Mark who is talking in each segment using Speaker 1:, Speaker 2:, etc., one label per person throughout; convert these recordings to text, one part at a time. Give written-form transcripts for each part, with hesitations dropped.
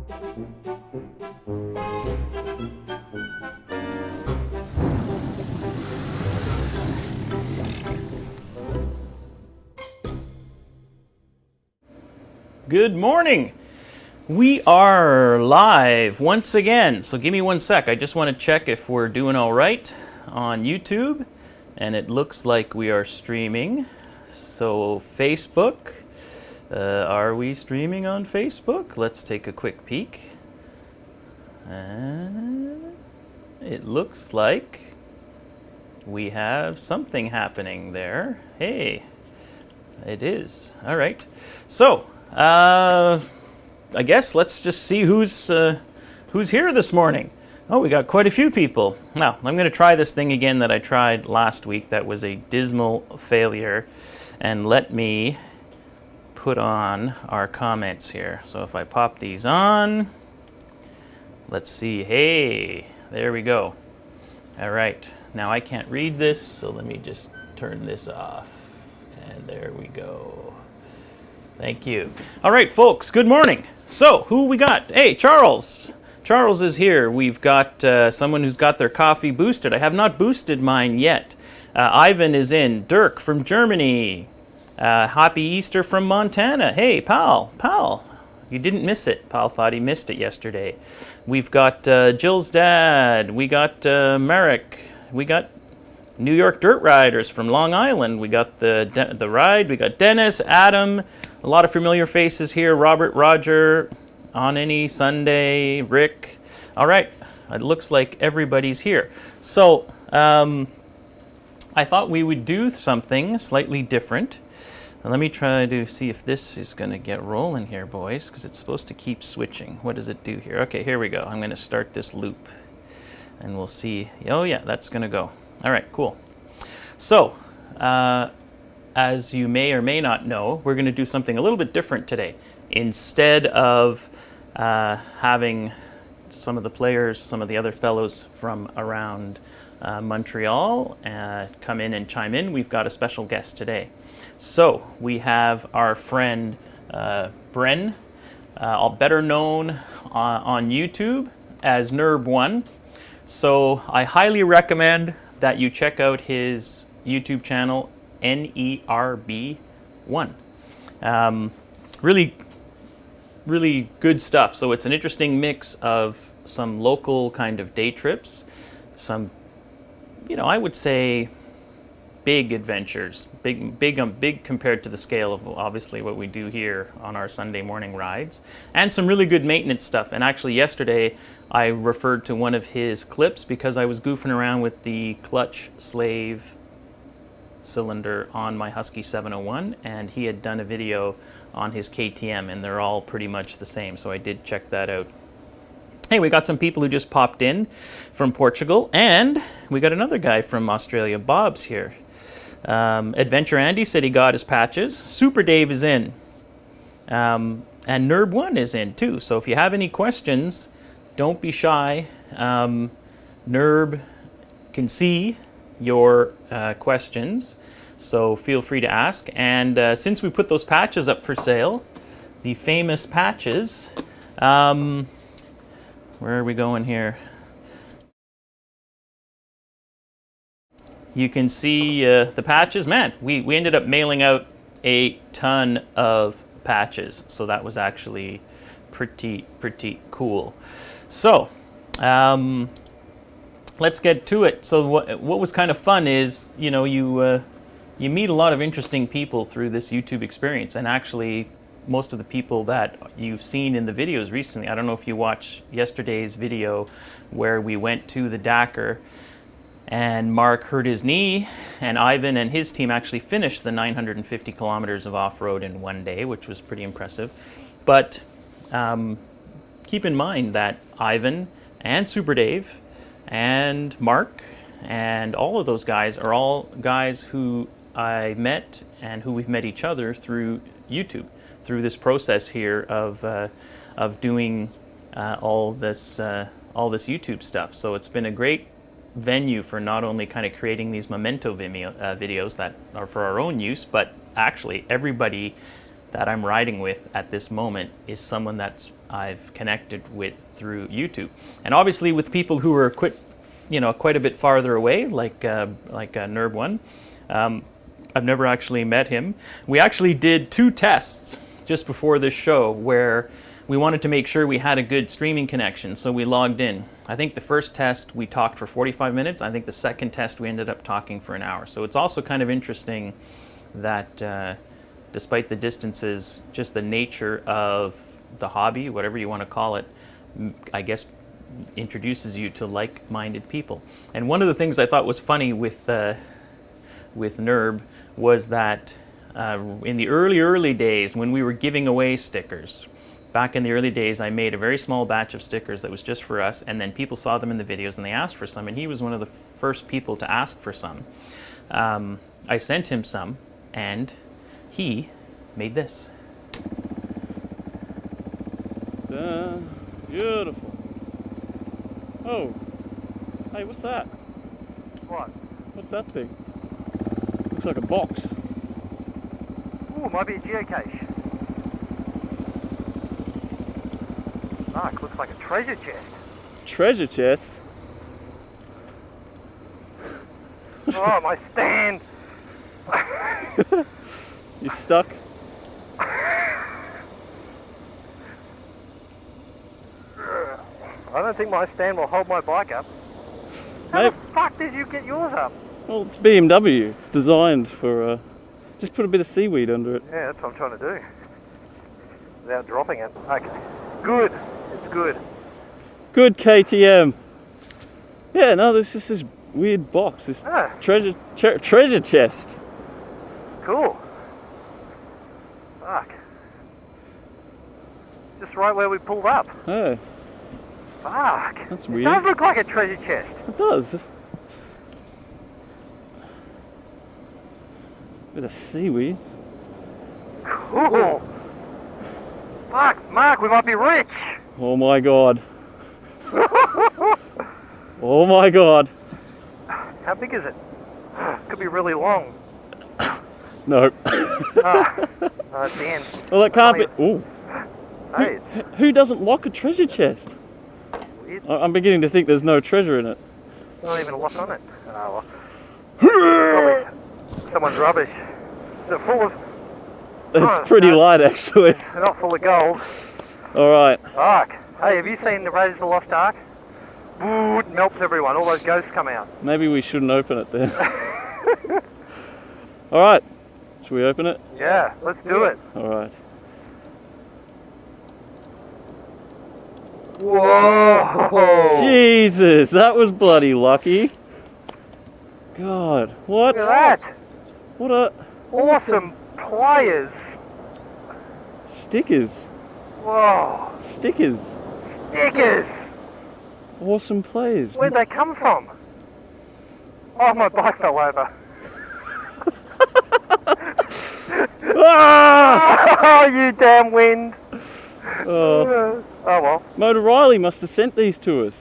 Speaker 1: Good morning. We are live once again. So give me one sec. I just want to check if we're doing all right on YouTube. And it looks like we are streaming. So Facebook, are we streaming on Facebook? Let's take a quick peek. It looks like we have something happening there. Hey, it is. All right. So, I guess let's just see who's here this morning. Oh, we got quite a few people. Now, I'm going to try this thing again that I tried last week that was a dismal failure. And let me put on our comments here. So if I pop these on, let's see. Hey, there we go. All right. Now I can't read this, so let me just turn this off. And there we go. Thank you. All right, folks, good morning. So, who we got? Hey, Charles. Charles is here. We've got someone who's got their coffee boosted. I have not boosted mine yet. Ivan is in. Dirk from Germany. Happy Easter from Montana. Hey, Pal. You didn't miss it. Pal thought he missed it yesterday. We've got Jill's dad. We got Merrick. We got New York Dirt Riders from Long Island. We got the ride. We got Dennis, Adam. A lot of familiar faces here. Robert, Roger, on any Sunday, Rick. All right, it looks like everybody's here. So I thought we would do something slightly different. Now, let me try to see if this is going to get rolling here, boys, because it's supposed to keep switching. What does it do here? Okay, here we go. I'm going to start this loop, and we'll see. Oh, yeah, that's going to go. All right, cool. So, as you may or may not know, we're going to do something a little bit different today. Instead of having some of the players, some of the other fellows from around Montreal come in and chime in, we've got a special guest today. So, we have our friend Bren, better known on YouTube as Nerb1. So, I highly recommend that you check out his YouTube channel, NERB1. Really good stuff. So it's an interesting mix of some local kind of day trips, some, I would say big adventures, big compared to the scale of obviously what we do here on our Sunday morning rides, and some really good maintenance stuff. And actually yesterday I referred to one of his clips because I was goofing around with the clutch slave cylinder on my Husky 701, and he had done a video on his KTM, and they're all pretty much the same, so I did check that out. Hey, we got some people who just popped in from Portugal, and we got another guy from Australia. Bob's here. Adventure Andy said he got his patches. Super Dave is in. And Nerb1 is in too, so if you have any questions, don't be shy. Nerb can see your questions, so feel free to ask. And since we put those patches up for sale, the famous patches, where are we going here? You can see the patches. Man, we ended up mailing out a ton of patches, so that was actually pretty cool. So let's get to it. So what was kind of fun is, you meet a lot of interesting people through this YouTube experience, and actually most of the people that you've seen in the videos recently, I don't know if you watched yesterday's video where we went to the Dakar and Mark hurt his knee, and Ivan and his team actually finished the 950 kilometers of off-road in one day, which was pretty impressive. But keep in mind that Ivan and Super Dave and Mark and all of those guys are all guys who I met and who we've met each other through YouTube, through this process here of doing all this YouTube stuff. So it's been a great venue for not only kind of creating these memento videos that are for our own use, but actually everybody that I'm riding with at this moment is someone I've connected with through YouTube, and obviously with people who are quite a bit farther away, like Nerd One. I've never actually met him. We actually did 2 tests just before this show where we wanted to make sure we had a good streaming connection, so we logged in. I think the first test we talked for 45 minutes. I think the second test we ended up talking for an hour. So it's also kind of interesting that despite the distances, just the nature of the hobby, whatever you want to call it, I guess introduces you to like-minded people. And one of the things I thought was funny with NERB was that in the early days when we were giving away stickers, back in the early days, I made a very small batch of stickers that was just for us, and then people saw them in the videos and they asked for some, and he was one of the first people to ask for some. I sent him some, and he made this.
Speaker 2: Beautiful. Oh, hey, what's that?
Speaker 3: What?
Speaker 2: What's that thing? Looks like a box.
Speaker 3: Ooh, might be a geocache. Mark, looks like a treasure chest.
Speaker 2: Treasure chest?
Speaker 3: Oh, my stand!
Speaker 2: You stuck?
Speaker 3: I don't think my stand will hold my bike up. How
Speaker 2: Mate.
Speaker 3: the fuck did you get yours up?
Speaker 2: Well, it's BMW. It's designed for, just put a bit of seaweed under it.
Speaker 3: Yeah, that's what I'm trying to do. Without dropping it. Okay. Good. It's good.
Speaker 2: Good KTM. Yeah, no, this is this weird box. This treasure chest.
Speaker 3: Cool. Fuck. Just right where we pulled up.
Speaker 2: Oh,
Speaker 3: Fuck.
Speaker 2: That's
Speaker 3: It
Speaker 2: weird.
Speaker 3: does look like a treasure chest.
Speaker 2: it does. Bit of seaweed.
Speaker 3: Cool. Fuck, Mark, we might be rich.
Speaker 2: Oh my god. Oh my god.
Speaker 3: How big is it? Could be really long.
Speaker 2: No.
Speaker 3: It's the end.
Speaker 2: Well, that can't be. Ooh.
Speaker 3: Hey,
Speaker 2: Who doesn't lock a treasure chest?
Speaker 3: weird.
Speaker 2: I'm beginning to think there's no treasure in it.
Speaker 3: It's not even a lock on it. Oh, well. Probably someone's rubbish. Is it full of...
Speaker 2: It's pretty
Speaker 3: no,
Speaker 2: light, actually.
Speaker 3: They're not full of gold.
Speaker 2: All right.
Speaker 3: Fuck. Hey, have you seen the Raiders of the Lost Ark? Ooh, it melts everyone. All those ghosts come out.
Speaker 2: Maybe we shouldn't open it then. All right. Should we open it?
Speaker 3: Yeah, let's do it.
Speaker 2: All right.
Speaker 3: Whoa!
Speaker 2: Jesus, that was bloody lucky. God, what?
Speaker 3: Look at that!
Speaker 2: What a
Speaker 3: Awesome pliers.
Speaker 2: stickers.
Speaker 3: Whoa!
Speaker 2: Stickers.
Speaker 3: Stickers!
Speaker 2: Awesome players.
Speaker 3: Where'd they come from? Oh, my bike fell over.
Speaker 2: Ah!
Speaker 3: Oh, you damn wind!
Speaker 2: Oh,
Speaker 3: Oh well.
Speaker 2: Motor Riley must have sent these to us.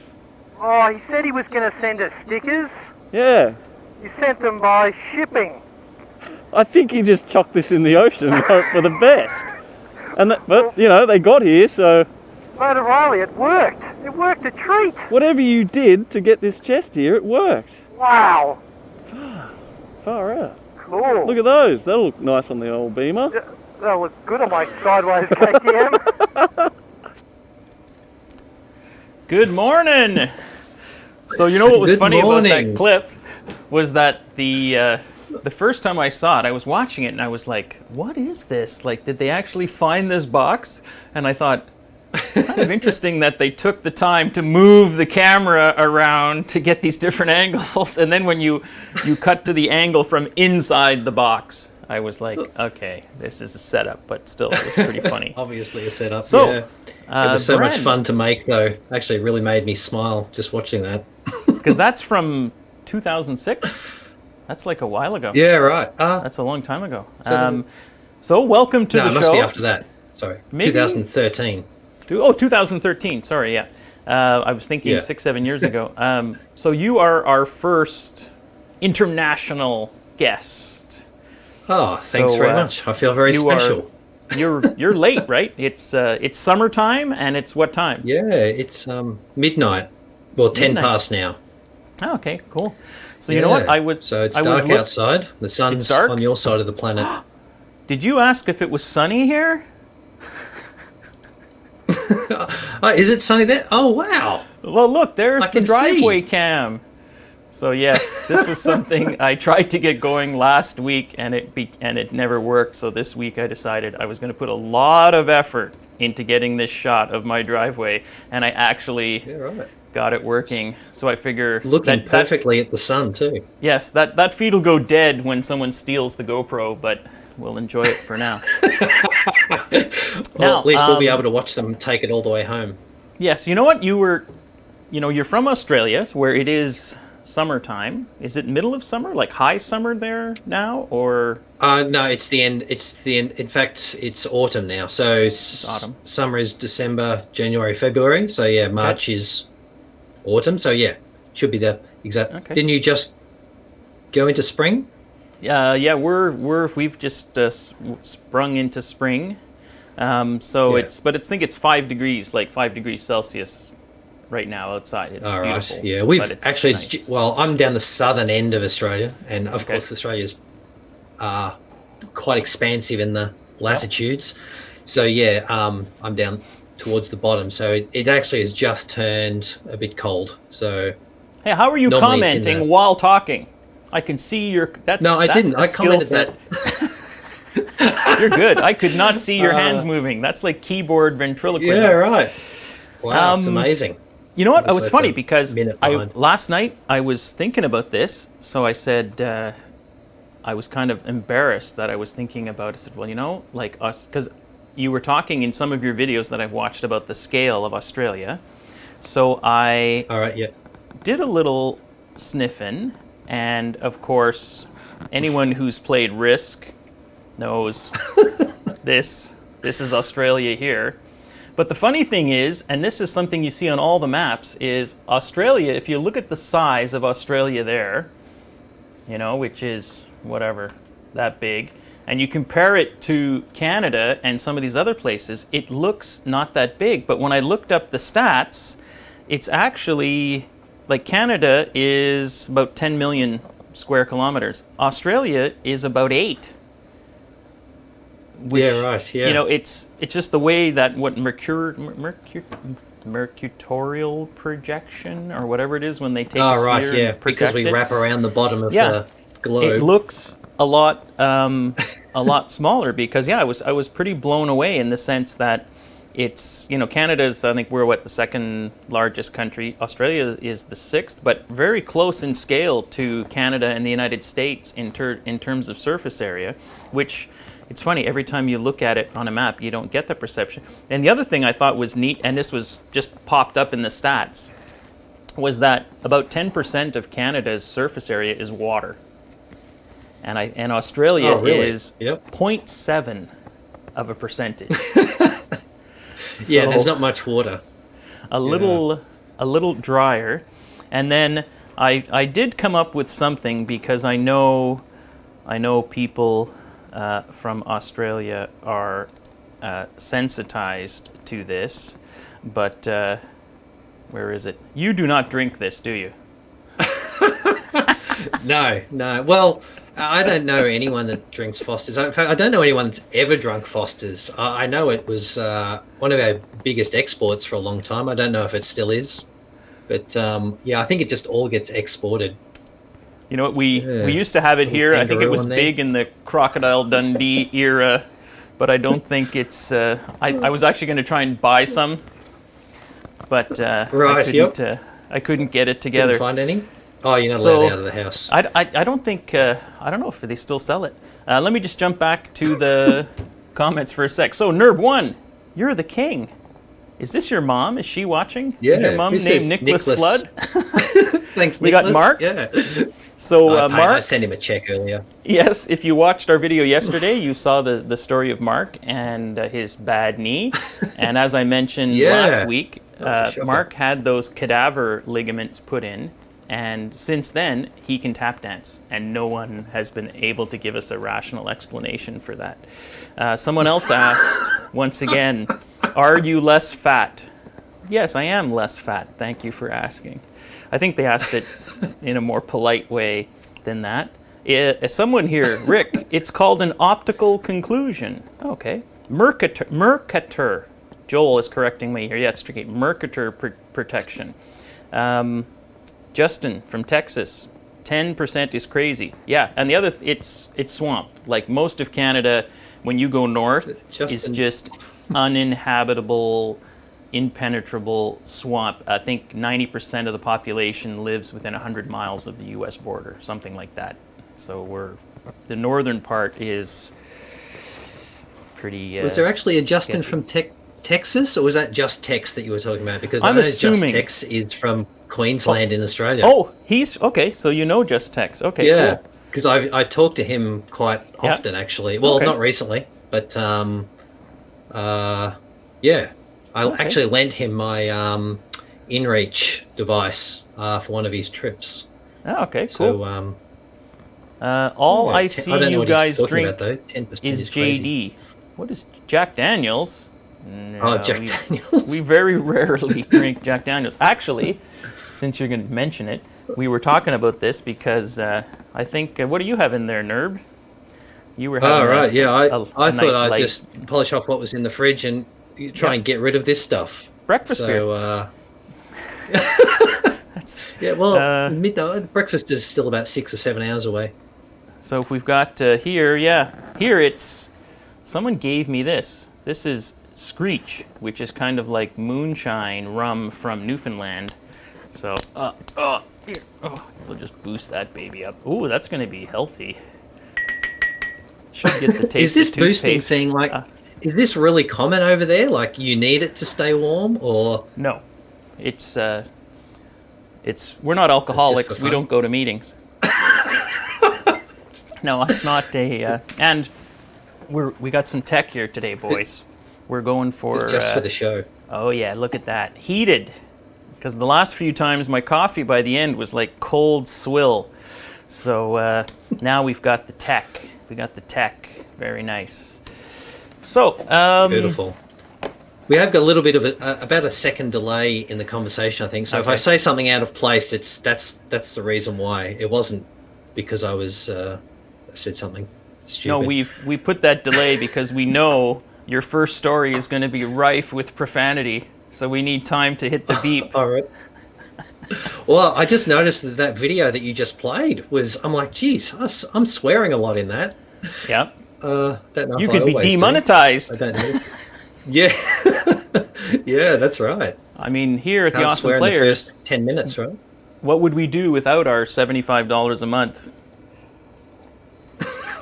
Speaker 3: Oh, he said he was going to send us stickers.
Speaker 2: Yeah.
Speaker 3: He sent them by shipping.
Speaker 2: I think he just chucked this in the ocean and hoped for the best. And but you know, they got here, so
Speaker 3: Motor Riley, it worked. It worked a treat.
Speaker 2: whatever you did to get this chest here, it worked.
Speaker 3: Wow.
Speaker 2: Far out.
Speaker 3: Cool.
Speaker 2: Look at those. That'll look nice on the old Beamer.
Speaker 3: That'll look good on my sideways KTM.
Speaker 1: Good morning. So you know what was
Speaker 4: Good
Speaker 1: funny
Speaker 4: morning.
Speaker 1: about that clip was that the first time I saw it, I was watching it and I was like, "What is this? Like, did they actually find this box?" And I thought, kind of interesting that they took the time to move the camera around to get these different angles, and then when you cut to the angle from inside the box, I was like, "Okay, this is a setup," but still, it was pretty funny.
Speaker 4: Obviously a setup.
Speaker 1: So,
Speaker 4: yeah. It was so much
Speaker 1: Bren,
Speaker 4: fun to make, though. Actually, it really made me smile just watching that.
Speaker 1: because that's from 2006. That's like a while ago.
Speaker 4: Yeah, right.
Speaker 1: That's a long time ago.
Speaker 4: So
Speaker 1: So welcome to
Speaker 4: no,
Speaker 1: the
Speaker 4: it
Speaker 1: show.
Speaker 4: must be after that. Sorry,
Speaker 1: Maybe-
Speaker 4: 2013.
Speaker 1: 2013. Sorry, yeah. I was thinking
Speaker 4: Yeah.
Speaker 1: 6-7 years ago. So you are our first international guest.
Speaker 4: Oh, thanks
Speaker 1: So,
Speaker 4: very much. I feel very
Speaker 1: you
Speaker 4: special.
Speaker 1: you're late, right? It's summertime, and it's what time?
Speaker 4: Yeah, it's midnight. Well, 10
Speaker 1: Midnight.
Speaker 4: past now.
Speaker 1: Oh, okay, cool. So you know what?
Speaker 4: So it's
Speaker 1: I was
Speaker 4: dark outside. The sun's
Speaker 1: dark?
Speaker 4: on your side of the planet.
Speaker 1: Did you ask if it was sunny here?
Speaker 4: Oh, is it sunny there? Oh, wow.
Speaker 1: Well, look, there's
Speaker 4: I
Speaker 1: the
Speaker 4: can
Speaker 1: driveway
Speaker 4: see.
Speaker 1: cam. So yes, this was something I tried to get going last week, and it never worked. So this week I decided I was going to put a lot of effort into getting this shot of my driveway, and I actually
Speaker 4: Right.
Speaker 1: got it working. So I figure
Speaker 4: Looking perfectly at the sun, too.
Speaker 1: Yes, that feed will go dead when someone steals the GoPro, but we'll enjoy it for now.
Speaker 4: Well, at least we'll be able to watch them take it all the way home.
Speaker 1: Yes, you know what? You're from Australia, where it is summertime. Is it middle of summer, like high summer there now, or?
Speaker 4: No, it's the end. It's the end. In fact, it's autumn now. So
Speaker 1: autumn.
Speaker 4: Summer is December, January, February. So yeah, March is autumn. So yeah, should be the exact.
Speaker 1: Okay.
Speaker 4: Didn't you just go into spring?
Speaker 1: Yeah, we've just sprung into spring. So
Speaker 4: Yeah.
Speaker 1: I think it's 5 degrees, like 5 degrees Celsius right now outside. It's
Speaker 4: All
Speaker 1: beautiful.
Speaker 4: right. Yeah,
Speaker 1: but
Speaker 4: it's well, I'm down the southern end of Australia, and of course Australia's quite expansive in the latitudes. So yeah, I'm down towards the bottom. So it actually has just turned a bit cold. So
Speaker 1: Hey, how are you
Speaker 4: normally it's in
Speaker 1: commenting while talking? I can see your.
Speaker 4: no, I
Speaker 1: that's
Speaker 4: didn't.
Speaker 1: a
Speaker 4: I
Speaker 1: skill
Speaker 4: commented
Speaker 1: set.
Speaker 4: that.
Speaker 1: You're good. I could not see your hands moving. That's like keyboard ventriloquism.
Speaker 4: Yeah, right. Wow, it's amazing.
Speaker 1: You know what? It
Speaker 4: So
Speaker 1: was
Speaker 4: it's
Speaker 1: funny
Speaker 4: a
Speaker 1: because
Speaker 4: minute behind.
Speaker 1: last night I was thinking about this, so I said I was kind of embarrassed that I was thinking about. I said, well, like us, because you were talking in some of your videos that I've watched about the scale of Australia. So I
Speaker 4: All right, yeah.
Speaker 1: did a little sniffing, and of course, anyone who's played Risk knows this is Australia here. But the funny thing is, and this is something you see on all the maps, is Australia, if you look at the size of Australia there, which is whatever, that big, and you compare it to Canada and some of these other places, it looks not that big. But when I looked up the stats, it's actually, like, Canada is about 10 million square kilometers. Australia is about 8. Which,
Speaker 4: Yeah, right, yeah.
Speaker 1: It's just the way that what mercurial projection or whatever it is when they take a
Speaker 4: Oh, right,
Speaker 1: sphere
Speaker 4: yeah.
Speaker 1: and
Speaker 4: Because
Speaker 1: project
Speaker 4: we
Speaker 1: it.
Speaker 4: wrap around the bottom of
Speaker 1: Yeah.
Speaker 4: the globe.
Speaker 1: It looks a lot smaller because I was pretty blown away in the sense that it's Canada's, I think we're the second largest country. Australia is the 6th, but very close in scale to Canada and the United States in terms of surface area, which it's funny, every time you look at it on a map you don't get the perception. And the other thing I thought was neat, and this was just popped up in the stats, was that about 10% of Canada's surface area is water. And Australia
Speaker 4: Oh, really?
Speaker 1: is
Speaker 4: Yep.
Speaker 1: 0.7 of a percentage.
Speaker 4: Yeah, there's
Speaker 1: So,
Speaker 4: not much water.
Speaker 1: a little drier. And then I did come up with something because I know people from Australia are sensitized to this, but where is it? You do not drink this, do you?
Speaker 4: No. Well, I don't know anyone that drinks Foster's. In fact, I don't know anyone that's ever drunk Foster's. I know it was one of our biggest exports for a long time. I don't know if it still is. But yeah, I think it just all gets exported.
Speaker 1: You know what, we used to have it here. I think it
Speaker 4: kangaroo
Speaker 1: was
Speaker 4: on there.
Speaker 1: big in the Crocodile Dundee era, but I don't think it's... I was actually going to try and buy some, but
Speaker 4: Right,
Speaker 1: I couldn't get it together.
Speaker 4: Couldn't find any? Oh, you're not
Speaker 1: So,
Speaker 4: allowed out of the house.
Speaker 1: I don't think... I don't know if they still sell it. Let me just jump back to the comments for a sec. So, Nerb1, you're the king. Is this your mom? Is she watching?
Speaker 4: Yeah.
Speaker 1: Is your mom
Speaker 4: Who
Speaker 1: named
Speaker 4: says
Speaker 1: Nicholas Flood?
Speaker 4: Thanks,
Speaker 1: We got
Speaker 4: Nicholas.
Speaker 1: Mark?
Speaker 4: Yeah.
Speaker 1: So,
Speaker 4: I
Speaker 1: Mark...
Speaker 4: sent him a check earlier.
Speaker 1: Yes, if you watched our video yesterday, you saw the story of Mark and his bad knee. And as I mentioned
Speaker 4: Yeah.
Speaker 1: last week,
Speaker 4: That was a shocker.
Speaker 1: Mark had those cadaver ligaments put in. And since then, he can tap dance, and no one has been able to give us a rational explanation for that. Someone else asked, once again, are you less fat? Yes, I am less fat. Thank you for asking. I think they asked it in a more polite way than that. Someone here, Rick, it's called an optical conclusion. Okay. Mercator. Joel is correcting me here. Yeah, it's tricky. Mercator protection. Justin from Texas, 10% is crazy. Yeah, and the other, it's swamp. Like most of Canada, when you go north, is just uninhabitable, impenetrable swamp. I think 90% of the population lives within 100 miles of the U.S. border, something like that. So the northern part is pretty.
Speaker 4: Was there actually a Justin
Speaker 1: sketchy.
Speaker 4: from Texas, or was that Just Tex that you were talking about? Because
Speaker 1: I'm
Speaker 4: I know
Speaker 1: assuming
Speaker 4: Just Tex is from Queensland in Australia.
Speaker 1: Oh, he's okay. So you know Just Tex. Okay,
Speaker 4: yeah,
Speaker 1: cool.
Speaker 4: because I talk to him quite often, actually. Well,
Speaker 1: Okay.
Speaker 4: not recently, but yeah, I actually lent him my InReach device for one of his trips.
Speaker 1: Oh, okay, cool.
Speaker 4: So
Speaker 1: all I see
Speaker 4: I don't know
Speaker 1: you
Speaker 4: what he's
Speaker 1: guys
Speaker 4: talking
Speaker 1: drink
Speaker 4: about, though. 10%
Speaker 1: is
Speaker 4: crazy.
Speaker 1: JD. What is Jack Daniels? No,
Speaker 4: Oh, Jack Daniels.
Speaker 1: We very rarely drink Jack Daniels. Actually, since you're going to mention it, we were talking about this because I think, what do you have in there, Nerb? You were having
Speaker 4: right, yeah. I thought
Speaker 1: nice
Speaker 4: I'd
Speaker 1: light
Speaker 4: just polish off what was in the fridge and try and get rid of this stuff.
Speaker 1: breakfast beer.
Speaker 4: So, yeah, well, midnight breakfast is still about 6 or 7 hours away.
Speaker 1: So if we've got here it's, someone gave me this. This is Screech, which is kind of like moonshine rum from Newfoundland. So, here, we'll just boost that baby up. Ooh, that's going to be healthy. Should get the taste.
Speaker 4: Is this
Speaker 1: of
Speaker 4: boosting
Speaker 1: toothpaste.
Speaker 4: thing like? Is this really common over there? Like you need it to stay warm, or
Speaker 1: No, it's we're not alcoholics.
Speaker 4: for
Speaker 1: We
Speaker 4: fun.
Speaker 1: don't go to meetings. No, it's not a. And we got some tech here today, boys. We're going for
Speaker 4: just for the show?
Speaker 1: Oh yeah, look at that. Heated. Because the last few times my coffee by the end was like cold swill. So now we've got the tech. We got the tech. Very nice. So
Speaker 4: Beautiful. We have got a little bit of about a second delay in the conversation, I think. So if I say something out of place, that's the reason why. It wasn't because I said something stupid.
Speaker 1: No, we put that delay because we know your first story is going to be rife with profanity. So we need time to hit the beep.
Speaker 4: All right. Well, I just noticed that video that you just played was. I'm like, geez, I'm swearing a lot in that.
Speaker 1: Yeah.
Speaker 4: Don't know
Speaker 1: You
Speaker 4: if
Speaker 1: could
Speaker 4: I
Speaker 1: be
Speaker 4: always do.
Speaker 1: demonetized.
Speaker 4: I don't know. Yeah. Yeah, that's right.
Speaker 1: I mean, here at the
Speaker 4: Can't
Speaker 1: Awesome
Speaker 4: swear in the
Speaker 1: Players,
Speaker 4: first 10 minutes, right?
Speaker 1: what would we do without our $75 a month?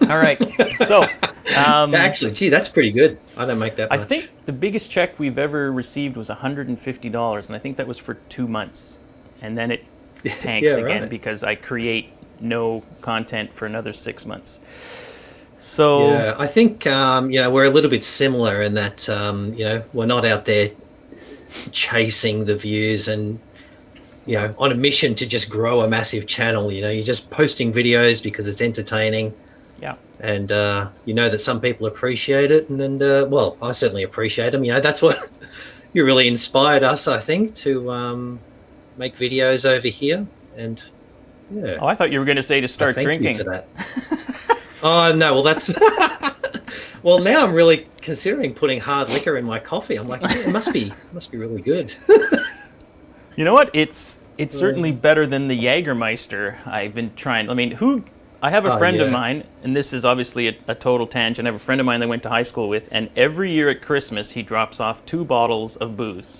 Speaker 1: All right. So,
Speaker 4: Actually, gee, that's pretty good. I don't make that much.
Speaker 1: I think the biggest check we've ever received was $150, and I think that was for 2 months. And then it tanks again
Speaker 4: right.
Speaker 1: because I create no content for another 6 months. So
Speaker 4: Yeah, I think we're a little bit similar in that we're not out there chasing the views and on a mission to just grow a massive channel. You're just posting videos because it's entertaining.
Speaker 1: Yeah.
Speaker 4: And that some people appreciate it, and well, I certainly appreciate them. That's what you really inspired us, I think, to make videos over here. And yeah.
Speaker 1: Oh, I thought you were going to say to start
Speaker 4: Thank
Speaker 1: drinking.
Speaker 4: you for that. Oh no, well that's well now I'm really considering putting hard liquor in my coffee. I'm like, it must be really good.
Speaker 1: You know what? It's certainly better than the Jägermeister I've been trying. I mean, I have a friend of mine, and this is obviously a total tangent. I have a friend of mine that I went to high school with, and every year at Christmas he drops off 2 bottles of booze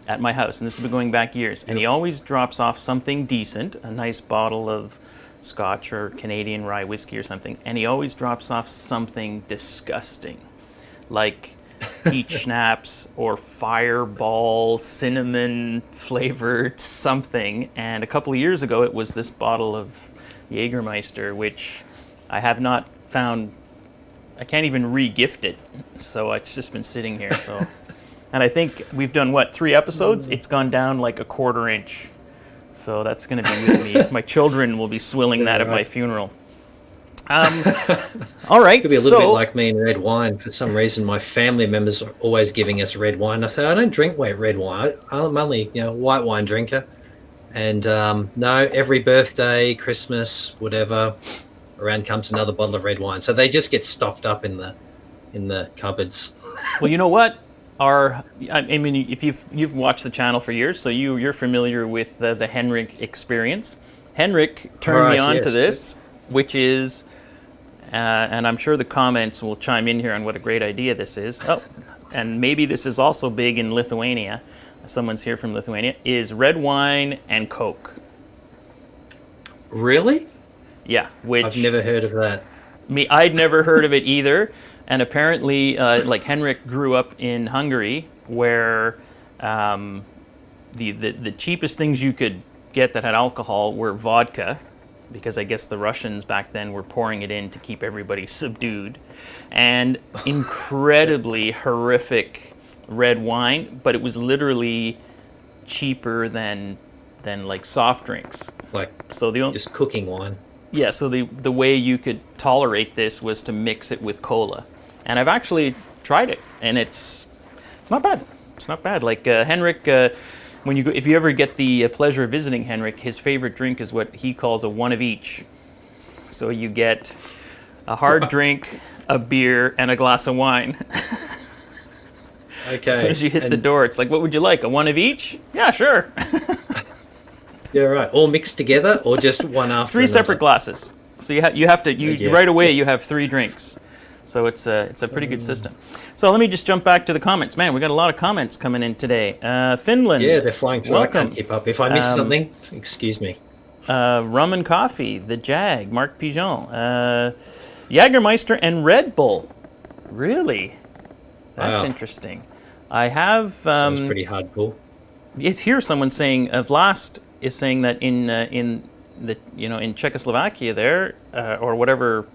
Speaker 1: at my house, and this has been going back years. And he always drops off something decent, a nice bottle of Scotch or Canadian rye whiskey or something, and he always drops off something disgusting, like peach schnapps or Fireball cinnamon flavored something. And a couple of years ago it was this bottle of Jägermeister, which I have not found. I can't even re-gift it, so it's just been sitting here. So and I think we've done 3 episodes. It's gone down like a 1/4 inch. So that's going to be with me. My children will be swilling that at my funeral. All right.
Speaker 4: Could be a little bit like me and red wine. For some reason, my family members are always giving us red wine. I say, I don't drink red wine. I'm only, white wine drinker. And no, every birthday, Christmas, whatever, around comes another bottle of red wine. So they just get stocked up in the cupboards.
Speaker 1: Well, you know what? I mean, if you've watched the channel for years, so you're familiar with the Henrik experience. Henrik turned me on to this, which is, and I'm sure the comments will chime in here on what a great idea this is. Oh, and maybe this is also big in Lithuania. Someone's here from Lithuania. Is red wine and Coke.
Speaker 4: Really?
Speaker 1: Yeah. Which
Speaker 4: I've never heard of that.
Speaker 1: I'd never heard of it either. And apparently, like Henrik grew up in Hungary, where the cheapest things you could get that had alcohol were vodka, because I guess the Russians back then were pouring it in to keep everybody subdued, and incredibly horrific red wine, but it was literally cheaper than like soft drinks.
Speaker 4: Just cooking wine.
Speaker 1: Yeah, so the way you could tolerate this was to mix it with cola. And I've actually tried it, and it's not bad. It's not bad. Like Henrik, when you go, if you ever get the pleasure of visiting Henrik, his favorite drink is what he calls a one of each. So you get a hard drink, a beer, and a glass of wine.
Speaker 4: Okay.
Speaker 1: So as soon as you hit the door, it's like, what would you like? A one of each? Yeah, sure.
Speaker 4: Yeah, right. All mixed together, or just one after
Speaker 1: Three
Speaker 4: another?
Speaker 1: separate glasses. So you have to right away you have 3 drinks. So it's a pretty good system. So let me just jump back to the comments. Man, we got a lot of comments coming in today. Finland.
Speaker 4: Yeah, they're flying through.
Speaker 1: Welcome.
Speaker 4: I can't keep up. If I miss something, excuse me.
Speaker 1: Rum and Coffee, The Jag, Marc Pigeon, Jägermeister, and Red Bull. Really? That's interesting. I have...
Speaker 4: Sounds pretty hardcore.
Speaker 1: It's here someone saying, Vlast is saying that in Czechoslovakia there, or whatever...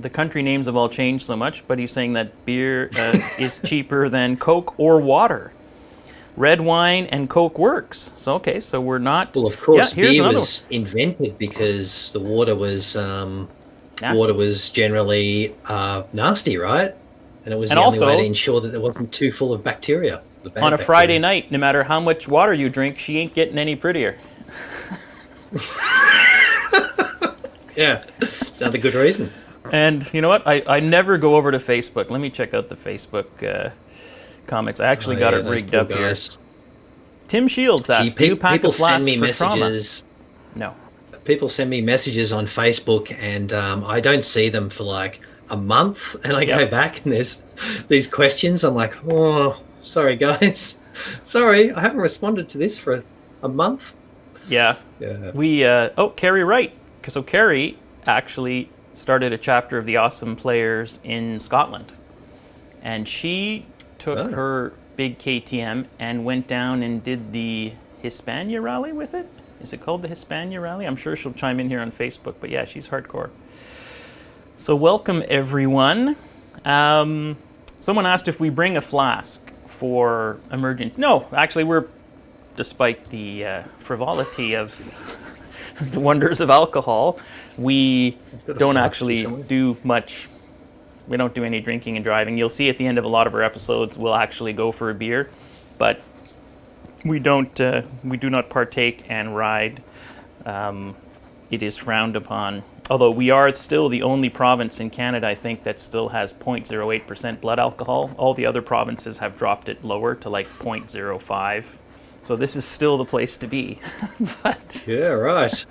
Speaker 1: the country names have all changed so much, but he's saying that beer is cheaper than Coke or water. Red wine and Coke works. So so we're not.
Speaker 4: Well, of course, beer
Speaker 1: another
Speaker 4: was invented because the water was generally nasty, right? And it was the only way to ensure that it wasn't too full of bacteria.
Speaker 1: On a Friday night, no matter how much water you drink, she ain't getting any prettier.
Speaker 4: Yeah, sounds a good reason.
Speaker 1: And you know what? I never go over to Facebook. Let me check out the Facebook comments. I actually got it rigged up here. Tim Shields asks, do you pack a flask for trauma? No.
Speaker 4: People send me messages on Facebook, and I don't see them for like a month, and I go back, and there's these questions. I'm like, oh, sorry, guys. Sorry, I haven't responded to this for a month.
Speaker 1: Yeah. We, Carrie Wright. So Carrie actually started a chapter of the Awesome Players in Scotland. And she took her big KTM and went down and did the Hispania Rally with it. Is it called the Hispania Rally? I'm sure she'll chime in here on Facebook, but yeah, she's hardcore. So welcome, everyone. Someone asked if we bring a flask for emergency. No, actually, despite the frivolity of the wonders of alcohol, we don't actually do much. We don't do any drinking and driving. You'll see at the end of a lot of our episodes, we'll actually go for a beer, but we don't. We do not partake and ride. It is frowned upon. Although we are still the only province in Canada, I think, that still has 0.08% blood alcohol. All the other provinces have dropped it lower to like 0.05. So this is still the place to be. But
Speaker 4: yeah, right.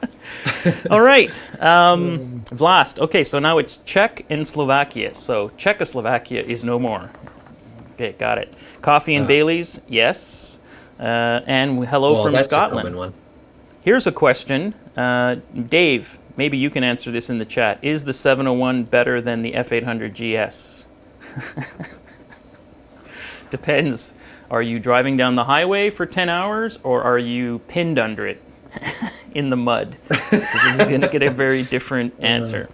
Speaker 1: All right. Vlast. Okay, so now it's Czech and Slovakia. So Czechoslovakia is no more. Okay, got it. Coffee and Bailey's, yes. And hello from
Speaker 4: that's
Speaker 1: Scotland.
Speaker 4: A common one.
Speaker 1: Here's a question. Dave, maybe you can answer this in the chat. Is the 701 better than the F800 GS? Depends. Are you driving down the highway for 10 hours, or are you pinned under it in the mud? You're going to get a very different answer.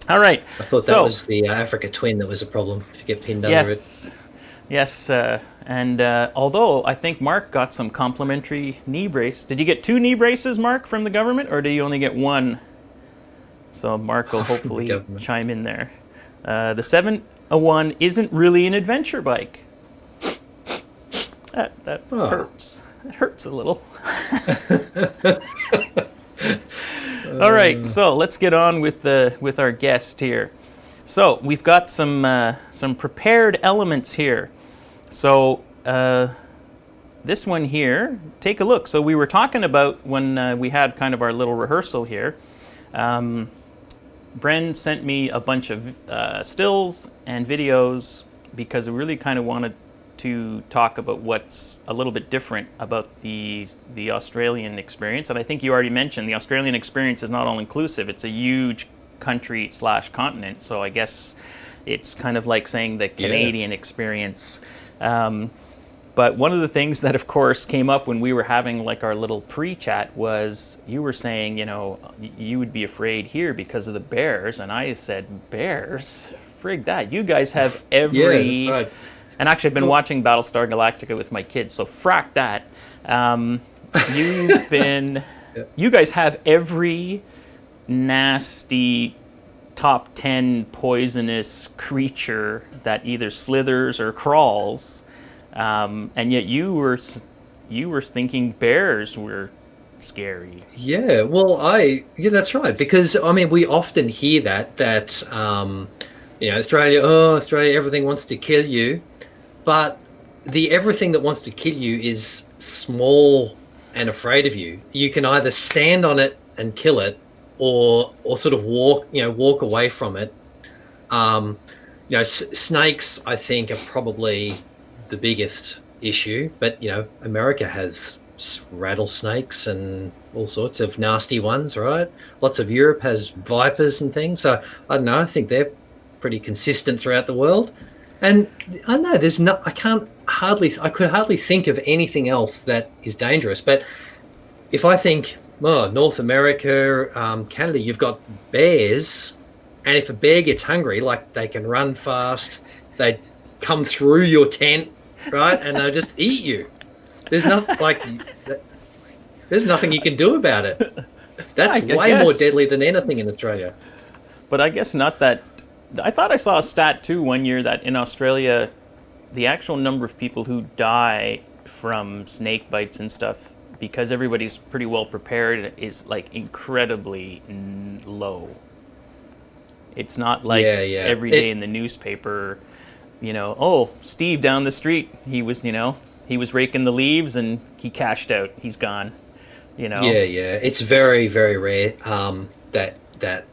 Speaker 1: All right.
Speaker 4: I thought that was the Africa Twin that was a problem, if you get pinned under it.
Speaker 1: Yes, and although I think Mark got some complimentary knee brace. Did you get 2 knee braces, Mark, from the government, or do you only get 1? So Mark will hopefully chime in there. The 701 isn't really an adventure bike. That hurts. It hurts a little. All right, so let's get on with our guest here. So we've got some prepared elements here. So this one here, take a look. So we were talking about when we had kind of our little rehearsal here. Bren sent me a bunch of stills and videos because we really kind of wanted to talk about what's a little bit different about the Australian experience. And I think you already mentioned the Australian experience is not all inclusive. It's a huge country / continent. So I guess it's kind of like saying the Canadian experience. But one of the things that, of course, came up when we were having like our little pre-chat was you were saying, you know, you would be afraid here because of the bears. And I said, bears? Frig that. You guys have every...
Speaker 4: Yeah, right.
Speaker 1: And actually, I've been watching Battlestar Galactica with my kids, so frack that. You've been... You guys have every nasty top 10 poisonous creature that either slithers or crawls. And yet you were thinking bears were scary.
Speaker 4: Yeah, well, that's right, because I mean we often hear that you know, Australia, everything wants to kill you, but the everything that wants to kill you is small and afraid of you. You can either stand on it and kill it, or sort of walk away from it. You know, snakes I think are probably the biggest issue, but you know, America has rattlesnakes and all sorts of nasty ones, right? Lots of Europe has vipers and things. So I don't know, I think they're pretty consistent throughout the world. And I know I could hardly think of anything else that is dangerous. But if I think, North America, Canada, you've got bears, and if a bear gets hungry, like they can run fast, they come through your tent, right, and they'll just eat you. There's nothing you can do about it. That's way more deadly than anything in Australia.
Speaker 1: But I guess not that. I thought I saw a stat too one year that in Australia, the actual number of people who die from snake bites and stuff, because everybody's pretty well prepared, is like incredibly low. It's not like every day in the newspaper, you know, oh, Steve down the street, he was raking the leaves and he cashed out. He's gone, you know.
Speaker 4: Yeah. It's very, very rare that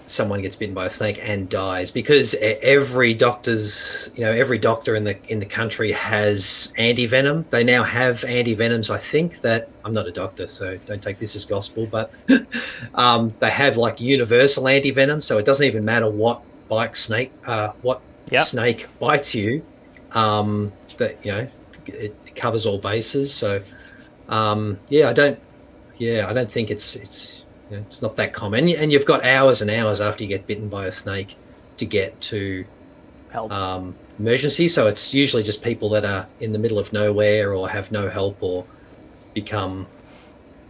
Speaker 4: someone gets bitten by a snake and dies, because every doctor in the country has anti-venom. They now have anti-venoms. I think that I'm not a doctor, so don't take this as gospel, but they have like universal anti-venom, so it doesn't even matter what snake bites you. That, you know, it covers all bases. So I don't think it's not that common, and you've got hours and hours after you get bitten by a snake to get to
Speaker 1: help.
Speaker 4: Emergency. So it's usually just people that are in the middle of nowhere or have no help, or become,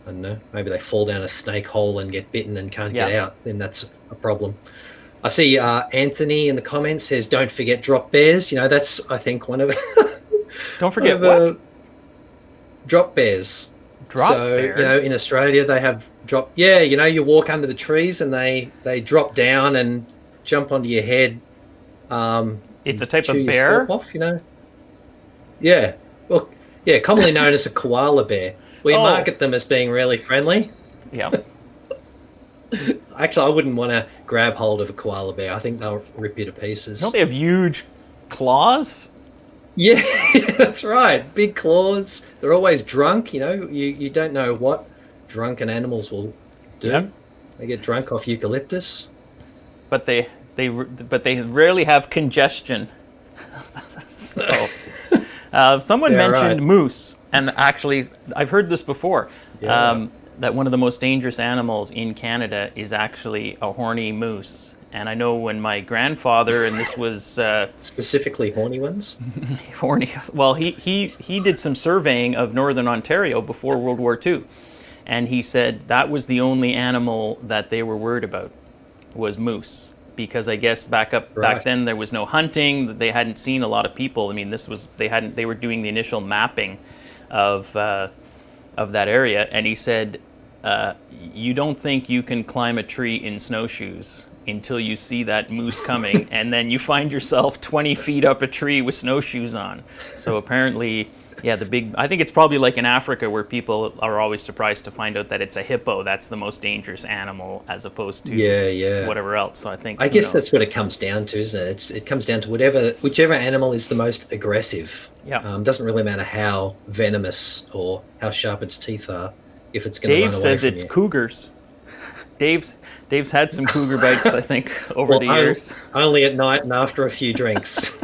Speaker 4: I don't know, maybe they fall down a snake hole and get bitten and can't get out. Then that's a problem. I see Anthony in the comments says, "Don't forget drop bears." You know, that's I think one of
Speaker 1: Don't forget what?
Speaker 4: Drop bears.
Speaker 1: Drop bears.
Speaker 4: You know, in Australia they have drop. Yeah, you know, you walk under the trees and they drop down and jump onto your head.
Speaker 1: It's a type of bear.
Speaker 4: Off, you know. Yeah. Well, yeah, commonly known as a koala bear. We market them as being really friendly.
Speaker 1: Yeah.
Speaker 4: Actually, I wouldn't want to grab hold of a koala bear. I think they'll rip you to pieces.
Speaker 1: Don't they have huge claws?
Speaker 4: Yeah, that's right. Big claws. They're always drunk. You know, you don't know what drunken animals will do. Yep. They get drunk off eucalyptus.
Speaker 1: But they rarely have congestion. So, someone mentioned moose, and actually, I've heard this before. That one of the most dangerous animals in Canada is actually a horny moose, And I know when my grandfather, and this was
Speaker 4: Specifically horny ones.
Speaker 1: horny. Well, he did some surveying of northern Ontario before World War II, and he said that was the only animal that they were worried about was moose, because I guess back then there was no hunting. They hadn't seen a lot of people. I mean, they were doing the initial mapping of that area, and he said, you don't think you can climb a tree in snowshoes until you see that moose coming, and then you find yourself 20 feet up a tree with snowshoes on. So apparently, yeah, I think it's probably like in Africa where people are always surprised to find out that it's a hippo that's the most dangerous animal as opposed to whatever else. So I
Speaker 4: guess that's what it comes down to, isn't it? It comes down to whichever animal is the most aggressive.
Speaker 1: Yeah.
Speaker 4: Doesn't really matter how venomous or how sharp its teeth are. If it's going to run away
Speaker 1: Dave says
Speaker 4: from
Speaker 1: it's
Speaker 4: you.
Speaker 1: Cougars. Dave's had some cougar bites, I think, over the years.
Speaker 4: Only at night and after a few drinks.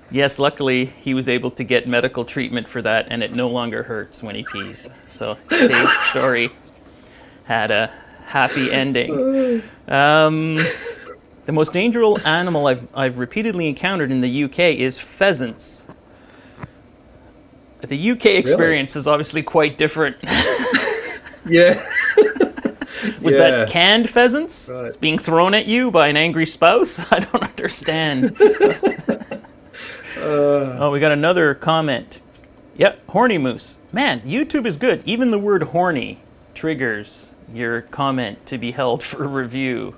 Speaker 1: Yes, luckily he was able to get medical treatment for that, and it no longer hurts when he pees. So Dave's story had a happy ending. The most dangerous animal I've repeatedly encountered in the UK is pheasants. The UK experience is obviously quite different.
Speaker 4: Yeah.
Speaker 1: Was that canned pheasants?
Speaker 4: Right.
Speaker 1: It's being thrown at you by an angry spouse? I don't understand. Oh, we got another comment. Yep, horny moose. Man, YouTube is good. Even the word horny triggers your comment to be held for review.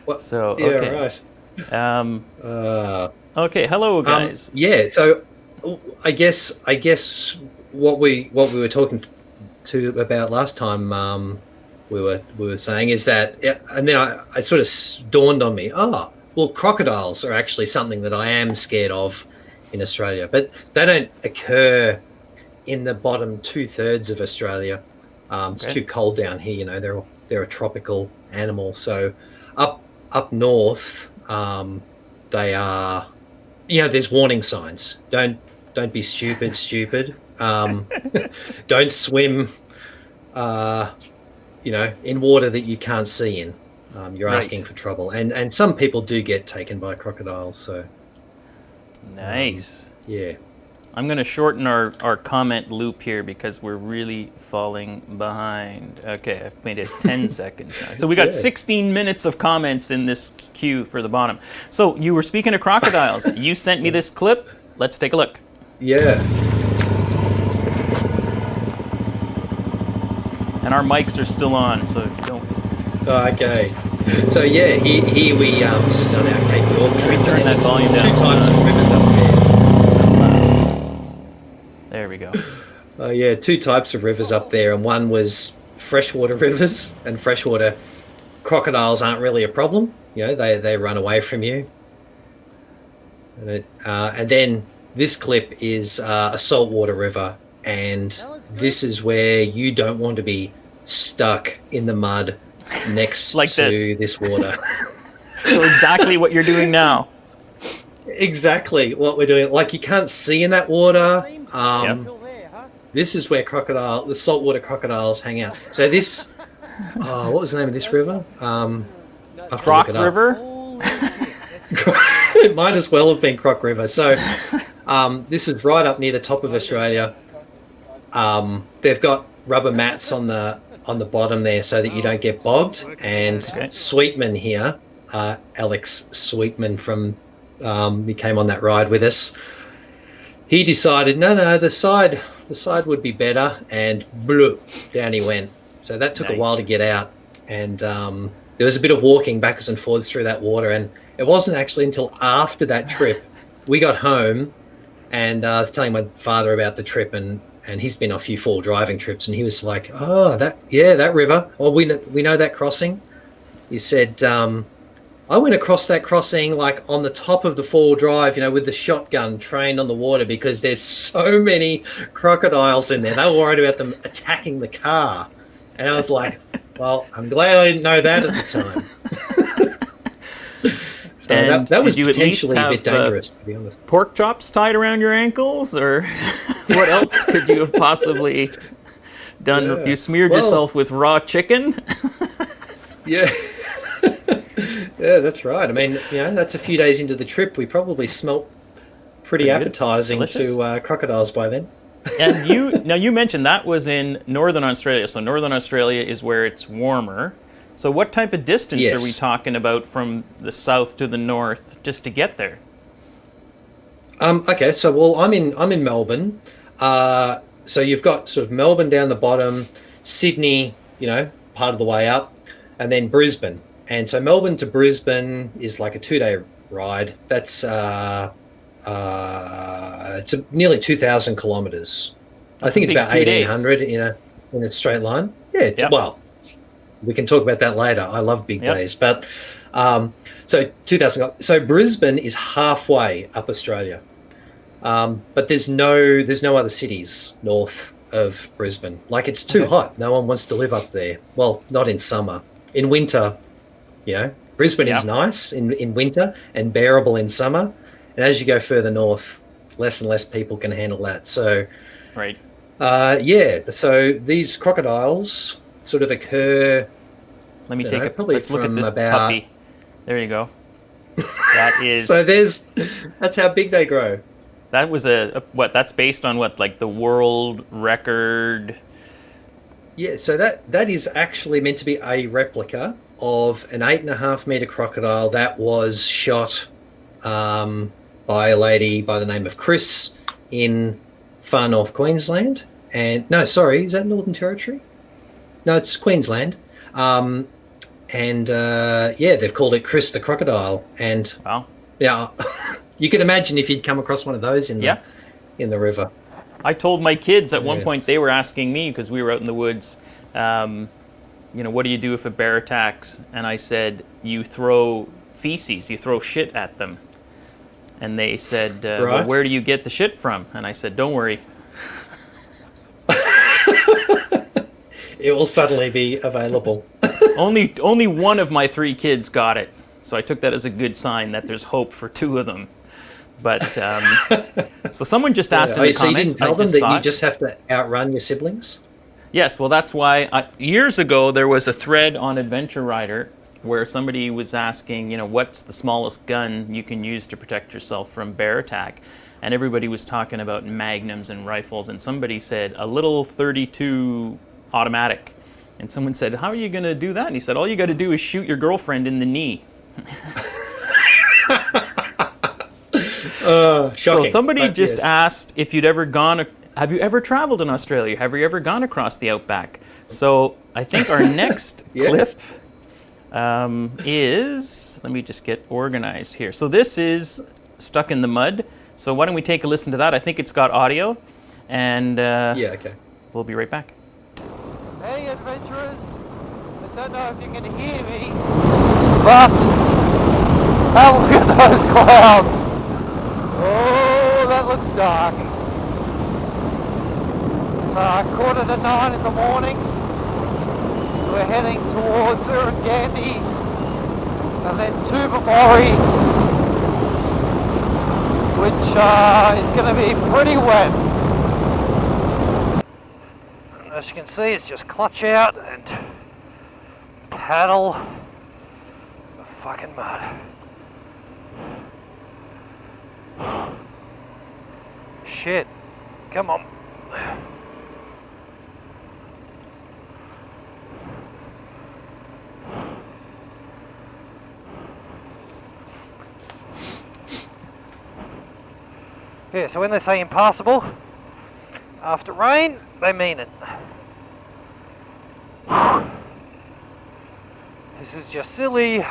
Speaker 4: Well,
Speaker 1: So,
Speaker 4: yeah,
Speaker 1: okay.
Speaker 4: right.
Speaker 1: Okay, hello guys.
Speaker 4: So I guess what we were talking to about last time we were saying is that, and then it sort of dawned on me, well, crocodiles are actually something that I am scared of in Australia, but they don't occur in the bottom 2/3 of Australia. It's too cold down here, you know. They're a tropical animal. So up north, they are, there's warning signs. Don't be stupid. Don't swim, in water that you can't see in. You're asking for trouble. And some people do get taken by crocodiles. So
Speaker 1: Nice.
Speaker 4: Yeah.
Speaker 1: I'm going to shorten our comment loop here because we're really falling behind. Okay, I've made it 10 seconds now. So we got 16 minutes of comments in this queue for the bottom. So you were speaking of crocodiles. You sent me this clip. Let's take a look.
Speaker 4: Yeah.
Speaker 1: And our mics are still on, so don't...
Speaker 4: Okay. So here we this is on our Cape York trip.
Speaker 1: Turn that volume down.
Speaker 4: Two types of rivers up there.
Speaker 1: There we go.
Speaker 4: Two types of rivers up there, and one was freshwater rivers, and freshwater crocodiles aren't really a problem. They run away from you. And then this clip is a saltwater river, and this is where you don't want to be stuck in the mud next
Speaker 1: like
Speaker 4: to this water.
Speaker 1: So exactly what you're doing now.
Speaker 4: Exactly what we're doing. Like, you can't see in that water. This is where the saltwater crocodiles hang out. So this, what was the name of this river?
Speaker 1: Croc River?
Speaker 4: It might as well have been Croc River. So this is right up near the top of Australia. They've got rubber mats on the bottom there so that you don't get bogged. And Sweetman here, Alex Sweetman he came on that ride with us. He decided, no, the side would be better, and bloop, down he went. So that took a while to get out, and there was a bit of walking backwards and forwards through that water, and it wasn't actually until after that trip we got home, and I was telling my father about the trip, and he's been on a few fall driving trips, and he was like, that river. Well, we know that crossing. He said, I went across that crossing like on the top of the four-wheel drive, with the shotgun trained on the water because there's so many crocodiles in there. They were worried about them attacking the car. And I was like, well, I'm glad I didn't know that at the time. So that was potentially a bit dangerous, to be honest.
Speaker 1: Pork chops tied around your ankles, or what else could you have possibly done? You smeared yourself with raw chicken?
Speaker 4: Yeah. Yeah, that's right. I mean, that's a few days into the trip. We probably smelt pretty
Speaker 1: Pretty good.
Speaker 4: appetizing
Speaker 1: Delicious.
Speaker 4: to crocodiles by then.
Speaker 1: And you mentioned that was in Northern Australia. So Northern Australia is where it's warmer. So what type of distance are we
Speaker 4: Yes.
Speaker 1: talking about from the south to the north just to get there?
Speaker 4: Okay, so well, I'm in Melbourne. So you've got sort of Melbourne down the bottom, Sydney, part of the way up, and then Brisbane. And so Melbourne to Brisbane is like a 2-day ride. That's it's nearly 2,000 kilometers. I think it's
Speaker 1: Big
Speaker 4: about
Speaker 1: 2 days.
Speaker 4: 1,800 in a straight line. Yeah,
Speaker 1: Yep.
Speaker 4: well, we can talk about that later. I love big
Speaker 1: Yep.
Speaker 4: days, but so 2,000. So Brisbane is halfway up Australia, but there's no other cities north of Brisbane. Like it's too hot. No one wants to live up there. Well, not in summer. In winter, Brisbane is
Speaker 1: Yep.
Speaker 4: nice in winter and bearable in summer. And as you go further north, less and less people can handle that. So,
Speaker 1: Right.
Speaker 4: so these crocodiles sort of occur.
Speaker 1: Let me take it.
Speaker 4: probably
Speaker 1: Let's look at
Speaker 4: from
Speaker 1: this
Speaker 4: about-
Speaker 1: puppy. There you go. That is.
Speaker 4: So that's how big they grow.
Speaker 1: That was what? That's based on what? Like the world record.
Speaker 4: Yeah, so that is actually meant to be a replica of an 8.5 meter crocodile that was shot by a lady by the name of Chris in far north Queensland. And no, sorry, is that Northern Territory? No, it's Queensland. They've called it Chris the crocodile. And
Speaker 1: Wow.
Speaker 4: yeah, you can imagine if you'd come across one of those in the river.
Speaker 1: I told my kids at one
Speaker 4: Yeah.
Speaker 1: point, they were asking me because we were out in the woods, what do you do if a bear attacks? And I said, you throw feces, you throw shit at them. And they said, well,
Speaker 4: Right.
Speaker 1: where do you get the shit from? And I said, don't worry.
Speaker 4: It will suddenly be available.
Speaker 1: Only one of my 3 kids got it. So I took that as a good sign that there's hope for 2 of them. But so someone just asked in the
Speaker 4: so you
Speaker 1: comments.
Speaker 4: didn't tell
Speaker 1: I
Speaker 4: them
Speaker 1: just
Speaker 4: that
Speaker 1: saw
Speaker 4: you
Speaker 1: it.
Speaker 4: just have to outrun your siblings?
Speaker 1: Yes, well, that's why years ago there was a thread on Adventure Rider where somebody was asking, what's the smallest gun you can use to protect yourself from bear attack? And everybody was talking about magnums and rifles, and somebody said a little .32 automatic. And someone said, how are you going to do that? And he said, all you got to do is shoot your girlfriend in the knee. So
Speaker 4: Shocking,
Speaker 1: somebody
Speaker 4: but
Speaker 1: just
Speaker 4: yes.
Speaker 1: asked if you'd ever have you ever traveled in Australia? Have you ever gone across the Outback? So I think our next
Speaker 4: Yes.
Speaker 1: clip is, let me just get organized here. So this is Stuck in the Mud. So why don't we take a listen to that? I think it's got audio, and
Speaker 4: Okay.
Speaker 1: we'll be right back.
Speaker 3: Hey adventurers, I don't know if you can hear me, but have a look at those clouds. Oh, that looks dark. It's 8:45 in the morning. We're heading towards Urungandi and then Tubamori, which is going to be pretty wet. As you can see, it's just clutch out and paddle the fucking mud. Shit, come on. Yeah, so when they say impassable after rain, they mean it. This is just silly.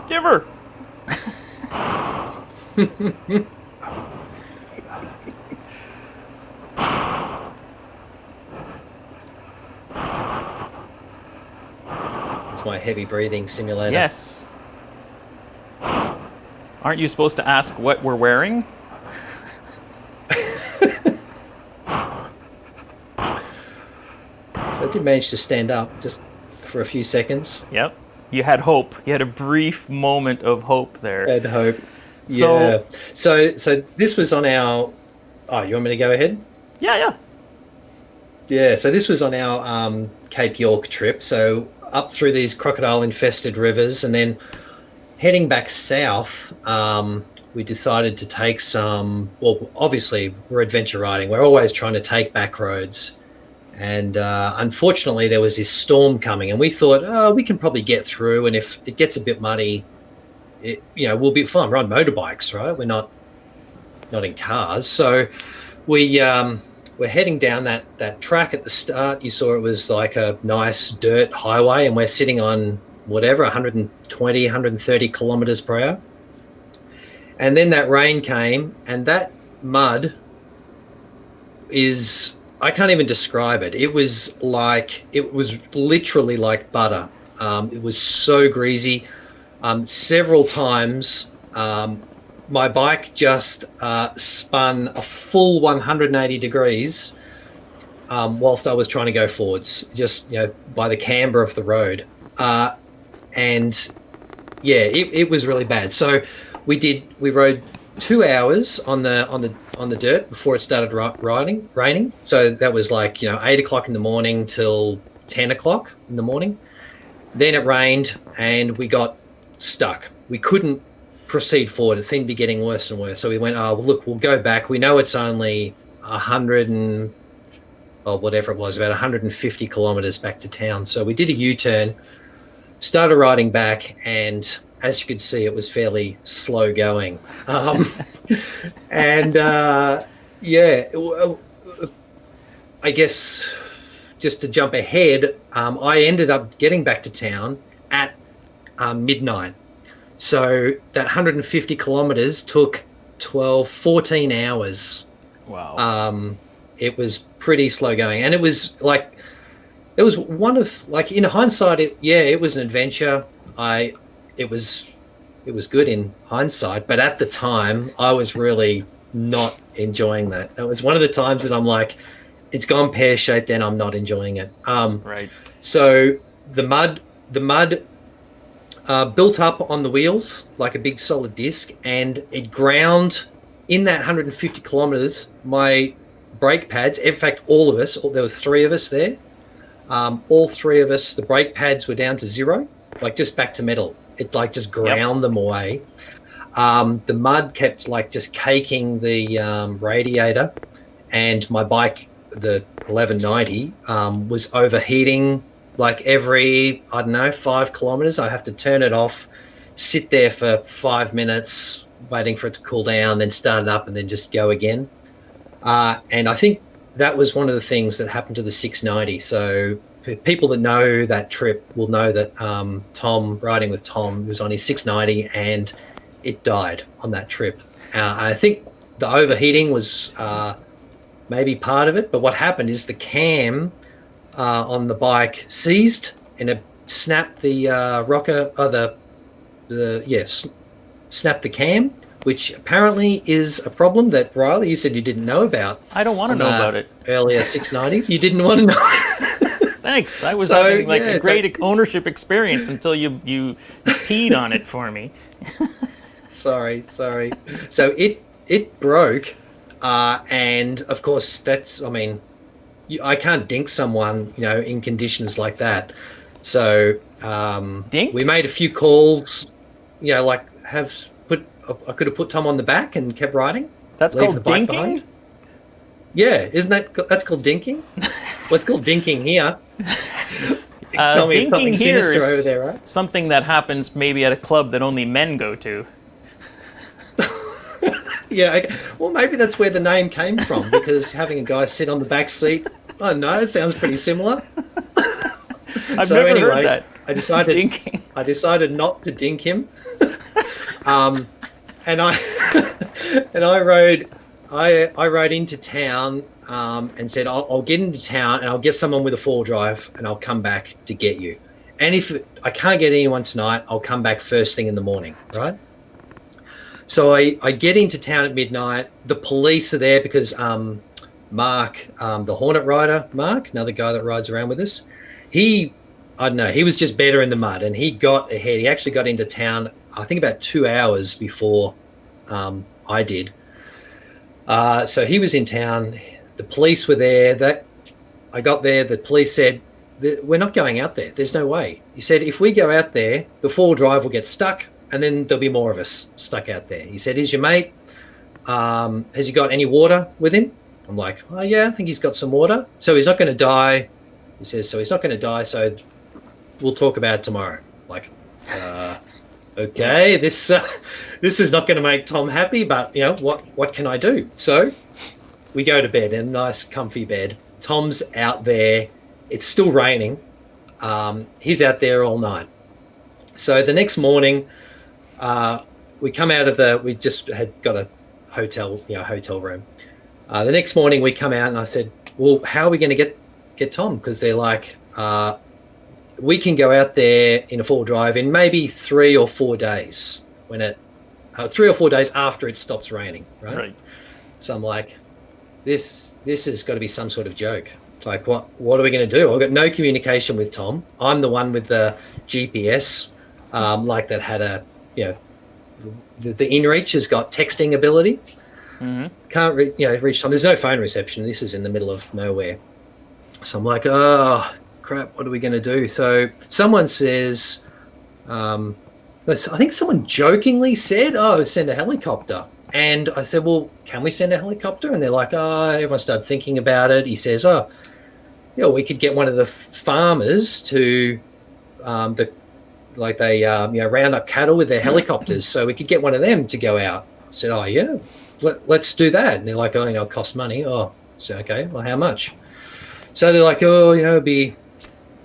Speaker 1: Give her.
Speaker 4: It's my heavy breathing simulator.
Speaker 1: Yes. Aren't you supposed to ask what we're wearing?
Speaker 4: So I did manage to stand up just for a few seconds.
Speaker 1: Yep. You had hope. You had a brief moment of hope there.
Speaker 4: Had hope.
Speaker 1: So-
Speaker 4: Yeah. So this was on our Oh, you want me to go ahead?
Speaker 1: Yeah.
Speaker 4: Yeah, so this was on our Cape York trip. So up through these crocodile-infested rivers, and then heading back south, we decided to take some. Well, obviously, we're adventure riding. We're always trying to take back roads, and unfortunately, there was this storm coming, and we thought, oh, we can probably get through. And if it gets a bit muddy, we'll be fine. We're on motorbikes, right? We're not in cars, so we're heading down that track at the start. You saw it was like a nice dirt highway, and we're sitting on whatever 120, 130 kilometers per hour. And then that rain came, and that mud I can't even describe it. It was literally like butter. It was so greasy. Several times, my bike just spun a full 180 degrees whilst I was trying to go forwards, just by the camber of the road, and yeah, it was really bad. So we rode 2 hours on the dirt before it started raining. So that was like 8 o'clock in the morning till 10 o'clock in the morning. Then it rained and we got stuck. We couldn't proceed forward. It seemed to be getting worse and worse. So we went, oh, look, we'll go back. We know it's only 100 and whatever it was, about 150 kilometers back to town. So we did a U-turn, started riding back, and as you could see, it was fairly slow going. And I guess just to jump ahead, I ended up getting back to town at midnight. So that 150 kilometers took 14 hours.
Speaker 1: Wow.
Speaker 4: It was pretty slow going. And it was one of, like, in hindsight, it was an adventure. It was good in hindsight, but at the time I was really not enjoying that. That was one of the times that I'm like, it's gone pear-shaped and I'm not enjoying it.
Speaker 1: Right.
Speaker 4: So the mud built up on the wheels like a big solid disc, and it ground in that 150 kilometers. My brake pads, in fact, all of us, there were 3 of us there. All 3 of us, the brake pads were down to 0, like just back to metal. It like just ground them away. The mud kept like just caking the radiator, and my bike, the 1190, was overheating like every, 5 kilometers. I have to turn it off, sit there for 5 minutes, waiting for it to cool down, then start it up and then just go again. And I think that was one of the things that happened to the 690. So people that know that trip will know that Tom, riding with Tom, was on his 690 and it died on that trip. I think the overheating was maybe part of it, but what happened is the cam on the bike seized and it snapped the rocker, snapped the cam, which apparently is a problem that, Riley, you said you didn't know about.
Speaker 1: I don't want to know about it.
Speaker 4: Earlier 690s. You didn't want to know.
Speaker 1: Thanks. I was having a great ownership experience until you peed on it for me.
Speaker 4: Sorry. So it broke, and of course I can't dink someone, in conditions like that. So
Speaker 1: dink?
Speaker 4: We made a few calls, I could have put Tom on the back and kept riding.
Speaker 1: That's called dinking?
Speaker 4: Yeah, that's called dinking? What's called dinking here? Tell me, it's something sinister over there, right?
Speaker 1: Something that happens maybe at a club that only men go to.
Speaker 4: Yeah, okay. Well, maybe that's where the name came from, because having a guy sit on the back seat, I don't know, it sounds pretty similar.
Speaker 1: I've never heard that.
Speaker 4: I decided not to dink him. And I rode into town and said, I'll get into town and I'll get someone with a 4-drive and I'll come back to get you. And if I can't get anyone tonight, I'll come back first thing in the morning, right? So I get into town at midnight. The police are there because Mark, the Hornet rider, Mark, another guy that rides around with us, he was just better in the mud and he got ahead. He actually got into town, I think, about 2 hours before I did. So he was in town. The police were there. I got there. The police said, we're not going out there. There's no way. He said, if we go out there, the four-wheel drive will get stuck, and then there'll be more of us stuck out there. He said, is your mate? Has he got any water with him? I'm like, oh, yeah, I think he's got some water. So he's not going to die. He says, so he's not going to die, so we'll talk about it tomorrow. Like, okay, this is not going to make Tom happy, but, what can I do? So we go to bed in a nice, comfy bed. Tom's out there. It's still raining. He's out there all night. So the next morning, we come out of we just had got a hotel room. The next morning we come out and I said, well, how are we going to get Tom? Because they're like, we can go out there in a four-wheel drive in maybe 3 or 4 days 3 or 4 days after it stops raining. Right. So I'm like, this has got to be some sort of joke. It's like, what are we going to do? I've got no communication with Tom. I'm the one with the GPS, that had the inReach has got texting ability. Mm-hmm. Can't reach Tom. There's no phone reception. This is in the middle of nowhere. So I'm like, oh crap, what are we going to do? So someone says, I think someone jokingly said, oh, send a helicopter. And I said, well, can we send a helicopter? And they're like, oh, everyone started thinking about it. He says, oh, we could get one of the farmers to round up cattle with their helicopters. So we could get one of them to go out. I said, oh, yeah, let's do that. And they're like, oh, it costs money. Oh, so, okay, well, how much? So they're like, oh, it'd be,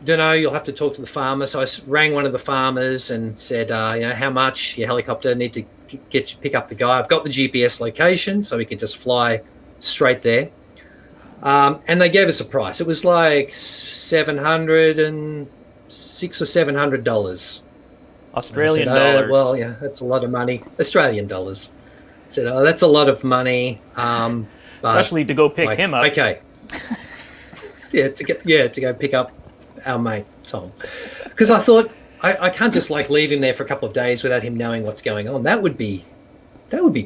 Speaker 4: don't know, you'll have to talk to the farmer. So I rang one of the farmers and said, how much your helicopter need to pick up the guy. I've got the GPS location, so we could just fly straight there. And they gave us a price. It was like $600 or $700.
Speaker 1: Australian
Speaker 4: said,
Speaker 1: dollars.
Speaker 4: Well, yeah, that's a lot of money. Australian dollars. I said, oh, that's a lot of money. But,
Speaker 1: especially to go pick him up.
Speaker 4: Okay. to go pick up our mate Tom, because I thought I can't just leave him there for a couple of days without him knowing what's going on. That would be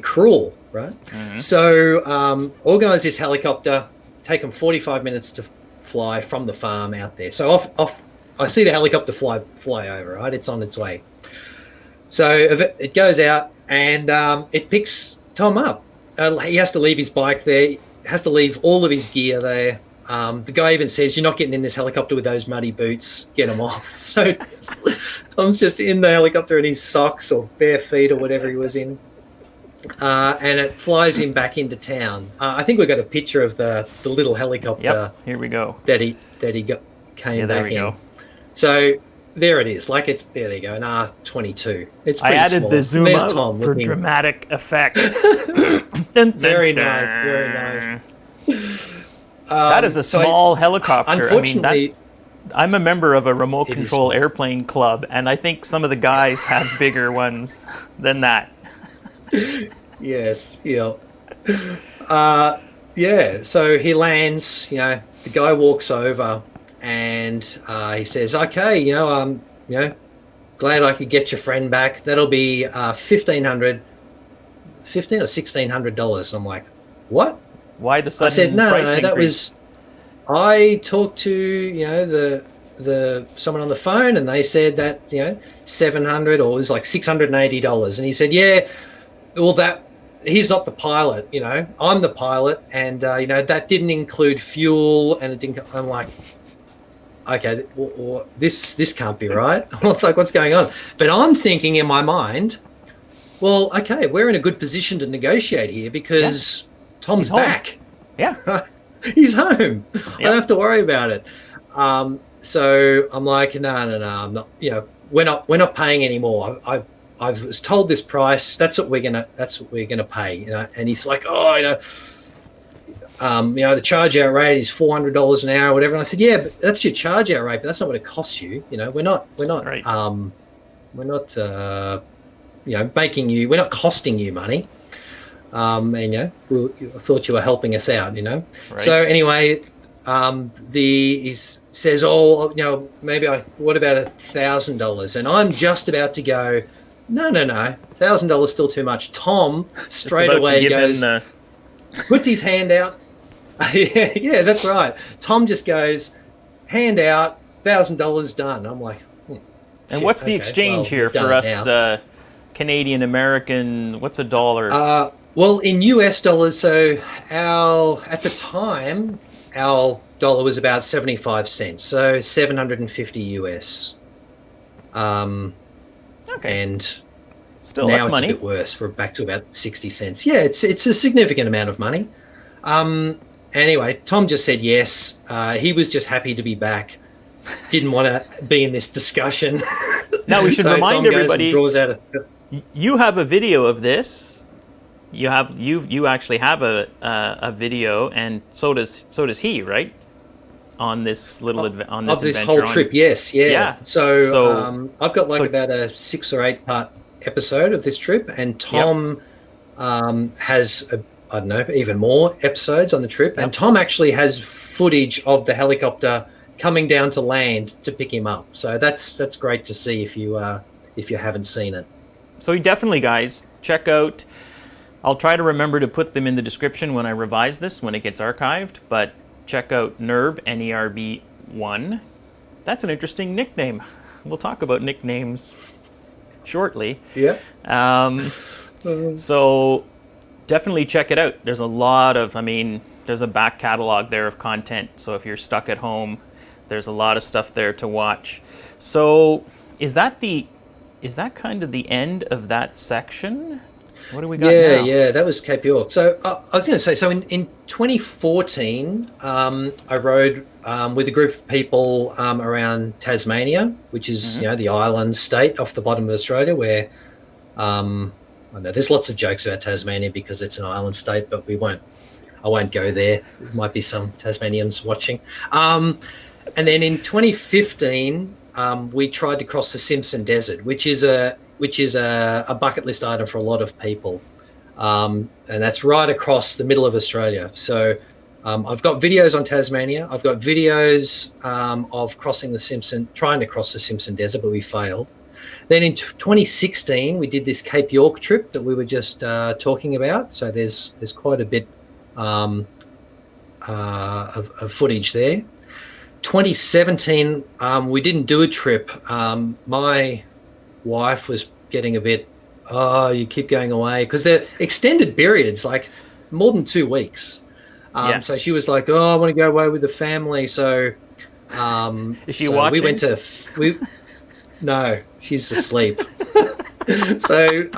Speaker 4: cruel, right? Mm-hmm. So organise this helicopter, take him 45 minutes to fly from the farm out there. So off I see the helicopter fly over, right? It's on its way. So it goes out and it picks Tom up. He has to leave his bike there. He has to leave all of his gear there. The guy even says, you're not getting in this helicopter with those muddy boots. Get them off. So Tom's just in the helicopter in his socks or bare feet or whatever he was in. And it flies him back into town. I think we got a picture of the little helicopter.
Speaker 1: Yep, here we go.
Speaker 4: That he came back in. Go. So there it is. There you go, an R22. It's pretty
Speaker 1: I added
Speaker 4: small.
Speaker 1: the zoom
Speaker 4: out
Speaker 1: Tom for dramatic effect.
Speaker 4: Very nice, very nice.
Speaker 1: That is a small helicopter.
Speaker 4: Unfortunately,
Speaker 1: I'm a member of a remote control airplane club, and I think some of the guys have bigger ones than that.
Speaker 4: Yes, yeah. So he lands, the guy walks over and he says, okay, glad I could get your friend back. That'll be $1,500 or $1,600. I'm like, what?
Speaker 1: Why the sudden
Speaker 4: I said, no, that
Speaker 1: increase?
Speaker 4: I talked to, the someone on the phone, and they said that, $700 or it was like $680. And he said, yeah, well, he's not the pilot, I'm the pilot. And, that didn't include fuel, and it didn't, I'm like, okay, this can't be right. I was like, what's going on? But I'm thinking in my mind, well, okay, we're in a good position to negotiate here because Tom's back.
Speaker 1: Yeah.
Speaker 4: He's home. Yep. I don't have to worry about it. So I'm like, no, I'm not, we're not paying anymore. I was told this price. That's what we're gonna pay. And he's like, the charge out rate is $400 an hour, or whatever. And I said, yeah, but that's your charge out rate, but that's not what it costs you. We're not
Speaker 1: right.
Speaker 4: Making you. We're not costing you money. I thought you were helping us out. Right. So anyway, he says, maybe what about $1,000? And I'm just about to go, no, $1,000 still too much. Tom straight away goes, puts his hand out. Yeah, that's right. Tom just goes, hand out, $1,000 done. I'm like,
Speaker 1: And
Speaker 4: shit,
Speaker 1: what's the
Speaker 4: okay,
Speaker 1: exchange
Speaker 4: well,
Speaker 1: here
Speaker 4: we've done
Speaker 1: for
Speaker 4: it
Speaker 1: us
Speaker 4: now.
Speaker 1: Canadian American? What's a dollar?
Speaker 4: Well, in US dollars, so at the time, our dollar was about 75 cents, so 750 US.
Speaker 1: Okay,
Speaker 4: And
Speaker 1: still
Speaker 4: now
Speaker 1: that's
Speaker 4: it's
Speaker 1: money.
Speaker 4: a bit worse. We're back to about 60 cents. Yeah, it's a significant amount of money. Anyway, Tom just said yes. He was just happy to be back. Didn't want to be in this discussion.
Speaker 1: Now we should
Speaker 4: So
Speaker 1: remind
Speaker 4: Tom goes and
Speaker 1: everybody.
Speaker 4: draws out
Speaker 1: You have a video of this. You actually have a video, and so does he, right? On this little on this
Speaker 4: of this
Speaker 1: adventure
Speaker 4: whole trip. Yes, yeah.
Speaker 1: Yeah.
Speaker 4: So I've got like
Speaker 1: so-
Speaker 4: about a 6 or 8 part episode of this trip, and Tom has I don't know, even more episodes on the trip. And Tom actually has footage of the helicopter coming down to land to pick him up. So that's great to see if you haven't seen it.
Speaker 1: So you definitely, guys, check out. I'll try to remember to put them in the description when I revise this, when it gets archived. But check out NERB, N-E-R-B 1. That's an interesting nickname. We'll talk about nicknames shortly.
Speaker 4: Yeah.
Speaker 1: So definitely check it out. There's a lot of, there's a back catalog there of content. So if you're stuck at home, there's a lot of stuff there to watch. So is that kind of the end of that section? What do we got now?
Speaker 4: Yeah, that was Cape York. So I was going to say, so in 2014, I rode with a group of people around Tasmania, which is the island state off the bottom of Australia, where I know there's lots of jokes about Tasmania because it's an island state, but I won't go there. There might be some Tasmanians watching. And then in 2015, we tried to cross the Simpson Desert, which is a bucket list item for a lot of people, and that's right across the middle of Australia. So I've got videos on Tasmania. I've got videos of trying to cross the Simpson Desert, but we failed. Then in 2016, we did this Cape York trip that we were just talking about. So there's quite a bit of footage there. 2017, we didn't do a trip. My wife was getting a bit, you keep going away, because they're extended periods, like more than 2 weeks. So she was like, I want to go away with the family. So
Speaker 1: is she watching?
Speaker 4: No, she's asleep. So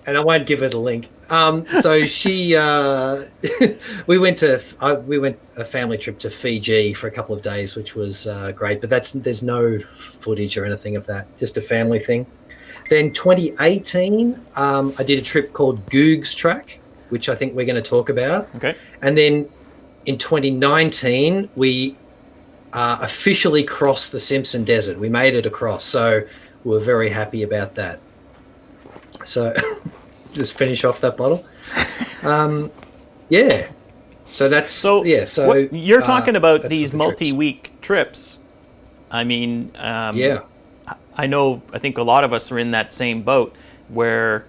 Speaker 4: and I won't give it a link. So she we went a family trip to Fiji for a couple of days, which was great, but there's no footage or anything of that, just a family thing. Then 2018, I did a trip called Goog's Track, which I think we're going to talk about.
Speaker 1: Okay.
Speaker 4: And then in 2019, we officially crossed the Simpson Desert. We made it across, so we're very happy about that. So just finish off that bottle. Yeah. So that's
Speaker 1: So you're talking about these multi-week trips. I think a lot of us are in that same boat where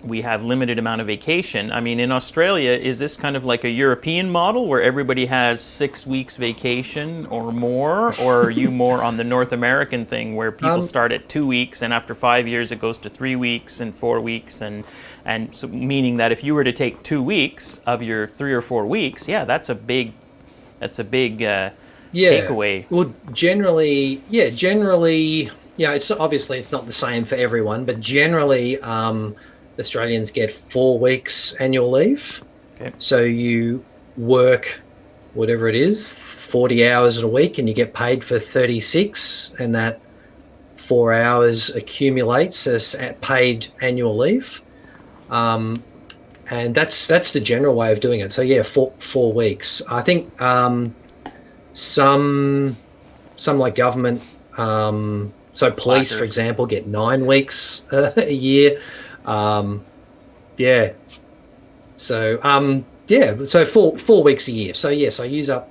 Speaker 1: we have limited amount of vacation. In Australia, is this kind of like a European model where everybody has 6 weeks vacation or more? Or are you more on the North American thing where people start at 2 weeks and after 5 years it goes to 3 weeks and 4 weeks? And so meaning that if you were to take 2 weeks of your 3 or 4 weeks, that's a big takeaway.
Speaker 4: Well, generally, it's obviously it's not the same for everyone, but generally, Australians get 4 weeks annual leave.
Speaker 1: Okay.
Speaker 4: So you work whatever it is, 40 hours a week, and you get paid for 36, and that 4 hours accumulates as paid annual leave. And that's the general way of doing it. So 4 weeks. I think some like government, so police, for example, get 9 weeks a year. So so 4 weeks a year. So yes, I use up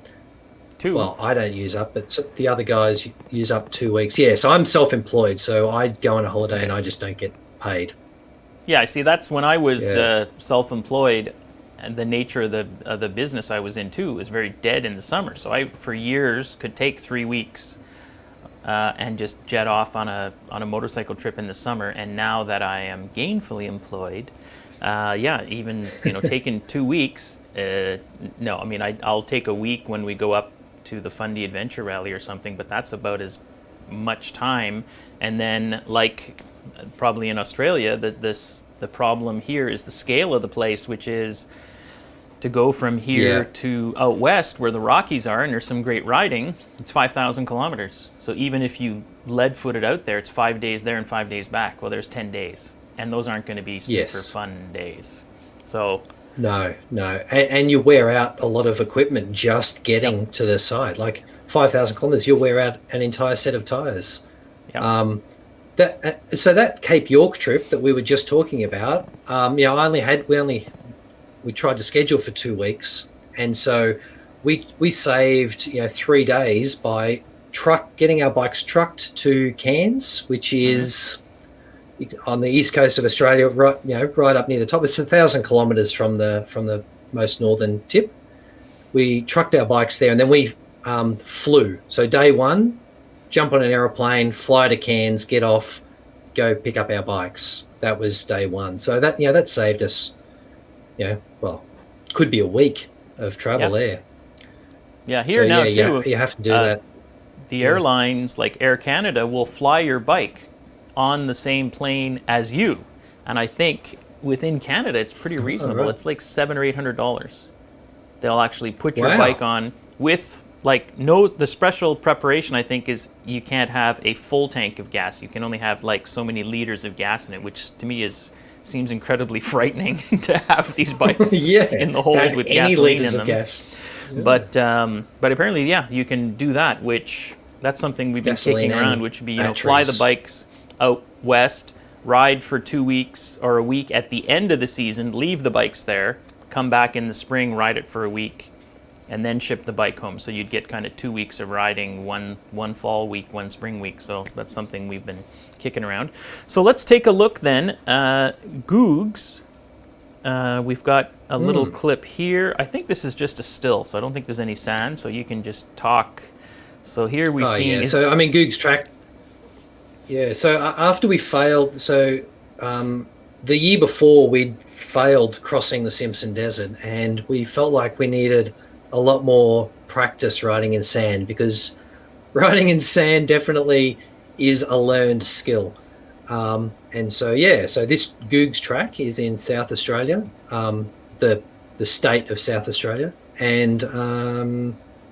Speaker 1: 2.
Speaker 4: Well, I don't use up, but the other guys use up 2 weeks. Yeah, so I'm self-employed, so I go on a holiday and I just don't get paid.
Speaker 1: Yeah, see, that's when I was self-employed. and the nature of the business I was in too was very dead in the summer. So I, for years, could take 3 weeks and just jet off on a motorcycle trip in the summer. And now that I am gainfully employed, even taking 2 weeks. No, I mean I'll take a week when we go up to the Fundy Adventure Rally or something, but that's about as much time. And then, like probably in Australia, the problem here is the scale of the place, which is to go from here to out west where the Rockies are, and there's some great riding. It's 5,000 kilometers. So even if you lead-footed out there, it's 5 days there and 5 days back. Well, there's 10 days, and those aren't going to be super fun days. So
Speaker 4: no, and you wear out a lot of equipment just getting to the side. Like 5,000 kilometers, you'll wear out an entire set of tires.
Speaker 1: Yep.
Speaker 4: So that Cape York trip that we were just talking about, we tried to schedule for 2 weeks, and so we saved 3 days by getting our bikes trucked to Cairns, which is on the east coast of Australia, right up near the top. It's 1,000 kilometers from the most northern tip. We trucked our bikes there, and then we flew. So day one, jump on an aeroplane, fly to Cairns, get off, go pick up our bikes. That was day one. So that saved us, could be a week of travel there.
Speaker 1: Yeah, here now too.
Speaker 4: You have to do that.
Speaker 1: The airlines like Air Canada will fly your bike on the same plane as you, and I think within Canada it's pretty reasonable. It's like $700 or $800. They'll actually put your bike on with the special preparation. I think is you can't have a full tank of gas. You can only have so many liters of gas in it, which to me seems incredibly frightening to have these bikes in the hold with gasoline in them. Gas. But apparently, you can do that, which that's something we've been kicking around, which would be fly the bikes out west, ride for 2 weeks or a week at the end of the season, leave the bikes there, come back in the spring, ride it for a week, and then ship the bike home. So you'd get kind of 2 weeks of riding, one fall week, one spring week. So that's something we've been kicking around. So let's take a look then. Googs, we've got a little clip here. I think this is just a still, so I don't think there's any sand, so you can just talk. So here we see...
Speaker 4: Yeah. So, Googs track... Yeah, so after we failed... So the year before, we'd failed crossing the Simpson Desert, and we felt like we needed a lot more practice riding in sand, because riding in sand definitely is a learned skill. And so this Googs track is in South Australia, the state of South Australia, and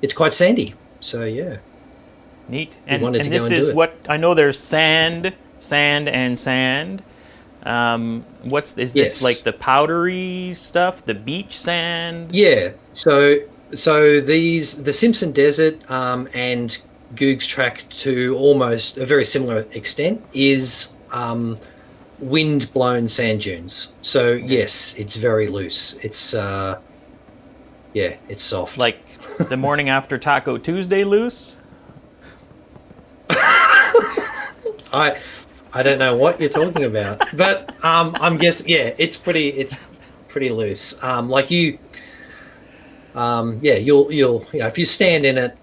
Speaker 4: it's quite sandy. So
Speaker 1: neat. And this is what I know. There's sand, and sand. This like the powdery stuff, the beach sand?
Speaker 4: Yeah. So the Simpson Desert and Googs track, to almost a very similar extent, is wind-blown sand dunes. So yes, it's very loose. It's it's soft.
Speaker 1: Like the morning after Taco Tuesday loose?
Speaker 4: I don't know what you're talking about, but I'm guessing it's pretty loose. You'll if you stand in it,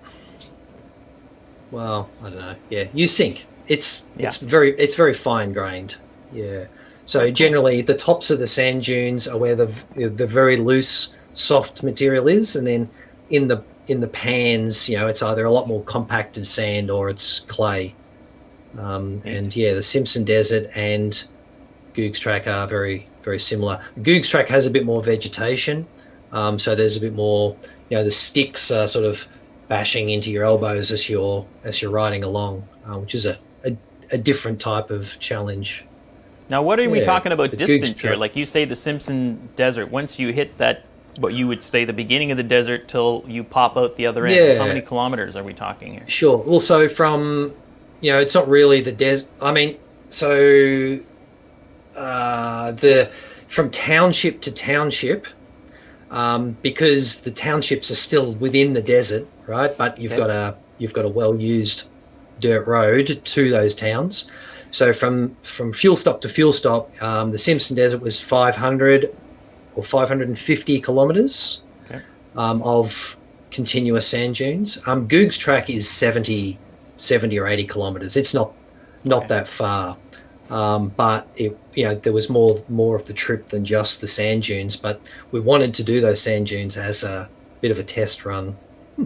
Speaker 4: well, I don't know. Yeah, you sink. It's very fine grained. Yeah. So generally, the tops of the sand dunes are where the very loose, soft material is, and then in the pans, it's either a lot more compacted sand or it's clay. The Simpson Desert and Googs track are very, very similar. Googs track has a bit more vegetation, so there's a bit more. The sticks are sort of bashing into your elbows as you're riding along, which is a different type of challenge.
Speaker 1: Now, what are we talking about distance here? Like you say, the Simpson Desert. Once you hit that, what you would say the beginning of the desert till you pop out the other end. Yeah. How many kilometers are we talking here?
Speaker 4: Sure. Well, so from it's not really the desert. I mean, so from township to township, because the townships are still within the desert, right? But you've got a well-used dirt road to those towns. So from fuel stop to fuel stop, the Simpson Desert was 500, or 550 kilometers
Speaker 1: Okay.
Speaker 4: of continuous sand dunes. Goog's track is 70 or 80 kilometers. It's not
Speaker 1: Okay.
Speaker 4: that far. But there was more of the trip than just the sand dunes. But we wanted to do those sand dunes as a bit of a test run, a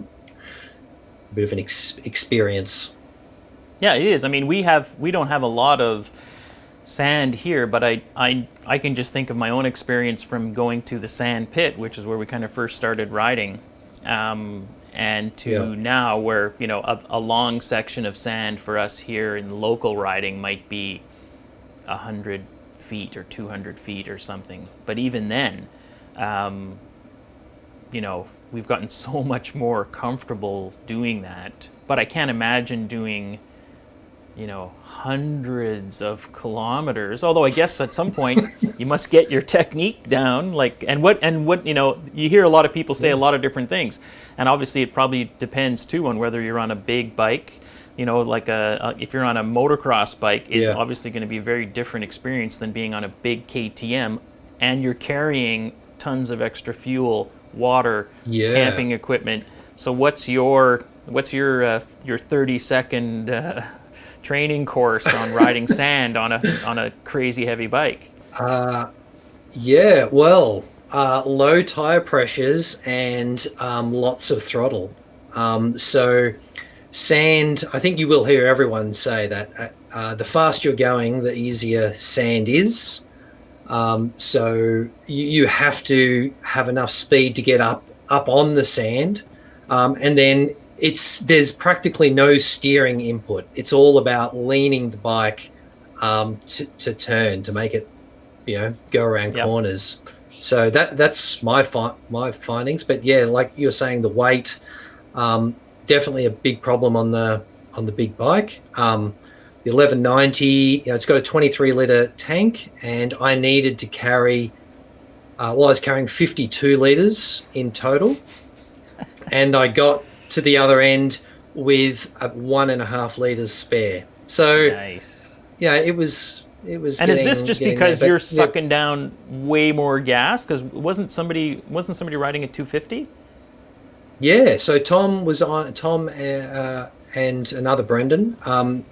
Speaker 4: bit of an experience.
Speaker 1: Yeah, it is. I mean, we don't have a lot of sand here, but I can just think of my own experience from going to the sand pit, which is where we kind of first started riding, and to now where a long section of sand for us here in local riding might be 100 feet or 200 feet or something. But even then, we've gotten so much more comfortable doing that. But I can't imagine doing, hundreds of kilometers. Although I guess at some point you must get your technique down. And what you hear a lot of people say a lot of different things, and obviously it probably depends too on whether you're on a big bike. If you're on a motocross bike, it's obviously going to be a very different experience than being on a big KTM, and you're carrying tons of extra fuel, water, camping equipment. So what's your 30-second training course on riding sand on a crazy heavy bike?
Speaker 4: Low tire pressures and lots of throttle. So sand, I think you will hear everyone say that the faster you're going, the easier sand is. So you have to have enough speed to get up on the sand, and then there's practically no steering input. It's all about leaning the bike to turn, to make it go around corners. So that's my findings. But yeah, like you're saying, the weight, definitely a big problem on the big bike. The 1190, it's got a 23-litre tank, and I needed to carry, I was carrying 52 litres in total, and I got to the other end with a 1.5 litres spare. So,
Speaker 1: nice.
Speaker 4: Yeah, it was.
Speaker 1: And is this just because you're sucking down way more gas? Because wasn't somebody riding a 250? Yeah.
Speaker 4: So Tom and another Brendan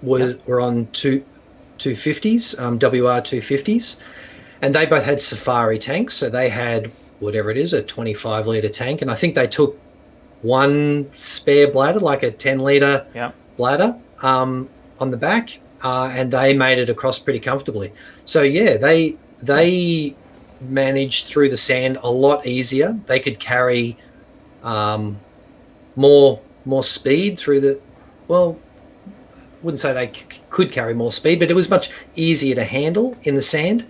Speaker 4: were on 250s, WR 250s, and they both had Safari tanks. So they had whatever it is, a 25-litre tank, and I think they took one spare bladder, like a 10-litre bladder, on the back, and they made it across pretty comfortably. So yeah, they managed through the sand a lot easier. They could carry more speed through the. Well, I wouldn't say they could carry more speed, but it was much easier to handle in the sand.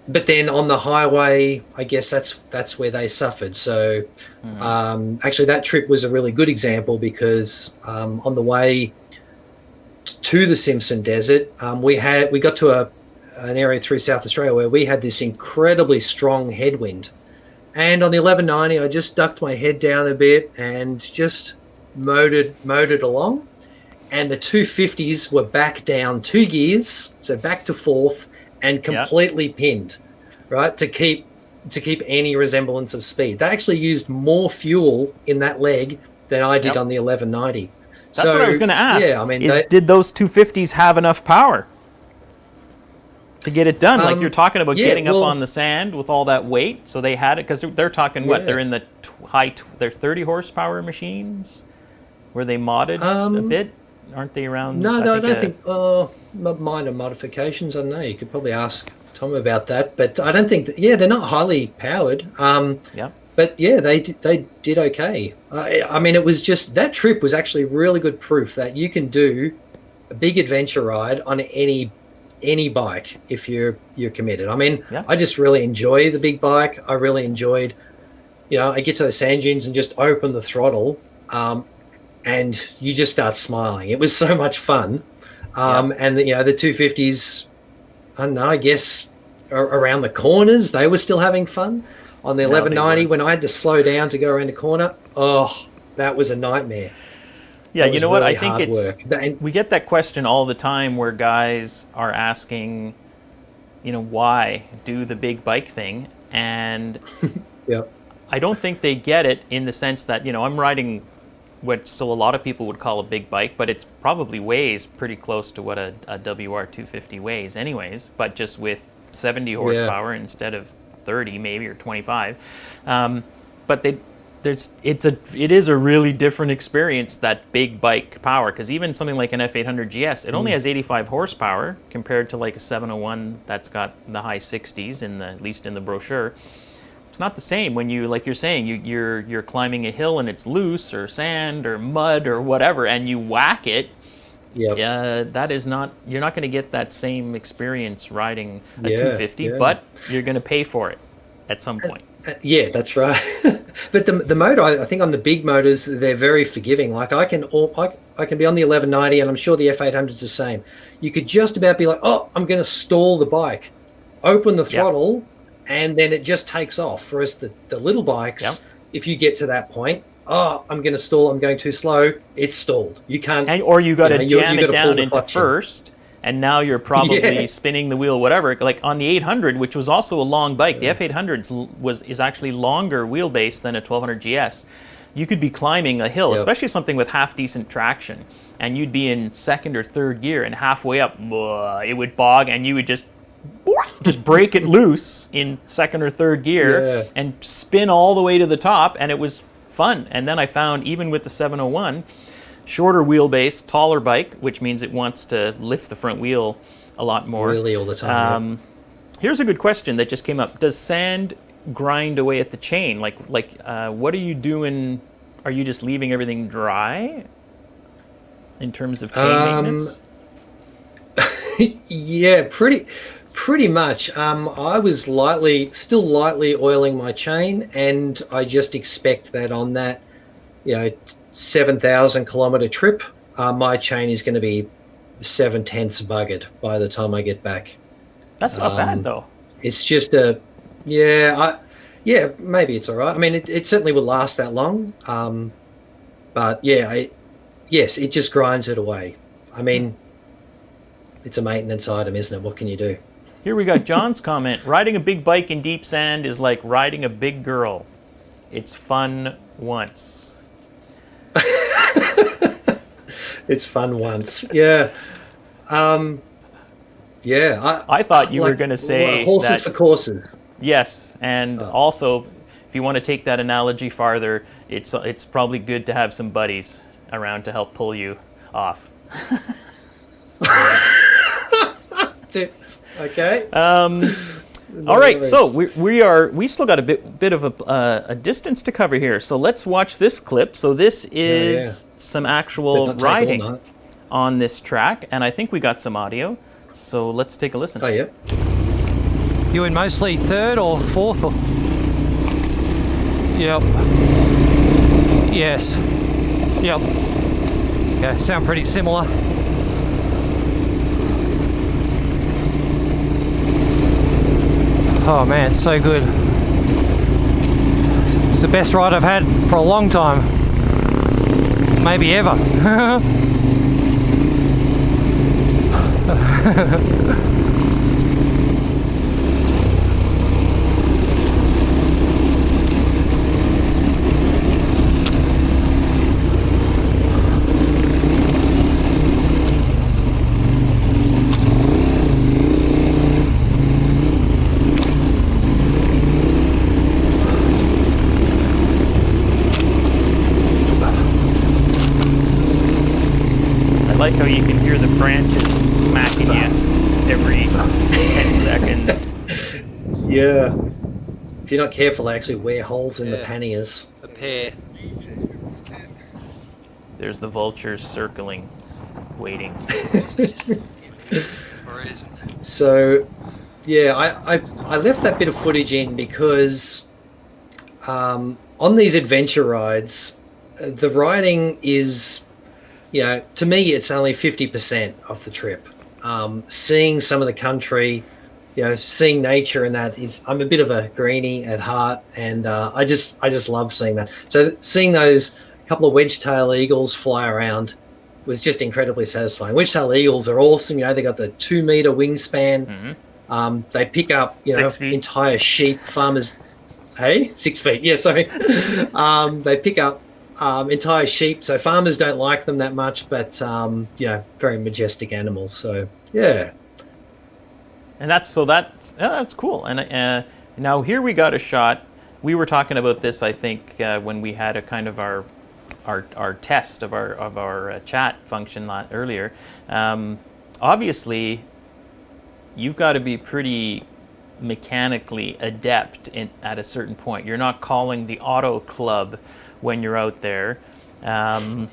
Speaker 4: But then on the highway, I guess that's where they suffered. So actually that trip was a really good example, because on the way to the Simpson Desert, we got to an area through South Australia where we had this incredibly strong headwind. And on the 1190, I just ducked my head down a bit and just mowed it along. And the 250s were back down 2 gears, so back to fourth, and completely pinned, right, to keep any resemblance of speed. They actually used more fuel in that leg than I did on the 1190.
Speaker 1: That's what I was going to ask.
Speaker 4: Yeah, I mean,
Speaker 1: did those 250s have enough power to get it done? Like you're talking about getting up on the sand with all that weight, so they had it, because they're talking what? They're in the they're 30 horsepower machines. Were they modded a bit? Aren't they around?
Speaker 4: No, I don't think. Minor modifications. I don't know. You could probably ask Tom about that, but I don't think. They're not highly powered. But yeah, they did okay. I mean, it was just, that trip was actually really good proof that you can do a big adventure ride on any bike if you're committed. I mean, I just really enjoy the big bike. I really enjoyed, I get to the sand dunes and just open the throttle, and you just start smiling. It was so much fun. And the 250s, I don't know, I guess around the corners, they were still having fun. On the 1190, when I had to slow down to go around a corner, that was a nightmare.
Speaker 1: Yeah, you know what?
Speaker 4: Really
Speaker 1: I think we get that question all the time where guys are asking, why do the big bike thing? And
Speaker 4: Yep.
Speaker 1: I don't think they get it in the sense that, I'm riding what still a lot of people would call a big bike, but it's probably weighs pretty close to what a WR250 weighs anyways, but just with 70 horsepower instead of 30 maybe, or 25. But it is a really different experience, that big bike power, because even something like an F800 GS, it only has 85 horsepower compared to like a 701 that's got the high 60s, at least in the brochure. It's not the same when like you're saying, you're climbing a hill and it's loose or sand or mud or whatever, and you whack it. That is not, you're not going to get that same experience riding a 250, but you're going to pay for it at some point.
Speaker 4: Yeah, that's right. But the motor, I think on the big motors, they're very forgiving. Like I can be on the 1190, and I'm sure the F800 is the same. You could just about be like, oh, I'm going to stall the bike, open the throttle, and then it just takes off. Whereas the little bikes, if you get to that point, oh, I'm going to stall, I'm going too slow, it's stalled. You can't.
Speaker 1: Or you got to jam it
Speaker 4: gotta
Speaker 1: down into first, and now you're probably spinning the wheel, whatever. Like on the 800, which was also a long bike, the F800 is actually longer wheelbase than a 1200 GS. You could be climbing a hill, especially something with half decent traction, and you'd be in second or third gear, and halfway up, it would bog, and you would just break it loose in second or third gear and spin all the way to the top, and it was fun. And then I found, even with the 701, shorter wheelbase, taller bike, which means it wants to lift the front wheel a lot more.
Speaker 4: Really all the time.
Speaker 1: Here's a good question that just came up. Does sand grind away at the chain? Like what are you doing? Are you just leaving everything dry in terms of chain maintenance?
Speaker 4: Yeah, pretty much. I was still lightly oiling my chain, and I just expect that on that, 7,000 kilometer trip, my chain is going to be 7/10 buggered by the time I get back.
Speaker 1: That's not bad though.
Speaker 4: It's just maybe it's all right. I mean, it certainly will last that long. But yes, it just grinds it away. I mean, it's a maintenance item, isn't it? What can you do?
Speaker 1: Here we got John's comment. Riding a big bike in deep sand is like riding a big girl. It's fun once.
Speaker 4: It's fun once. Yeah. I
Speaker 1: thought you were going to say
Speaker 4: horses for courses.
Speaker 1: Yes, and also, if you want to take that analogy farther, it's probably good to have some buddies around to help pull you off.
Speaker 4: Okay.
Speaker 1: All right, so we still got a bit of a distance to cover here. So let's watch this clip. So this is some actual riding on this track, and I think we got some audio. So let's take a listen.
Speaker 4: Oh yeah.
Speaker 3: You in mostly third or fourth? Or? Yep. Yes. Yep. Yeah, sound pretty similar. Oh man, so good. It's the best ride I've had for a long time. Maybe ever.
Speaker 1: I like how you can hear the branches smacking you every 10 seconds.
Speaker 4: Yeah. If you're not careful, they actually wear holes in the panniers.
Speaker 3: It's a pair.
Speaker 1: There's the vultures circling, waiting.
Speaker 4: So, I left that bit of footage in because on these adventure rides, the riding is, to me, it's only 50% of the trip. Seeing some of the country, seeing nature, and that is, I'm a bit of a greenie at heart, and I just love seeing that. So seeing those couple of wedge-tail eagles fly around was just incredibly satisfying. Wedge-tail eagles are awesome. They got the 2-meter wingspan. They pick up,
Speaker 1: 6 feet.
Speaker 4: entire sheep. Farmers, hey, 6 feet. Yeah, sorry. They pick up entire sheep. So farmers don't like them that much, but very majestic animals. So yeah.
Speaker 1: And that's cool. And now here we got a shot. We were talking about this, I think, when we had a kind of our test of our chat function earlier. Obviously, you've got to be pretty mechanically adept at a certain point. You're not calling the auto club when you're out there.
Speaker 4: No.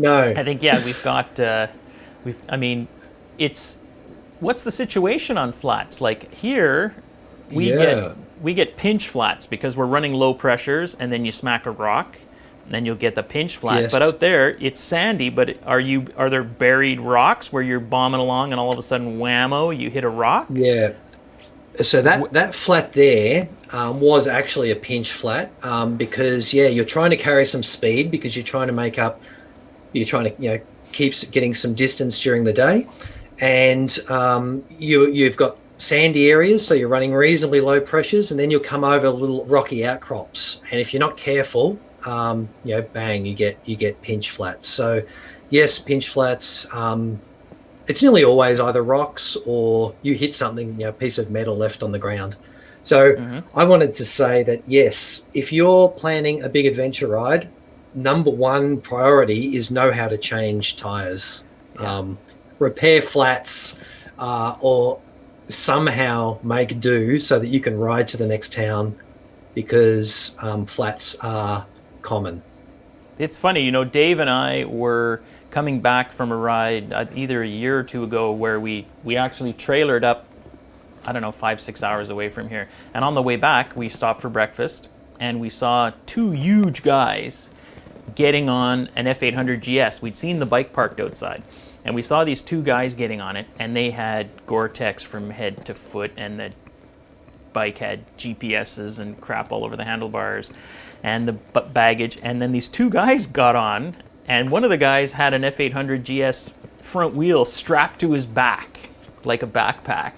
Speaker 1: I think we've got. What's the situation on flats? Like here, we get pinch flats because we're running low pressures, and then you smack a rock, and then you'll get the pinch flat.
Speaker 4: Yes.
Speaker 1: But out there, it's sandy. But are there buried rocks where you're bombing along, and all of a sudden, whammo, you hit a rock?
Speaker 4: Yeah. So that flat there was actually a pinch flat because you're trying to carry some speed because you're trying to keep getting some distance during the day, and you've got sandy areas, so you're running reasonably low pressures, and then you'll come over little rocky outcrops, and if you're not careful, bang, you get pinch flats. So yes, pinch flats. It's nearly always either rocks or you hit something, a piece of metal left on the ground. So I wanted to say that, yes, if you're planning a big adventure ride, number one priority is know how to change tires, repair flats, or somehow make do so that you can ride to the next town, because flats are common.
Speaker 1: It's funny, Dave and I were coming back from a ride either a year or two ago where we actually trailered up, 5-6 hours away from here. And on the way back, we stopped for breakfast, and we saw two huge guys getting on an F800 GS. We'd seen the bike parked outside, and we saw these two guys getting on it, and they had Gore-Tex from head to foot, and the bike had GPSs and crap all over the handlebars and the baggage. And then these two guys got on, and one of the guys had an F800 GS front wheel strapped to his back like a backpack,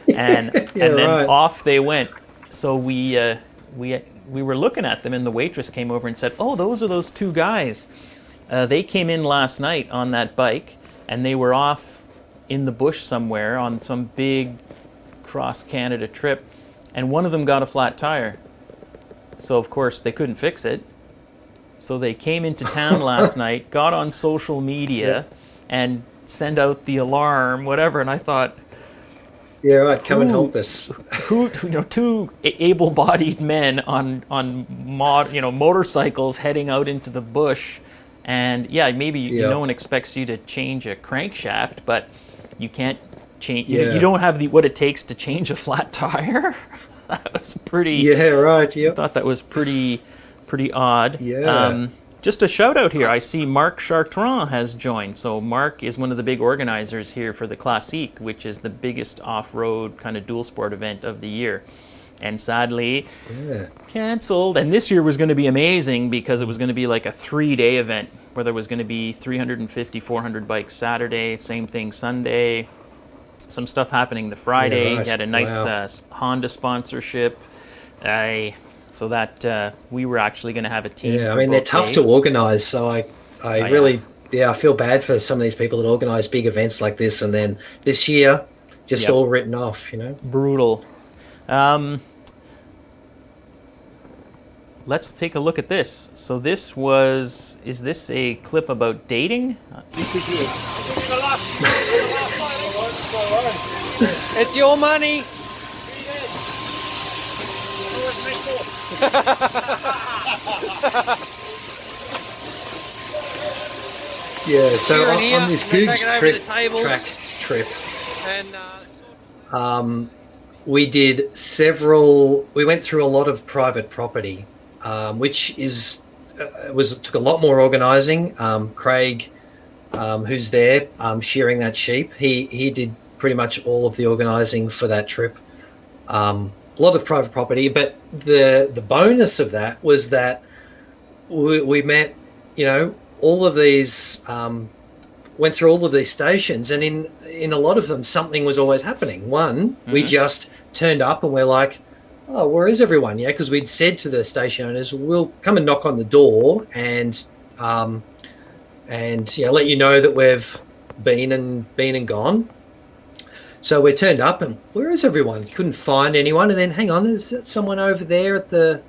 Speaker 1: and then off they went. So we were looking at them, and the waitress came over and said, "Oh, those are those two guys. They came in last night on that bike, and they were off in the bush somewhere on some big cross-Canada trip, and one of them got a flat tire. So, of course, they couldn't fix it. So they came into town last night, got on social media, and sent out the alarm, whatever." And I thought,
Speaker 4: yeah, right, come and help us.
Speaker 1: Two able-bodied men on motorcycles heading out into the bush, and maybe no one expects you to change a crankshaft, but you can't change. You don't have what it takes to change a flat tire. That was pretty. Yeah, right. Yeah. I thought that was pretty odd.
Speaker 4: Yeah.
Speaker 1: Just a shout out here. I see Marc Chartrand has joined. So Marc is one of the big organizers here for the Classique, which is the biggest off-road kind of dual sport event of the year. And sadly, canceled. And this year was going to be amazing because it was going to be like a 3-day event where there was going to be 350, 400 bikes Saturday, same thing Sunday. Some stuff happening the Friday.
Speaker 4: Yeah, right.
Speaker 1: He had a nice Honda sponsorship. So that we were actually going to have a team.
Speaker 4: Yeah, I mean, they're tough to organise. So I really feel bad for some of these people that organise big events like this, and then this year, just all written off.
Speaker 1: Brutal. Let's take a look at this. So is this a clip about dating?
Speaker 3: It's your money.
Speaker 4: Yeah, so on this Googs trip,
Speaker 3: And
Speaker 4: we did several. We went through a lot of private property, which took a lot more organising. Craig, who's there, shearing that sheep, he did pretty much all of the organising for that trip. A lot of private property, but the bonus of that was that we met, all of these went through all of these stations, and in a lot of them, something was always happening. One, we just turned up and we're like, oh, where is everyone? Yeah, because we'd said to the station owners, we'll come and knock on the door and let you know that we've been and gone. So we turned up and where is everyone? Couldn't find anyone. And then hang on, there's someone over there at the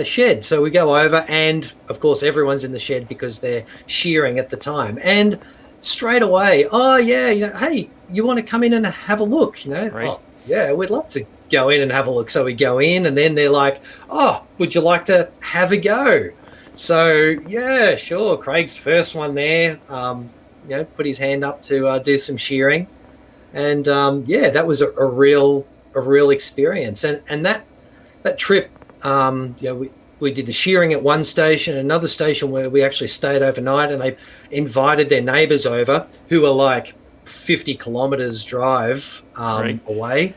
Speaker 4: shed. So we go over, and of course everyone's in the shed because they're shearing at the time. And straight away, oh yeah, hey, you want to come in and have a look?
Speaker 1: Right.
Speaker 4: Oh yeah, we'd love to go in and have a look. So we go in, and then they're like, oh, would you like to have a go? So yeah, sure. Craig's first one there, put his hand up to do some shearing, and that was a real experience. And that trip, we did the shearing at one station, another station where we actually stayed overnight, and they invited their neighbours over who were like 50 kilometres drive away.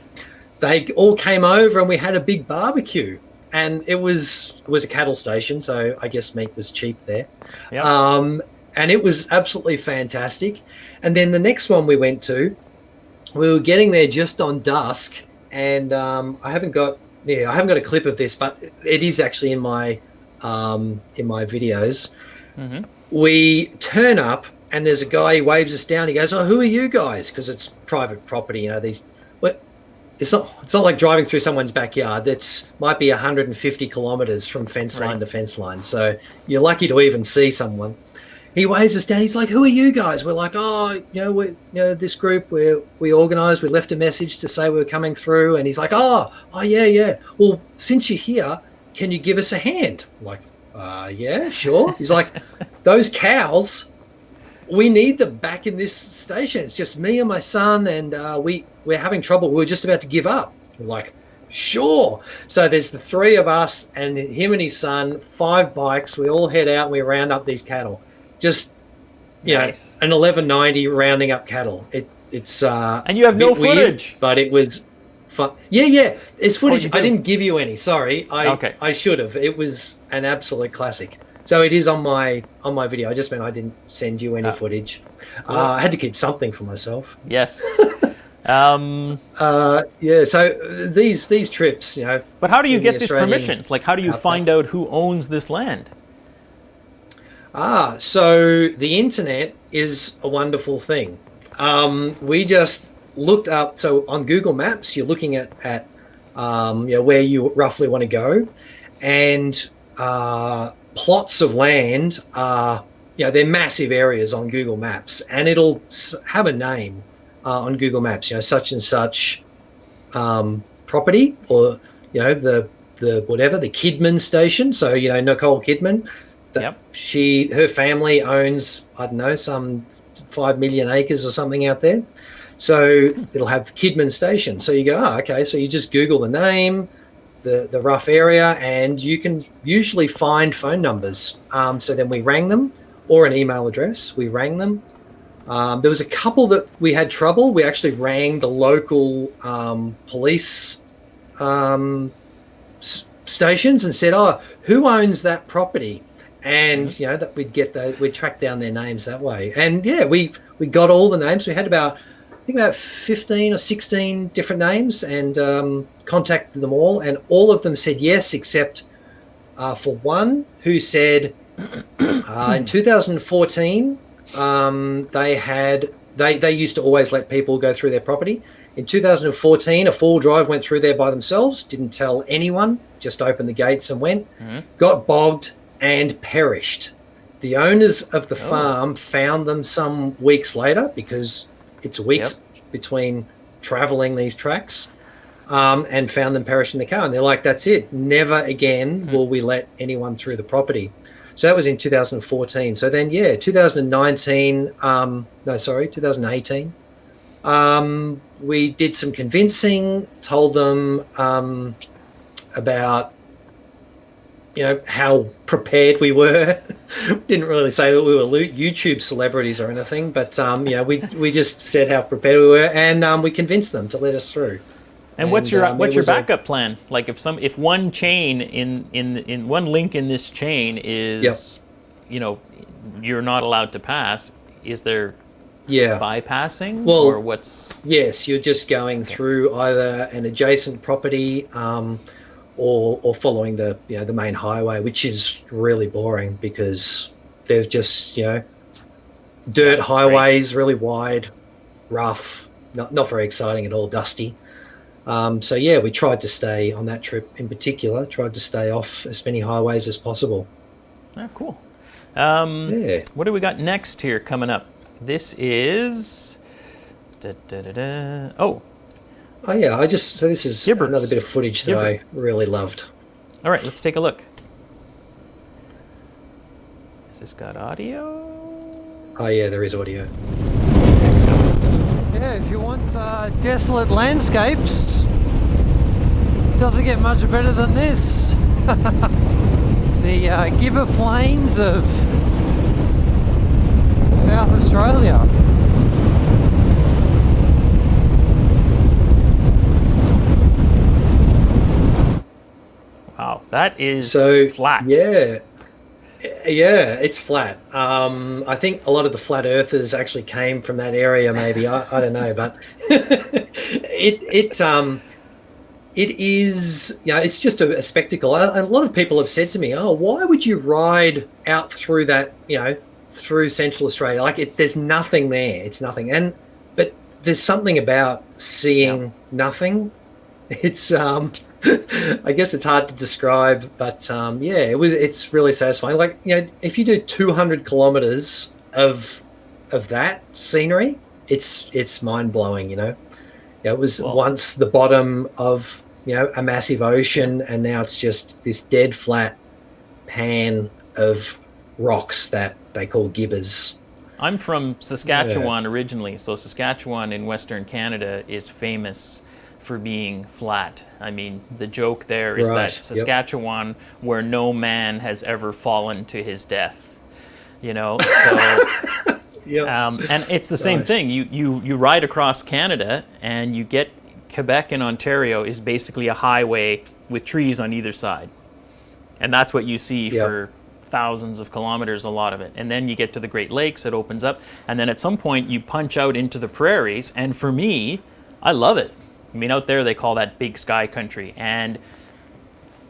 Speaker 4: They all came over and we had a big barbecue, and it was a cattle station, so I guess meat was cheap there.
Speaker 1: Yep.
Speaker 4: And it was absolutely fantastic. And then the next one we went to, we were getting there just on dusk, and I haven't got a clip of this, but it is actually in my videos. Mm-hmm. We turn up and there's a guy, he waves us down. He goes, oh, who are you guys? Because it's private property, it's not like driving through someone's backyard. That might be 150 kilometers from fence line to fence line. So you're lucky to even see someone. He waves us down. He's like, who are you guys? We're like, this group, we organised, we left a message to say we were coming through. And he's like, oh, yeah. Well, since you're here, can you give us a hand? I'm like, yeah, sure. He's like, those cows, we need them back in this station. It's just me and my son, and we're having trouble. We're just about to give up. We're like, sure. So there's the three of us and him and his son, 5 bikes. We all head out and we round up these cattle. Just,
Speaker 1: nice.
Speaker 4: An 1190 rounding up cattle. It's
Speaker 1: and you have no footage,
Speaker 4: weird, but it was fun. Yeah. It's footage. I didn't give you any. Sorry. I should have. It was an absolute classic. So it is on my video. I just meant I didn't send you any footage. Cool. I had to keep something for myself.
Speaker 1: Yes.
Speaker 4: So these trips,
Speaker 1: But how do you get these permissions? Like, how do you find out who owns this land?
Speaker 4: So the internet is a wonderful thing. We just looked up. So on Google Maps, you're looking at where you roughly want to go, and plots of land are, they're massive areas on Google Maps, and it'll have a name on Google Maps, such and such property, or the Kidman station. So Nicole Kidman. Her family owns, I don't know, some 5 million acres or something out there. So it'll have Kidman Station. So you go, okay. So you just Google the name, the rough area, and you can usually find phone numbers. So then we rang them, or an email address. We rang them. There was a couple that we had trouble. We actually rang the local police stations and said, oh, who owns that property? And that we'd track down their names that way. And we got all the names. We had about 15 or 16 different names, and contacted them all, and all of them said yes, except for one who said in 2014 they used to always let people go through their property. In 2014, a 4-wheel-drive went through there by themselves, didn't tell anyone, just opened the gates and went, got bogged and perished. The owners of the farm found them some weeks later, because it's weeks between traveling these tracks, and found them perished in the car. And they're like, that's it. Never again will we let anyone through the property. So that was in 2014. So then, 2018, we did some convincing, told them about how prepared we were. Didn't really say that we were YouTube celebrities or anything, but we just said how prepared we were, and we convinced them to let us through.
Speaker 1: And what's your backup plan? Like if one chain in one link in this chain is you're not allowed to pass, is there
Speaker 4: Yeah.
Speaker 1: bypassing,
Speaker 4: Well,
Speaker 1: or what's?
Speaker 4: Yes, you're just going through either an adjacent property, or following the main highway, which is really boring because they're just dirt
Speaker 1: Yeah,
Speaker 4: highways, really wide, rough, not very exciting at all, dusty. So yeah, we tried to stay on that trip in particular. Tried to stay off as many highways as possible.
Speaker 1: Oh, cool.
Speaker 4: Yeah.
Speaker 1: What do we got next here coming up? This is. Oh,
Speaker 4: Oh yeah, so this is
Speaker 1: Gibbers.
Speaker 4: another bit of footage that I really loved.
Speaker 1: all right. Let's take a look. Has this got audio?
Speaker 4: Oh yeah, there is audio.
Speaker 3: Yeah, if you want desolate landscapes, doesn't get much better than this. The Gibber Plains of South Australia.
Speaker 1: Wow, that is
Speaker 4: So
Speaker 1: flat.
Speaker 4: Yeah, it's flat. I think a lot of the flat earthers actually came from that area. Maybe I don't know, but it is. It's just a spectacle. A lot of people have said to me, "Oh, why would you ride out through that? Through Central Australia? Like, there's nothing there. It's nothing." But there's something about seeing nothing. It's I guess it's hard to describe, but it's really satisfying. Like, if you do 200 kilometers of that scenery, it's mind blowing. It was once the bottom of a massive ocean, and now it's just this dead flat pan of rocks that they call gibbers.
Speaker 1: I'm from Saskatchewan originally, so Saskatchewan in Western Canada is famous for being flat. I mean, the joke there is that Saskatchewan, where no man has ever fallen to his death. So and it's the same thing. You ride across Canada and you get Quebec and Ontario is basically a highway with trees on either side. And that's what you see for thousands of kilometers, a lot of it. And then you get to the Great Lakes, it opens up, and then at some point you punch out into the prairies, and for me, I love it. I mean, out there they call that big sky country, and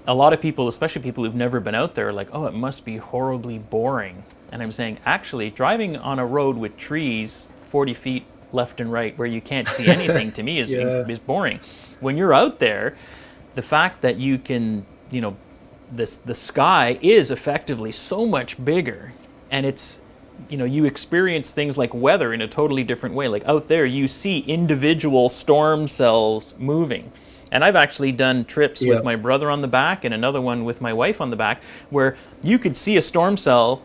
Speaker 1: a lot of people, especially people who've never been out there, are like, oh, it must be horribly boring. And I'm saying, actually, driving on a road with trees 40 feet left and right where you can't see anything, to me is boring. When you're out there, the fact that you can, the sky is effectively so much bigger, and it's, you experience things like weather in a totally different way. Like out there, you see individual storm cells moving. And I've actually done trips with my brother on the back and another one with my wife on the back, where you could see a storm cell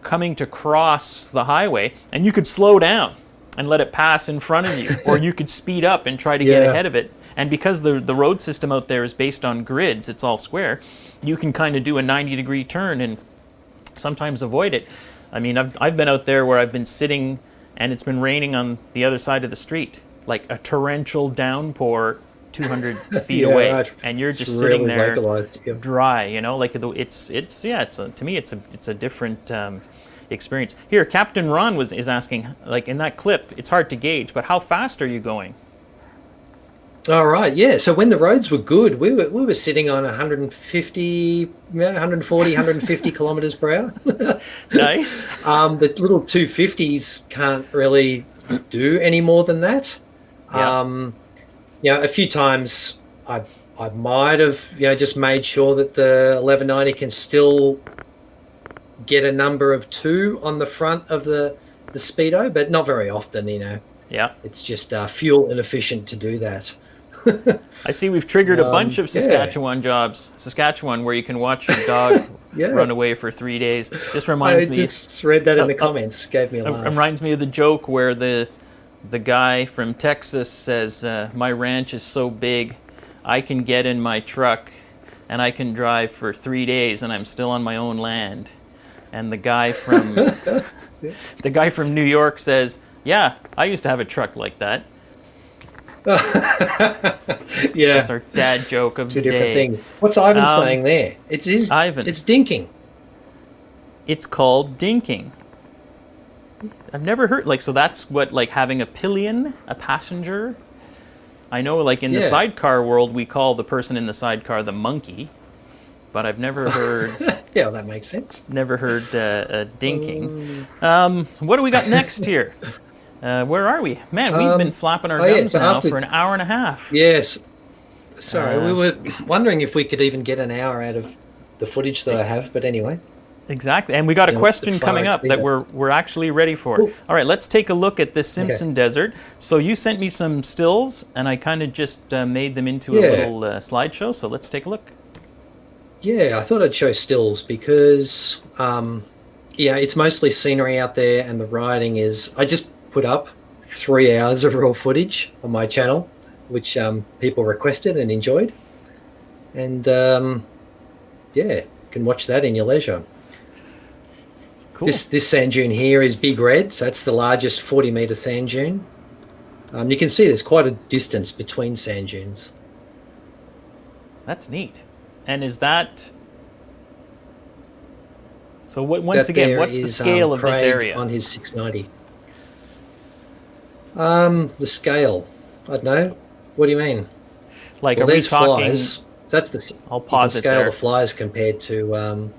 Speaker 1: coming to cross the highway, and you could slow down and let it pass in front of you, or you could speed up and try to get ahead of it. And because the road system out there is based on grids, it's all square, you can kind of do a 90-degree turn and sometimes avoid it. I mean, I've been out there where I've been sitting and it's been raining on the other side of the street, like a torrential downpour 200 feet away, right. And you're just really sitting there dry, like to me it's a different experience. Here, Captain Ron is asking, like in that clip, it's hard to gauge, but how fast are you going?
Speaker 4: All right, yeah. So when the roads were good, we were sitting on 140, 150 kilometers per hour.
Speaker 1: Nice.
Speaker 4: The little 250s can't really do any more than that. A few times I might have just made sure that the 1190 can still get a number of 2 on the front of the speedo, but not very often.
Speaker 1: Yeah.
Speaker 4: It's just fuel inefficient to do that.
Speaker 1: I see we've triggered a bunch of Saskatchewan jobs. Saskatchewan, where you can watch your dog run away for 3 days. This reminds me. I just
Speaker 4: read that in the comments. Gave me a laugh.
Speaker 1: It reminds me of the joke where the guy from Texas says, "My ranch is so big, I can get in my truck and I can drive for 3 days, and I'm still on my own land." And the guy from New York says, "Yeah, I used to have a truck like that." That's our dad joke of the day. Two different things.
Speaker 4: What's Ivan saying there?
Speaker 1: Ivan.
Speaker 4: It's dinking.
Speaker 1: It's called dinking. I've never heard, like, so that's what, like, having a pillion, a passenger. I know, like, in the
Speaker 4: Yeah.
Speaker 1: sidecar world, we call the person in the sidecar the monkey, but I've never heard
Speaker 4: Yeah, that makes sense.
Speaker 1: dinking. What do we got next here? Where are we? Man, we've been flapping our gums
Speaker 4: so
Speaker 1: now
Speaker 4: after-
Speaker 1: for an hour and a half.
Speaker 4: Yes. Sorry, we were wondering if we could even get an hour out of the footage that I have, but anyway.
Speaker 1: Exactly, and we got a
Speaker 4: You know,
Speaker 1: question
Speaker 4: the far
Speaker 1: coming up that
Speaker 4: exceeder.
Speaker 1: we're actually ready for.
Speaker 4: Ooh.
Speaker 1: All right, let's take a look at this Simpson Desert. So you sent me some stills, and I kind of just made them into a
Speaker 4: Yeah.
Speaker 1: little slideshow. So let's take a look.
Speaker 4: Yeah, I thought I'd show stills because, it's mostly scenery out there, and the riding is. I just put up 3 hours of raw footage on my channel, which people requested and enjoyed, and you can watch that in your leisure.
Speaker 1: Cool.
Speaker 4: This sand dune here is Big Red, so it's the largest 40-meter sand dune. You can see there's quite a distance between sand dunes.
Speaker 1: That's neat. And is that so? What
Speaker 4: That
Speaker 1: once again?
Speaker 4: there
Speaker 1: What's the
Speaker 4: is,
Speaker 1: scale of this
Speaker 4: Craig
Speaker 1: area?
Speaker 4: on his 690? The scale, I don't know. What do you mean?
Speaker 1: Like,
Speaker 4: Well,
Speaker 1: are we
Speaker 4: there's
Speaker 1: talking?
Speaker 4: flies. That's the.
Speaker 1: I'll
Speaker 4: you can
Speaker 1: pause it
Speaker 4: scale
Speaker 1: there.
Speaker 4: the flies compared to.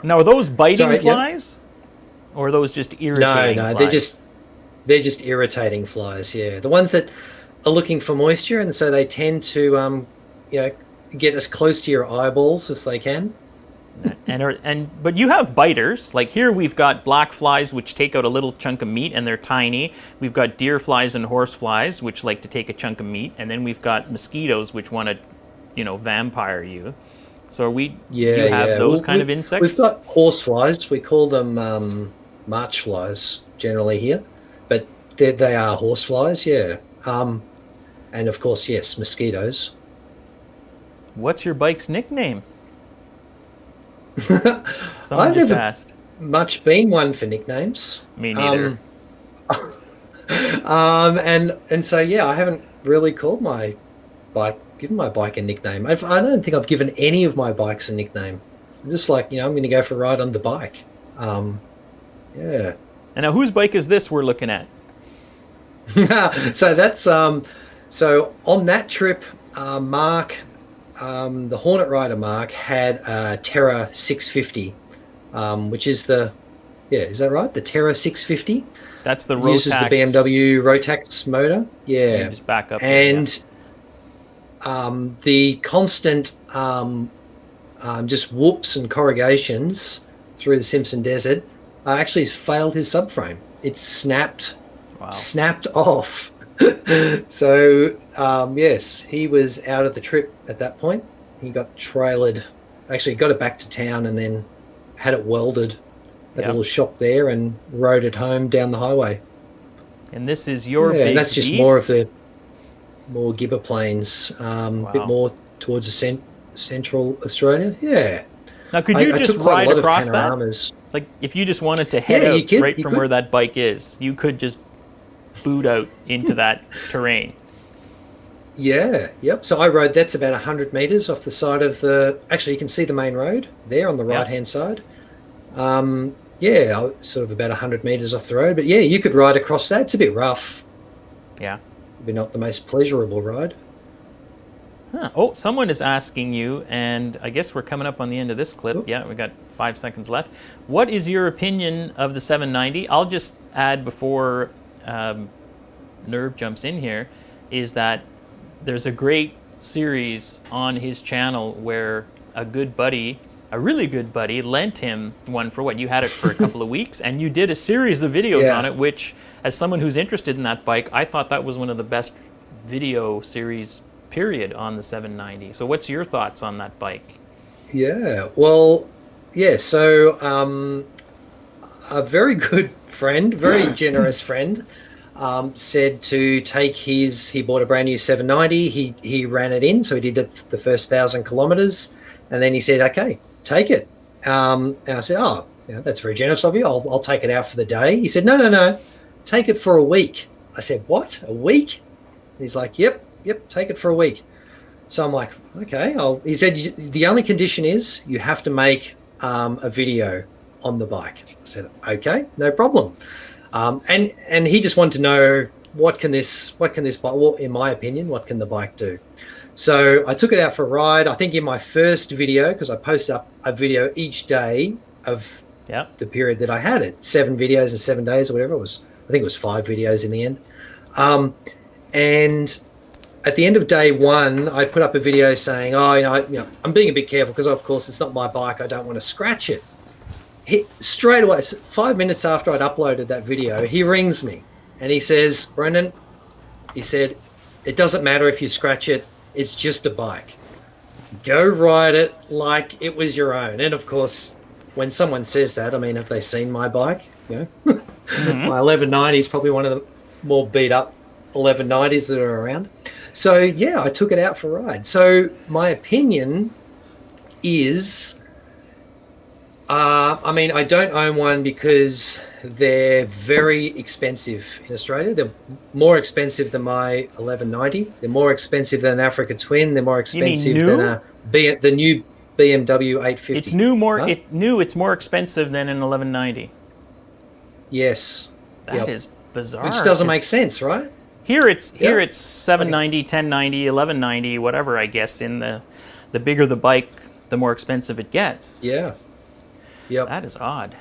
Speaker 1: Now, are those biting
Speaker 4: Sorry, yeah.
Speaker 1: flies, or are those just irritating?
Speaker 4: No,
Speaker 1: flies?
Speaker 4: they're just irritating flies. Yeah, the ones that are looking for moisture, and so they tend to get as close to your eyeballs as they can.
Speaker 1: But you have biters. Like here, we've got black flies which take out a little chunk of meat, and they're tiny. We've got deer flies and horse flies which like to take a chunk of meat, and then we've got mosquitoes which want to, vampire you. So are we?
Speaker 4: Yeah,
Speaker 1: you have those kind of
Speaker 4: We've
Speaker 1: insects.
Speaker 4: got horse flies. We call them march flies generally here, but they are horse flies. Yeah, and of course, yes, mosquitoes.
Speaker 1: What's your bike's nickname?
Speaker 4: I've
Speaker 1: Someone just
Speaker 4: never
Speaker 1: asked.
Speaker 4: much been one for nicknames.
Speaker 1: Me neither.
Speaker 4: And so I haven't really called my bike, given my bike a nickname. I don't think I've given any of my bikes a nickname. I'm just like, I'm going to go for a ride on the bike. Yeah.
Speaker 1: And now, whose bike is this we're looking at?
Speaker 4: So that's so on that trip, Mark, the Hornet Rider Mark had a Terra 650, which is is that right? The Terra 650.
Speaker 1: That's the
Speaker 4: It
Speaker 1: Rotax.
Speaker 4: uses the BMW Rotax motor. Yeah.
Speaker 1: Just back up. there,
Speaker 4: And the constant just whoops and corrugations through the Simpson Desert actually failed his subframe. It snapped off. So yes, he was out of the trip at that point. He got trailered. Actually, got it back to town and then had it welded at a little shop there and rode it home down the highway.
Speaker 1: And this is your
Speaker 4: Yeah,
Speaker 1: big
Speaker 4: and that's just
Speaker 1: beast?
Speaker 4: more of the more gibber plains, a bit more towards the central Australia. Yeah.
Speaker 1: Now, could
Speaker 4: I
Speaker 1: you just
Speaker 4: took quite
Speaker 1: ride
Speaker 4: a lot
Speaker 1: across
Speaker 4: of
Speaker 1: that?
Speaker 4: panoramas.
Speaker 1: Like, if you just wanted to head
Speaker 4: Yeah, you
Speaker 1: out
Speaker 4: could,
Speaker 1: right
Speaker 4: you
Speaker 1: from
Speaker 4: could.
Speaker 1: where that bike is, you could just boot out into that terrain.
Speaker 4: Yeah, yep. So I rode, that's about 100 meters off the side of actually you can see the main road there on the right-hand side. Sort of about 100 meters off the road. But yeah, you could ride across that. It's a bit rough.
Speaker 1: Yeah.
Speaker 4: Maybe not the most pleasurable ride.
Speaker 1: Huh. Oh, someone is asking you, and I guess we're coming up on the end of this clip.
Speaker 4: Oop.
Speaker 1: Yeah, we got 5 seconds left. What is your opinion of the 790? I'll just add before Nerve jumps in here, is that there's a great series on his channel where a really good buddy, lent him one for what? You had it for a couple of weeks, and you did a series of videos on it, which, as someone who's interested in that bike, I thought that was one of the best video series period on the 790. So what's your thoughts on that bike?
Speaker 4: Yeah, well, yeah, so a very good friend, very generous friend, said to take he bought a brand new 790, he ran it in, so he did the first 1,000 kilometers, and then he said, okay, take it. And I said, that's very generous of you, I'll take it out for the day. He said, no, take it for a week. I said, what, a week? And he's like, yep, take it for a week. So I'm like, okay. He said, the only condition is you have to make a video on the bike. I said, okay, no problem. And he just wanted to know what can this bike, well, in my opinion, what can the bike do? So I took it out for a ride. I think in my first video, because I posted up a video each day of the period that I had it, 7 videos in 7 days or whatever it was. I think it was 5 videos in the end. And at the end of day 1, I put up a video saying, I'm being a bit careful because, of course, it's not my bike. I don't want to scratch it. Straight away, 5 minutes after I'd uploaded that video, he rings me and he says, Brendan, he said, it doesn't matter if you scratch it. It's just a bike. Go ride it like it was your own. And, of course, when someone says that, I mean, have they seen my bike? My 1190 is probably one of the more beat up 1190s that are around. So yeah, I took it out for a ride. So my opinion is, I mean, I don't own one because they're very expensive in Australia. They're more expensive than my 1190. They're more expensive than an Africa Twin. They're more expensive than the new BMW 850.
Speaker 1: It's new. It's more expensive than an 1190.
Speaker 4: Yes.
Speaker 1: That is bizarre.
Speaker 4: Which doesn't make sense, right?
Speaker 1: Here it's 790, 1090, 1190, whatever, I guess. In the bigger the bike, the more expensive it gets.
Speaker 4: Yeah. Yep.
Speaker 1: That is odd.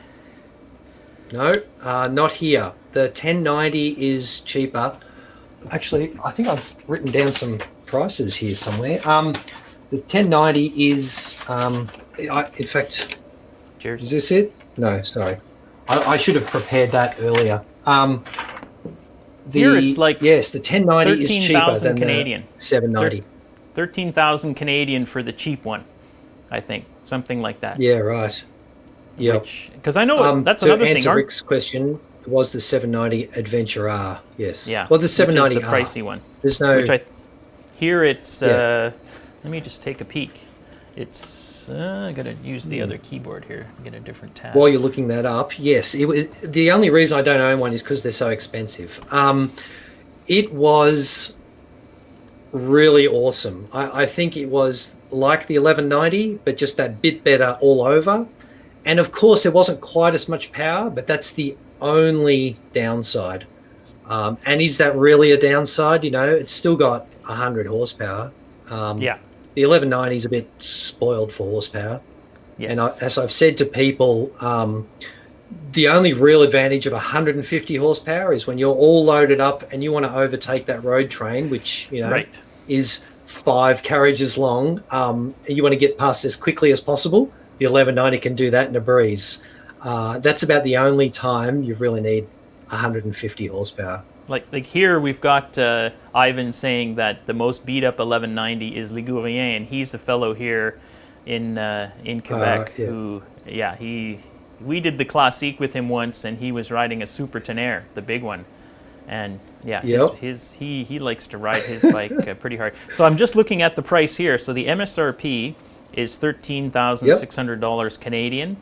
Speaker 4: No, not here. The 1090 is cheaper. Actually, I think I've written down some prices here somewhere. The 1090 is, in fact,
Speaker 1: Cheers.
Speaker 4: Is this it? No, sorry. I should have prepared that earlier.
Speaker 1: Here it's like
Speaker 4: the 1090 is cheaper than
Speaker 1: Canadian.
Speaker 4: The 790.
Speaker 1: 13,000 Canadian for the cheap one, I think, something like that.
Speaker 4: Yeah, right. Yeah,
Speaker 1: because I know that's another thing.
Speaker 4: To answer Rick's question, was the 790 Adventure R? Yes.
Speaker 1: Yeah.
Speaker 4: Well, the 790
Speaker 1: which is the pricey one.
Speaker 4: There's no.
Speaker 1: Here it's. Let me just take a peek. It's. I gotta use the other keyboard here. Get a different tab.
Speaker 4: While you're looking that up, yes, the only reason I don't own one is because they're so expensive. It was really awesome. I think it was like the 1190, but just that bit better all over. And of course, it wasn't quite as much power, but that's the only downside. And is that really a downside? You know, it's still got 100 horsepower. The 1190 is a bit spoiled for horsepower. Yes. And as I've said to people, the only real advantage of 150 horsepower is when you're all loaded up and you want to overtake that road train, which, you know, is 5 carriages long, and you want to get past as quickly as possible. The 1190 can do that in a breeze. That's about the only time you really need 150 horsepower.
Speaker 1: Like here we've got Ivan saying that the most beat up 1190 is Ligurien, and he's a fellow here in Quebec who we did the Classique with him once, and he was riding a Super Tonnerre, the big one, and he likes to ride his bike pretty hard. So I'm just looking at the price here. So the MSRP is $13,600 Canadian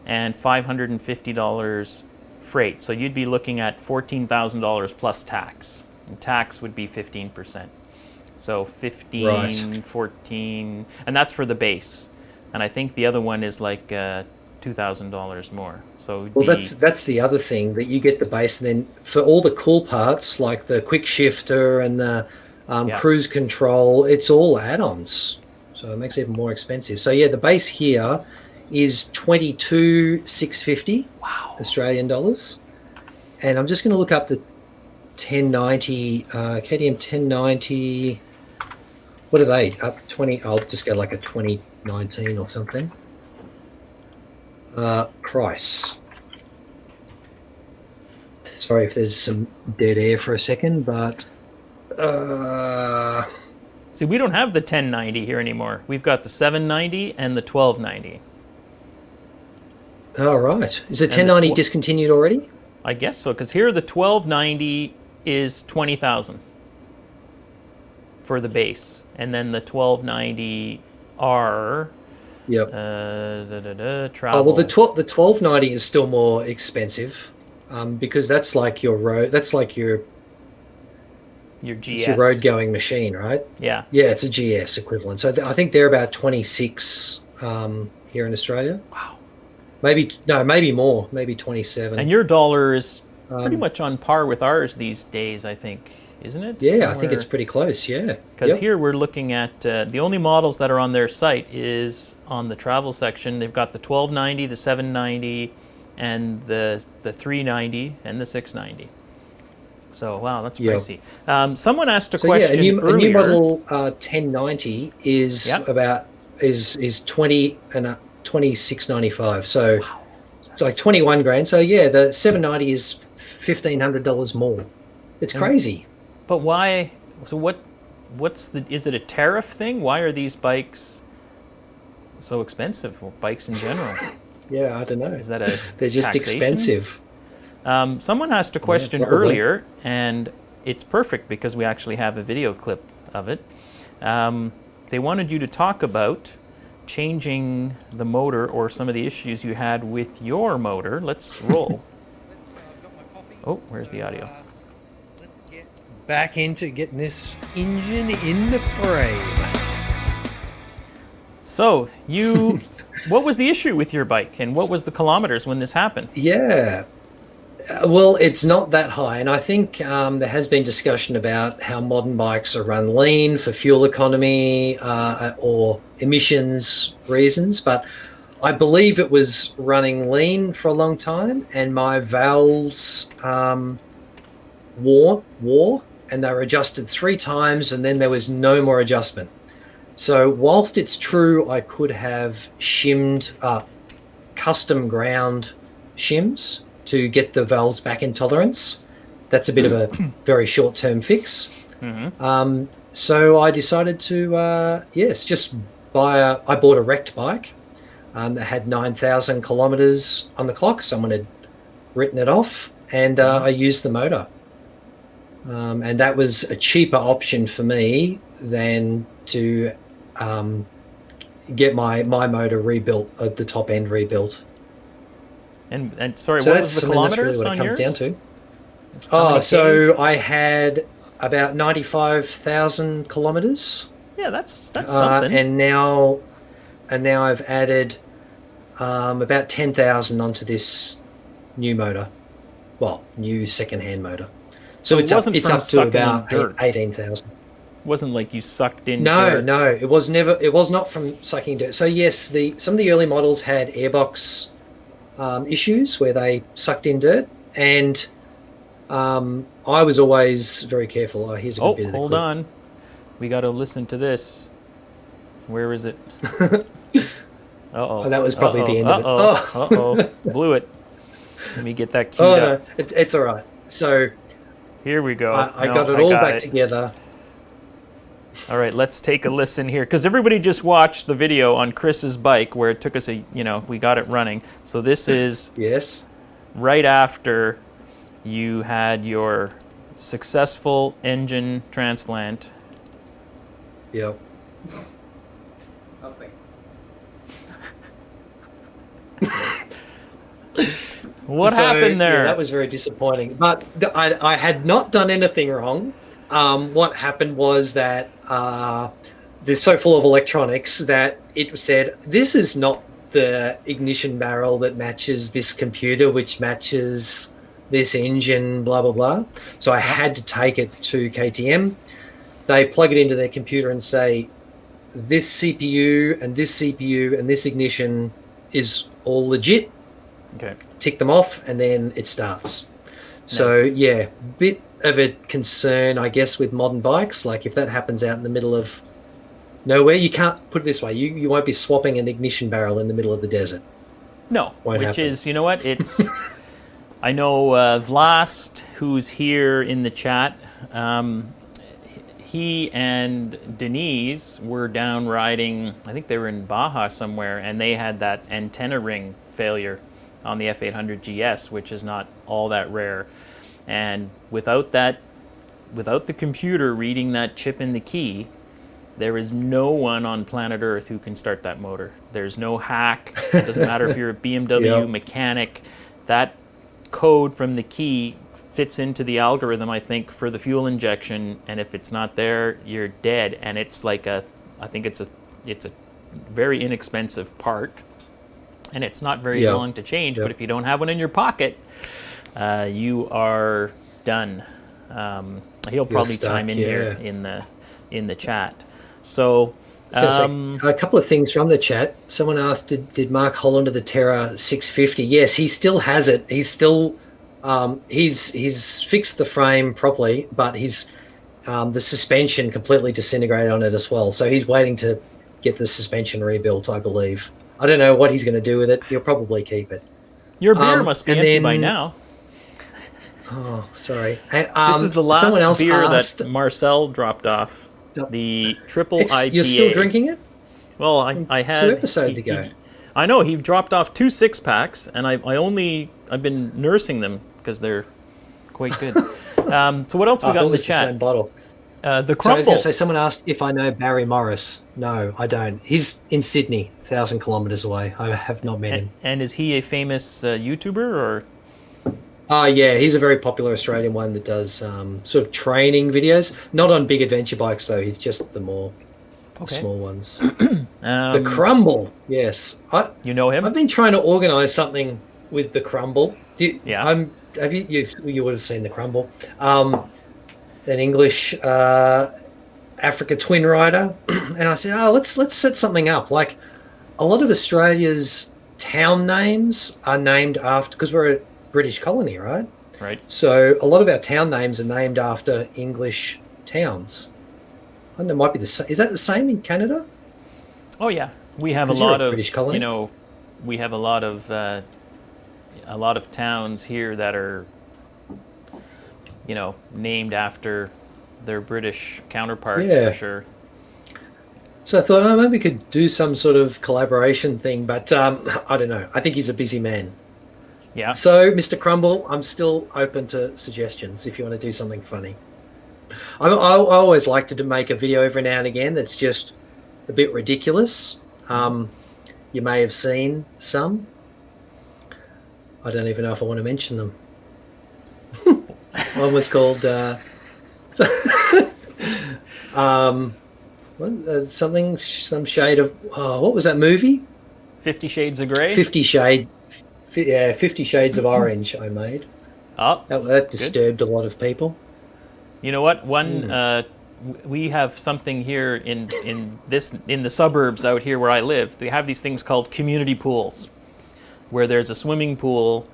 Speaker 1: and $550 freight. So you'd be looking at $14,000 plus tax. And tax would be 15%. So 15, 14, and that's for the base. And I think the other one is like $2,000 more. So
Speaker 4: that's the other thing, that you get the base, and then for all the cool parts like the quick shifter and the cruise control, it's all add-ons. So it makes it even more expensive. So yeah, the base here is $22,650 Australian dollars. And I'm just going to look up the 1090 KTM 1090. What are they? Up 20. I'll just go like a 2019 or something. Price. Sorry if there's some dead air for a second, but
Speaker 1: see, we don't have the 1090 here anymore. We've got the 790 and the 1290.
Speaker 4: Oh, right. Is the 1090 discontinued already?
Speaker 1: I guess so, because here the 1290 is 20,000 for the base, and then the 1290 R.
Speaker 4: Yep.
Speaker 1: Travel.
Speaker 4: Oh well, the 1290 is still more expensive, because that's like your road. That's like your GS. It's your road going machine, right?
Speaker 1: Yeah.
Speaker 4: Yeah, it's a GS equivalent. So I think they're about 26 here in Australia.
Speaker 1: Wow.
Speaker 4: maybe more, maybe 27.
Speaker 1: And your dollar is pretty
Speaker 4: Um,
Speaker 1: much on par with ours these days, I think, isn't it?
Speaker 4: Yeah, I think it's pretty close. Yeah.
Speaker 1: Because
Speaker 4: Yep.
Speaker 1: here we're looking at the only models that are on their site is on the travel section. They've got the 1290, the 790, and the 390 and the 690. So wow, that's
Speaker 4: Yep.
Speaker 1: pricey. Someone asked a
Speaker 4: So yeah,
Speaker 1: question
Speaker 4: a new
Speaker 1: earlier.
Speaker 4: model 1090 is
Speaker 1: Yep.
Speaker 4: about is 20 and 26.95. So it's like 21 grand. So yeah, the 790 is $1,500 more. It's crazy.
Speaker 1: But why? So what's the? Is it a tariff thing? Why are these bikes so expensive? Well, bikes in general.
Speaker 4: Yeah, I don't know.
Speaker 1: Is that a?
Speaker 4: They're just
Speaker 1: taxation?
Speaker 4: expensive.
Speaker 1: Someone asked a question
Speaker 4: probably.
Speaker 1: earlier, and it's perfect because we actually have a video clip of it. They wanted you to talk about changing the motor or some of the issues you had with your motor. Let's roll. Oh, where's the audio?
Speaker 3: Let's get back into getting this engine in the frame.
Speaker 1: So what was the issue with your bike, and what was the kilometers when this happened?
Speaker 4: Yeah. Well, it's not that high, and I think there has been discussion about how modern bikes are run lean for fuel economy or emissions reasons, but I believe it was running lean for a long time, and my valves wore, and they were adjusted 3 times, and then there was no more adjustment. So whilst it's true I could have shimmed, custom ground shims to get the valves back in tolerance, that's a bit of a very short-term fix.
Speaker 1: Mm-hmm.
Speaker 4: So I decided to, just I bought a wrecked bike that had 9,000 kilometers on the clock. Someone had written it off, and I used the motor. And that was a cheaper option for me than to get my motor rebuilt, at the top end rebuilt.
Speaker 1: And sorry,
Speaker 4: So
Speaker 1: what was the
Speaker 4: that's
Speaker 1: kilometers
Speaker 4: really what
Speaker 1: on
Speaker 4: it comes
Speaker 1: yours?
Speaker 4: down to.
Speaker 1: How many
Speaker 4: So I had about 95,000 kilometers.
Speaker 1: Yeah, that's something.
Speaker 4: And now I've added about 10,000 onto this new motor. Well, new second-hand motor. So
Speaker 1: it wasn't
Speaker 4: it's
Speaker 1: from
Speaker 4: up to
Speaker 1: sucking in
Speaker 4: about
Speaker 1: dirt.
Speaker 4: 18,000.
Speaker 1: Wasn't like you sucked in
Speaker 4: No,
Speaker 1: dirt.
Speaker 4: it was not from sucking dirt. So yes, some of the early models had airbox issues where they sucked in dirt, and I was always very careful. Here's a good bit of the
Speaker 1: Hold
Speaker 4: clip.
Speaker 1: on. We got to listen to this. Where is it? Uh-oh.
Speaker 4: Oh, that was probably the end of it.
Speaker 1: Uh-oh. Blew it. Let me get that keyed
Speaker 4: Oh
Speaker 1: up.
Speaker 4: no, it's all right. So
Speaker 1: Here we go.
Speaker 4: I
Speaker 1: No,
Speaker 4: got it all back
Speaker 1: it.
Speaker 4: together.
Speaker 1: All right, let's take a listen here, because everybody just watched the video on Chris's bike where it took us we got it running. So this is
Speaker 4: Yes.
Speaker 1: right after you had your successful engine transplant.
Speaker 4: Yep.
Speaker 1: What
Speaker 4: So,
Speaker 1: happened there?
Speaker 4: Yeah, that was very disappointing. But I had not done anything wrong. What happened was that they're so full of electronics that it said, this is not the ignition barrel that matches this computer, which matches this engine, blah, blah, blah. So I had to take it to KTM. They plug it into their computer and say, this CPU and this CPU and this ignition is all legit.
Speaker 1: Okay.
Speaker 4: Tick them off, and then it starts. So
Speaker 1: Nice.
Speaker 4: yeah, bit of a concern, I guess, with modern bikes. Like if that happens out in the middle of nowhere, you can't put it this way. You won't be swapping an ignition barrel in the middle of the desert.
Speaker 1: No,
Speaker 4: Won't
Speaker 1: which
Speaker 4: happen.
Speaker 1: is, you know what? It's, I know Vlast, who's here in the chat, he and Denise were down riding, I think they were in Baja somewhere, and they had that antenna ring failure on the F800 GS, which is not all that rare. And without the computer reading that chip in the key, there is no one on planet Earth who can start that motor. There's no hack. It doesn't matter if you're a BMW
Speaker 4: Yep.
Speaker 1: mechanic. That code from the key fits into the algorithm, I think, for the fuel injection. And if it's not there, you're dead. And it's like I think it's a very inexpensive part. and it's not very
Speaker 4: Yeah.
Speaker 1: long to change.
Speaker 4: Yeah.
Speaker 1: But if you don't have one in your pocket, you are done. He'll probably
Speaker 4: stuck,
Speaker 1: chime in
Speaker 4: yeah.
Speaker 1: here in the chat. So.
Speaker 4: So, a couple of things from the chat. Someone asked, did Mark hold on to the Terra 650? Yes, he still has it. He's still he's fixed the frame properly, but he's the suspension completely disintegrated on it as well. So he's waiting to get the suspension rebuilt, I believe. I don't know what he's going to do with it. He'll probably keep it.
Speaker 1: Your beer must be
Speaker 4: and
Speaker 1: empty
Speaker 4: then-
Speaker 1: by now.
Speaker 4: Oh, sorry.
Speaker 1: This is the last
Speaker 4: someone else
Speaker 1: beer
Speaker 4: asked,
Speaker 1: that Marcel dropped off. The triple IPA.
Speaker 4: You're still drinking it?
Speaker 1: Well, I had
Speaker 4: 2 episodes ago.
Speaker 1: I know he dropped off 2 6-packs, and I've been nursing them because they're quite good. So what else we
Speaker 4: I
Speaker 1: got
Speaker 4: thought
Speaker 1: in
Speaker 4: it
Speaker 1: the
Speaker 4: was the
Speaker 1: chat?
Speaker 4: same bottle.
Speaker 1: The
Speaker 4: So I was
Speaker 1: crumble.
Speaker 4: going to say, someone asked if I know Barry Morris. No, I don't. He's in Sydney, 1,000 kilometres away. I have not met him.
Speaker 1: And is he a famous YouTuber or?
Speaker 4: Yeah, he's a very popular Australian one that does sort of training videos. Not on big adventure bikes, though. He's just the more small ones. The Crumble, yes.
Speaker 1: You know him?
Speaker 4: I've been trying to organise something with the Crumble.
Speaker 1: Yeah.
Speaker 4: Have you would have seen the Crumble. An English Africa twin rider. And I said, let's set something up. Like, a lot of Australia's town names are named after, because we're a British colony, right?
Speaker 1: Right.
Speaker 4: So a lot of our town names are named after English towns. I don't know, it might be the same. Is that the same in Canada?
Speaker 1: Oh yeah, we have a
Speaker 4: 'Cause you're
Speaker 1: lot
Speaker 4: a
Speaker 1: of
Speaker 4: British colony.
Speaker 1: we have a lot of towns here that are named after their British counterparts
Speaker 4: Yeah.
Speaker 1: for sure.
Speaker 4: So I thought, maybe we could do some sort of collaboration thing, but I don't know. I think he's a busy man.
Speaker 1: Yeah.
Speaker 4: So, Mr. Crumble, I'm still open to suggestions if you want to do something funny. I always like to make a video every now and again that's just a bit ridiculous. You may have seen some. I don't even know if I want to mention them. One was called some shade of what was that movie?
Speaker 1: 50 Shades of Grey.
Speaker 4: 50 Shades. Yeah, 50 Shades of Orange. I made.
Speaker 1: Oh,
Speaker 4: That disturbed a lot of people.
Speaker 1: you know what? We have something here in the suburbs out here where I live. They have these things called community pools, where there's a swimming pool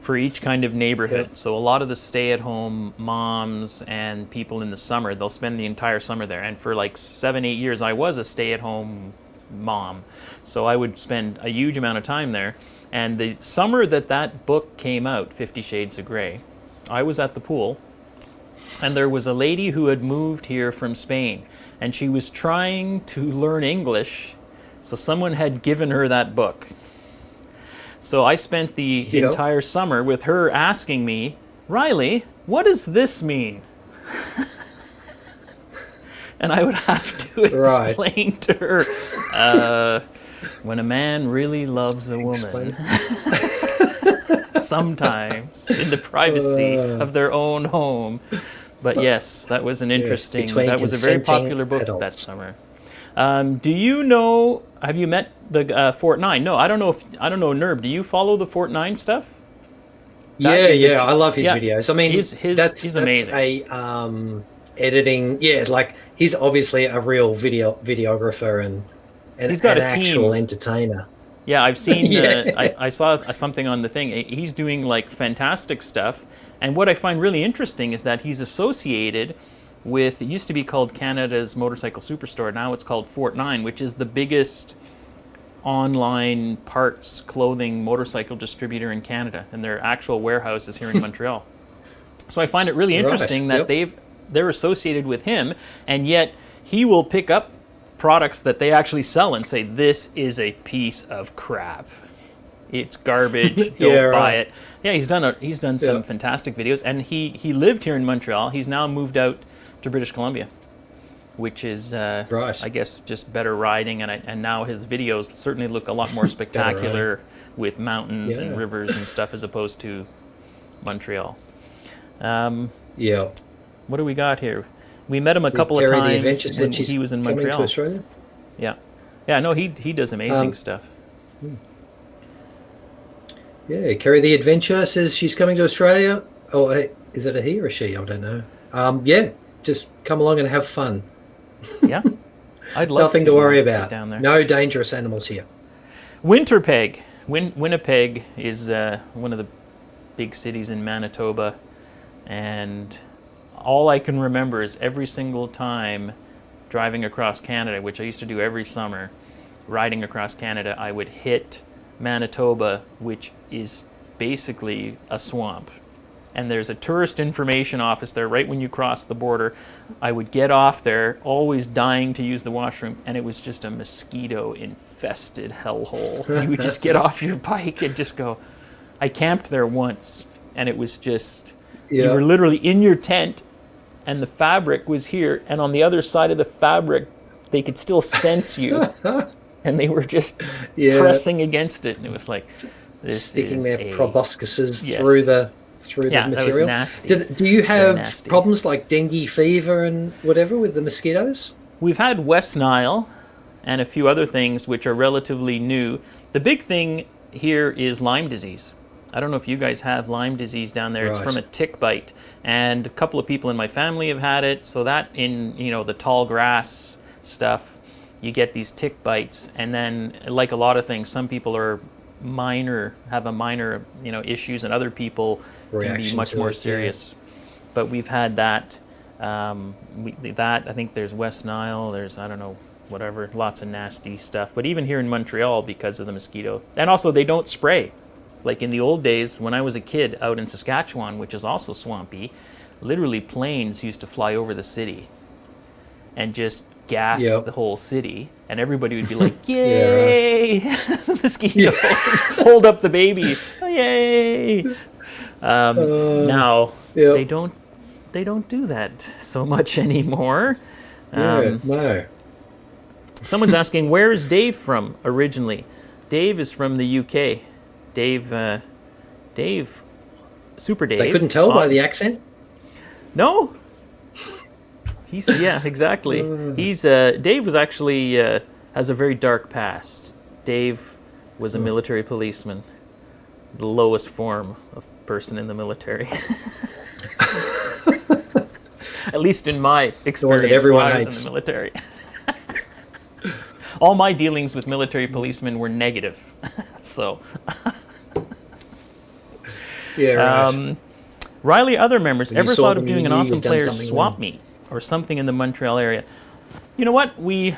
Speaker 1: for each kind of neighborhood.
Speaker 4: Yeah.
Speaker 1: So a lot of the stay-at-home moms and people in the summer, they'll spend the entire summer there. And for like 7-8 years, I was a stay-at-home mom, so I would spend a huge amount of time there. And the summer that book came out, 50 Shades of Grey, I was at the pool, and there was a lady who had moved here from Spain, and she was trying to learn English, so someone had given her that book. So I spent the entire summer with her asking me, Riley, what does this mean? And I would have to explain to her, when a man really loves a woman, sometimes in the privacy of their own home. But yes, that was an interesting, that was a very popular book that summer. Do you know, have you met the Fort 9? No, I don't know, Nerb, do you follow the Fort 9 stuff?
Speaker 4: I love his videos. I mean,
Speaker 1: he's amazing.
Speaker 4: A editing, like he's obviously a real videographer and
Speaker 1: he's got
Speaker 4: an
Speaker 1: a
Speaker 4: actual
Speaker 1: team.
Speaker 4: entertainer.
Speaker 1: Yeah, I've seen, I saw something on the thing. He's doing like fantastic stuff. And what I find really interesting is that he's associated with, it used to be called Canada's Motorcycle Superstore. Now it's called Fort 9, which is the biggest online parts, clothing, motorcycle distributor in Canada. And their actual warehouse is here in Montreal. So I find it really interesting that they're associated with him, and yet he will pick up products that they actually sell and say, this is a piece of crap. It's garbage. Don't buy it. Yeah, he's done some fantastic videos, and he lived here in Montreal. He's now moved out to British Columbia, which is I guess just better riding, and now his videos certainly look a lot more spectacular with mountains and rivers and stuff as opposed to Montreal. What do we got here? We met him a couple of times when he was in Montreal.
Speaker 4: To Australia?
Speaker 1: Yeah. No, he does amazing stuff.
Speaker 4: Yeah, Kerry the Adventure says she's coming to Australia. Oh, is it a he or a she? I don't know. Yeah, just come along and have fun.
Speaker 1: Yeah, I'd love
Speaker 4: Nothing to worry
Speaker 1: get
Speaker 4: about.
Speaker 1: down there.
Speaker 4: No dangerous animals here.
Speaker 1: Winterpeg. Winnipeg is one of the big cities in Manitoba, and all I can remember is every single time driving across Canada, which I used to do every summer, riding across Canada, I would hit Manitoba, which is basically a swamp. And there's a tourist information office there right when you cross the border. I would get off there, always dying to use the washroom, and it was just a mosquito-infested hellhole. You would just get off your bike and just go. I camped there once, and it was just, you were literally in your tent, and the fabric was here, and on the other side of the fabric, they could still sense you. And they were just pressing against it, and it was like, this
Speaker 4: sticking
Speaker 1: is
Speaker 4: their proboscises through the material.
Speaker 1: That was nasty.
Speaker 4: Do you have problems like dengue fever and whatever with the mosquitoes?
Speaker 1: We've had West Nile and a few other things which are relatively new. The big thing here is Lyme disease. I don't know if you guys have Lyme disease down there. Right. It's from a tick bite, and a couple of people in my family have had it. So that in the tall grass stuff, you get these tick bites, and then like a lot of things, some people have a minor issues, and other people can be much more serious. Yeah. But we've had that. I think there's West Nile. There's lots of nasty stuff. But even here in Montreal, because of the mosquito, and also they don't spray. Like in the old days, when I was a kid out in Saskatchewan, which is also swampy, literally planes used to fly over the city and just gas the whole city, and everybody would be like, yay! Mosquitoes, hold up the baby, yay! Now they don't do that so much anymore.
Speaker 4: No.
Speaker 1: Someone's asking, where is Dave from originally? Dave is from the UK. Dave, Super Dave.
Speaker 4: They couldn't tell by the accent?
Speaker 1: No. Exactly. Dave was actually has a very dark past. Dave was a military policeman, the lowest form of person in the military. At least in my experience when I was in the military. All my dealings with military policemen were negative. So.
Speaker 4: Right.
Speaker 1: Riley, other members, ever thought of doing an Awesome Players swap meet or something in the Montreal area? You know what? We've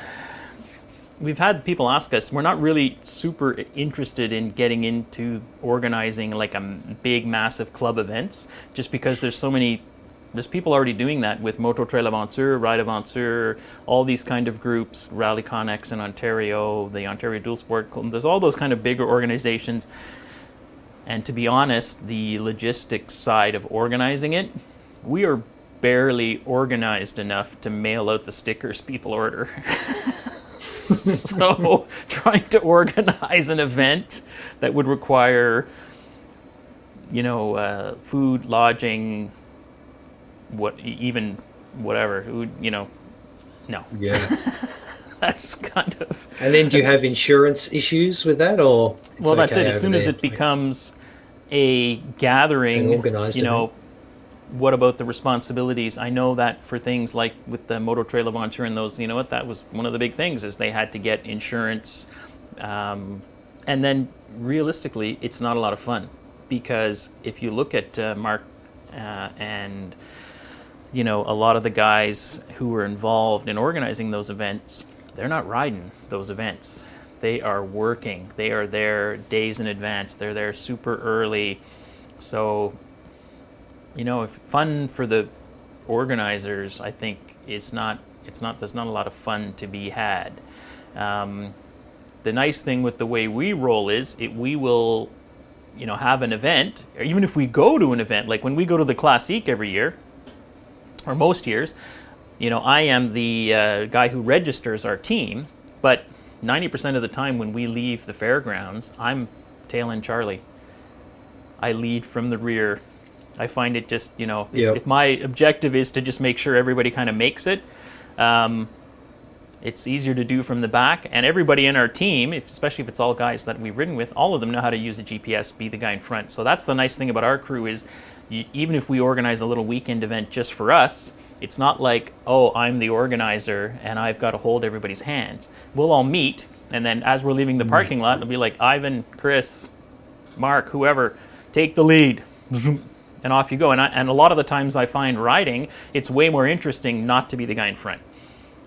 Speaker 1: had people ask us. We're not really super interested in getting into organizing like a big, massive club events, just because there's people already doing that with Moto Trail Aventure, Ride Aventure, all these kind of groups, Rally Connex in Ontario, the Ontario Dual Sport Club. There's all those kind of bigger organizations. And to be honest, the logistics side of organizing it, we are barely organized enough to mail out the stickers people order. So trying to organize an event that would require, food, lodging, whatever, no.
Speaker 4: Yeah.
Speaker 1: That's kind of.
Speaker 4: And then do you have insurance issues with that, or?
Speaker 1: Well, that's it. As soon as it becomes a gathering, what about the responsibilities? I know that for things like with the Moto Trail Aventure and those, that was one of the big things, is they had to get insurance. And then realistically, it's not a lot of fun, because if you look at Mark and, a lot of the guys who were involved in organizing those events, they're not riding those events. They are working. They are there days in advance. They're there super early. So, if fun for the organizers, I think there's not a lot of fun to be had. The nice thing with the way we roll is we will, have an event, or even if we go to an event, like when we go to the Classique every year, or most years, I am the guy who registers our team, but 90% of the time when we leave the fairgrounds, I'm tail end Charlie. I lead from the rear. I find it just, if my objective is to just make sure everybody kind of makes it, It's easier to do from the back, and everybody in our team, especially if it's all guys that we've ridden with, all of them know how to use a GPS, be the guy in front. So that's the nice thing about our crew is, even if we organize a little weekend event just for us, it's not like, oh, I'm the organizer and I've got to hold everybody's hands. We'll all meet, and then as we're leaving the parking lot, it'll be like, Ivan, Chris, Mark, whoever, take the lead. And off you go. And a lot of the times I find riding, it's way more interesting not to be the guy in front.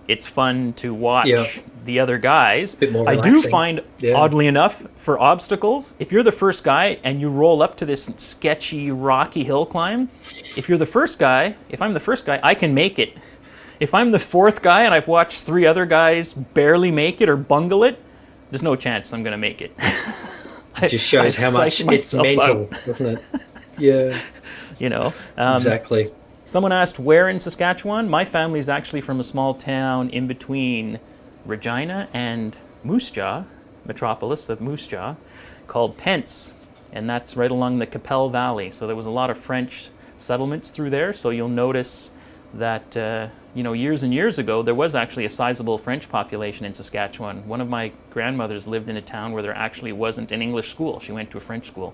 Speaker 1: It's fun to watch the other guys.
Speaker 4: Bit more
Speaker 1: I
Speaker 4: relaxing.
Speaker 1: do find, oddly enough, for obstacles, if you're the first guy and you roll up to this sketchy, rocky hill climb, if I'm the first guy, I can make it. If I'm the fourth guy and I've watched 3 other guys barely make it or bungle it, there's no chance I'm going to make it.
Speaker 4: It just shows how much it's mental, doesn't it? Yeah.
Speaker 1: You know,
Speaker 4: exactly.
Speaker 1: Someone asked where in Saskatchewan. My family's actually from a small town in between Regina and Moose Jaw, metropolis of Moose Jaw, called Pence, and that's right along the Capel Valley. So there was a lot of French settlements through there. So you'll notice that years and years ago there was actually a sizable French population in Saskatchewan. One of my grandmothers lived in a town where there actually wasn't an English school. She went to a French school.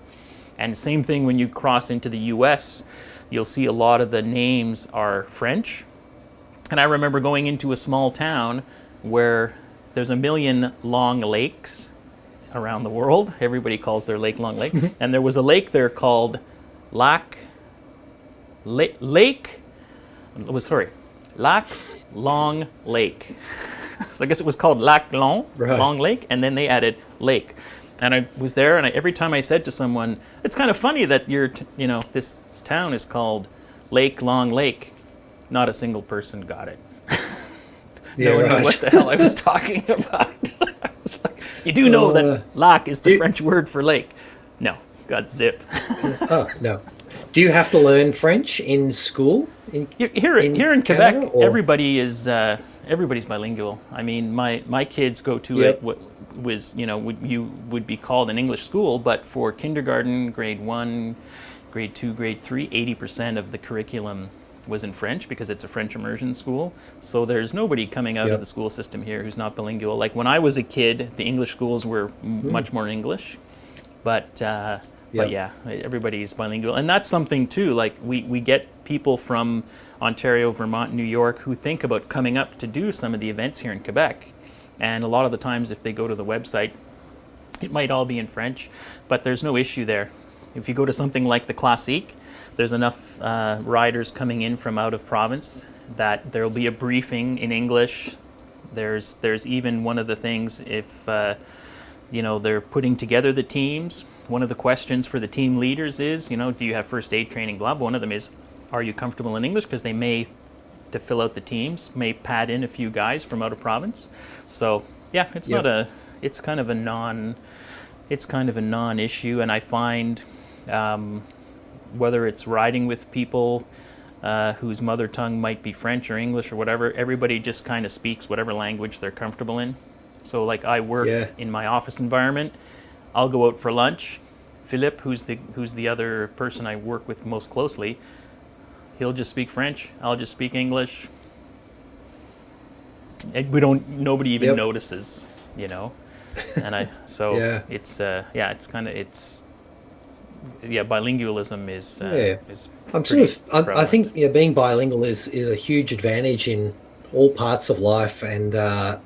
Speaker 1: And same thing when you cross into the U.S., you'll see a lot of the names are French. And I remember going into a small town where there's 1 million long lakes around the world. Everybody calls their lake Long Lake. And there was a lake there called Lac Long Lake. So I guess it was called Lac Long, Long Lake, and then they added lake. And I was there, and every time I said to someone, it's kind of funny that this town is called Long Lake. Not a single person got it. No one knew what the hell I was talking about. I was like, you do know that lac is the French word for lake. No, got zip.
Speaker 4: Oh, no. Do you have to learn French in school?
Speaker 1: Here in Quebec,
Speaker 4: Canada, or?
Speaker 1: Everybody's bilingual. I mean, my kids go to what was would be called an English school, but for kindergarten, grade 1, grade 2, grade 3, 80% of the curriculum was in French because it's a French immersion school. So there's nobody coming out of the school system here who's not bilingual. Like when I was a kid, the English schools were much more English, but yeah, everybody's bilingual. And that's something too, like we get people from Ontario, Vermont, New York who think about coming up to do some of the events here in Quebec. And a lot of the times if they go to the website, it might all be in French, but there's no issue there. If you go to something like the Classique, there's enough riders coming in from out of province that there'll be a briefing in English. There's even one of the things if they're putting together the teams. One of the questions for the team leaders is, do you have first aid training? Blah. One of them is, are you comfortable in English? Because they may, to fill out the teams, may pad in a few guys from out of province. So yeah, it's kind of a non-issue, and I find whether it's riding with people whose mother tongue might be French or English or whatever, everybody just kind of speaks whatever language they're comfortable in. So like I work in my office environment, I'll go out for lunch. Philippe, who's the other person I work with most closely, he'll just speak French. I'll just speak English. Nobody even notices, And bilingualism is
Speaker 4: I think being bilingual is a huge advantage in all parts of life. And I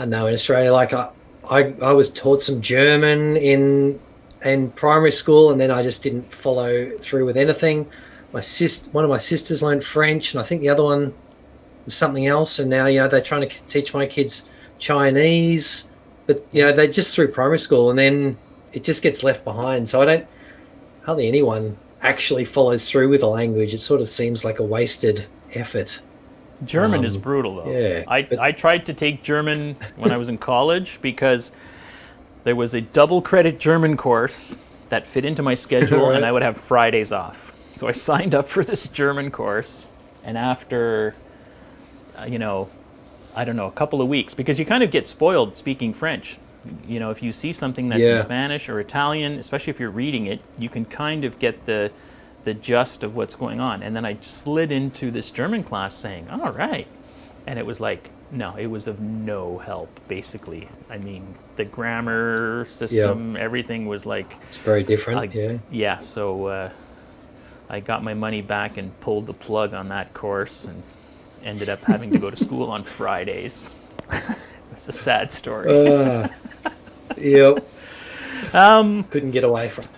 Speaker 4: know in Australia, like I was taught some German in primary school, and then I just didn't follow through with anything. One of my sisters learned French, and I think the other one was something else. And now they're trying to teach my kids Chinese, but they just through primary school, and then it just gets left behind. So hardly anyone actually follows through with the language. It sort of seems like a wasted effort.
Speaker 1: German is brutal, though.
Speaker 4: Yeah,
Speaker 1: I tried to take German when I was in college because there was a double credit German course that fit into my schedule, and I would have Fridays off. So I signed up for this German course, and after, I don't know, a couple of weeks, because you kind of get spoiled speaking French. If you see something that's in Spanish or Italian, especially if you're reading it, you can kind of get the gist of what's going on. And then I slid into this German class saying, all right. And it was like No, it was of no help, basically. I mean, the grammar system, everything was like...
Speaker 4: It's very different,
Speaker 1: Yeah, so I got my money back and pulled the plug on that course and ended up having to go to school on Fridays. It's a sad story.
Speaker 4: Yep. Couldn't get away from it.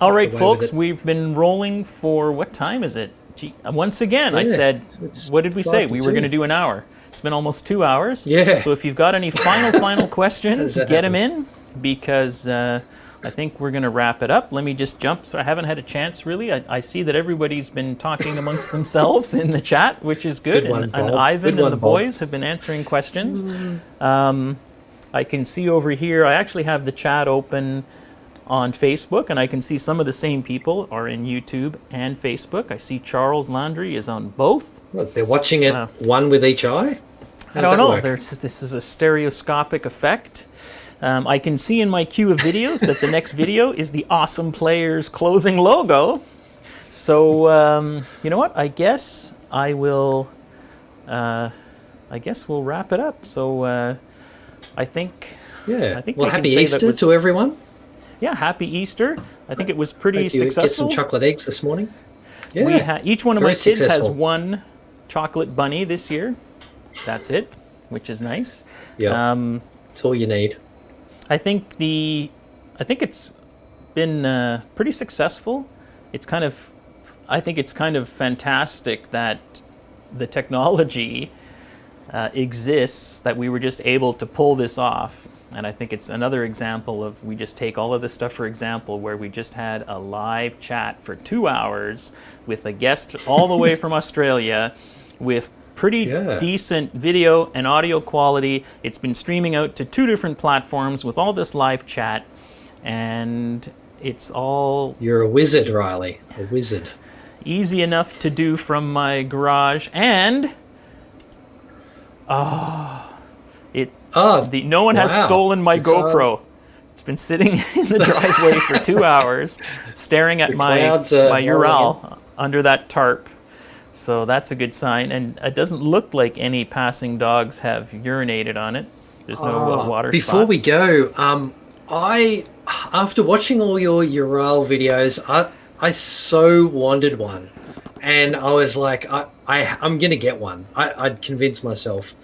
Speaker 1: All right, folks, we've been rolling for... What time is it? Gee, once again, I said... What did we say? We were going to do an hour. It's been almost 2 hours.
Speaker 4: Yeah.
Speaker 1: So if you've got any final questions, get them in, because I think we're going to wrap it up. Let me just jump. So I haven't had a chance, really. I see that everybody's been talking amongst themselves in the chat, which is good. And Ivan and the boys have been answering questions. I can see over here, I actually have the chat open on Facebook, and I can see some of the same people are in YouTube and Facebook. I see Charles Landry is on both.
Speaker 4: Well, they're watching it one with each eye?
Speaker 1: I don't know. This is a stereoscopic effect. I can see in my queue of videos that the next video is the Awesome Players closing logo. So, you know what? I guess I will... I guess we'll wrap it up. So, I think...
Speaker 4: Yeah.
Speaker 1: I think
Speaker 4: well, happy Easter to everyone.
Speaker 1: Yeah, happy Easter. I think it was pretty successful.
Speaker 4: Get some chocolate eggs this morning. Yeah.
Speaker 1: Each one of my kids has one chocolate bunny this year. That's it, which is nice.
Speaker 4: Yeah. That's all you need.
Speaker 1: I think it's been pretty successful. I think it's kind of fantastic that the technology exists, that we were just able to pull this off. And I think it's another example of, we just take all of this stuff, for example, where we just had a live chat for 2 hours with a guest all the way from Australia with pretty decent video and audio quality. It's been streaming out to 2 different platforms with all this live chat, and it's all...
Speaker 4: You're a wizard, Riley. A wizard.
Speaker 1: Easy enough to do from my garage, and... no one has stolen my GoPro. It's been sitting in the driveway for 2 hours, staring at my Ural under that tarp. So that's a good sign. And it doesn't look like any passing dogs have urinated on it. There's no water
Speaker 4: Before
Speaker 1: spots.
Speaker 4: we go, after watching all your Ural videos, I so wanted one. And I was like, I'm going to get one. I'd convinced myself.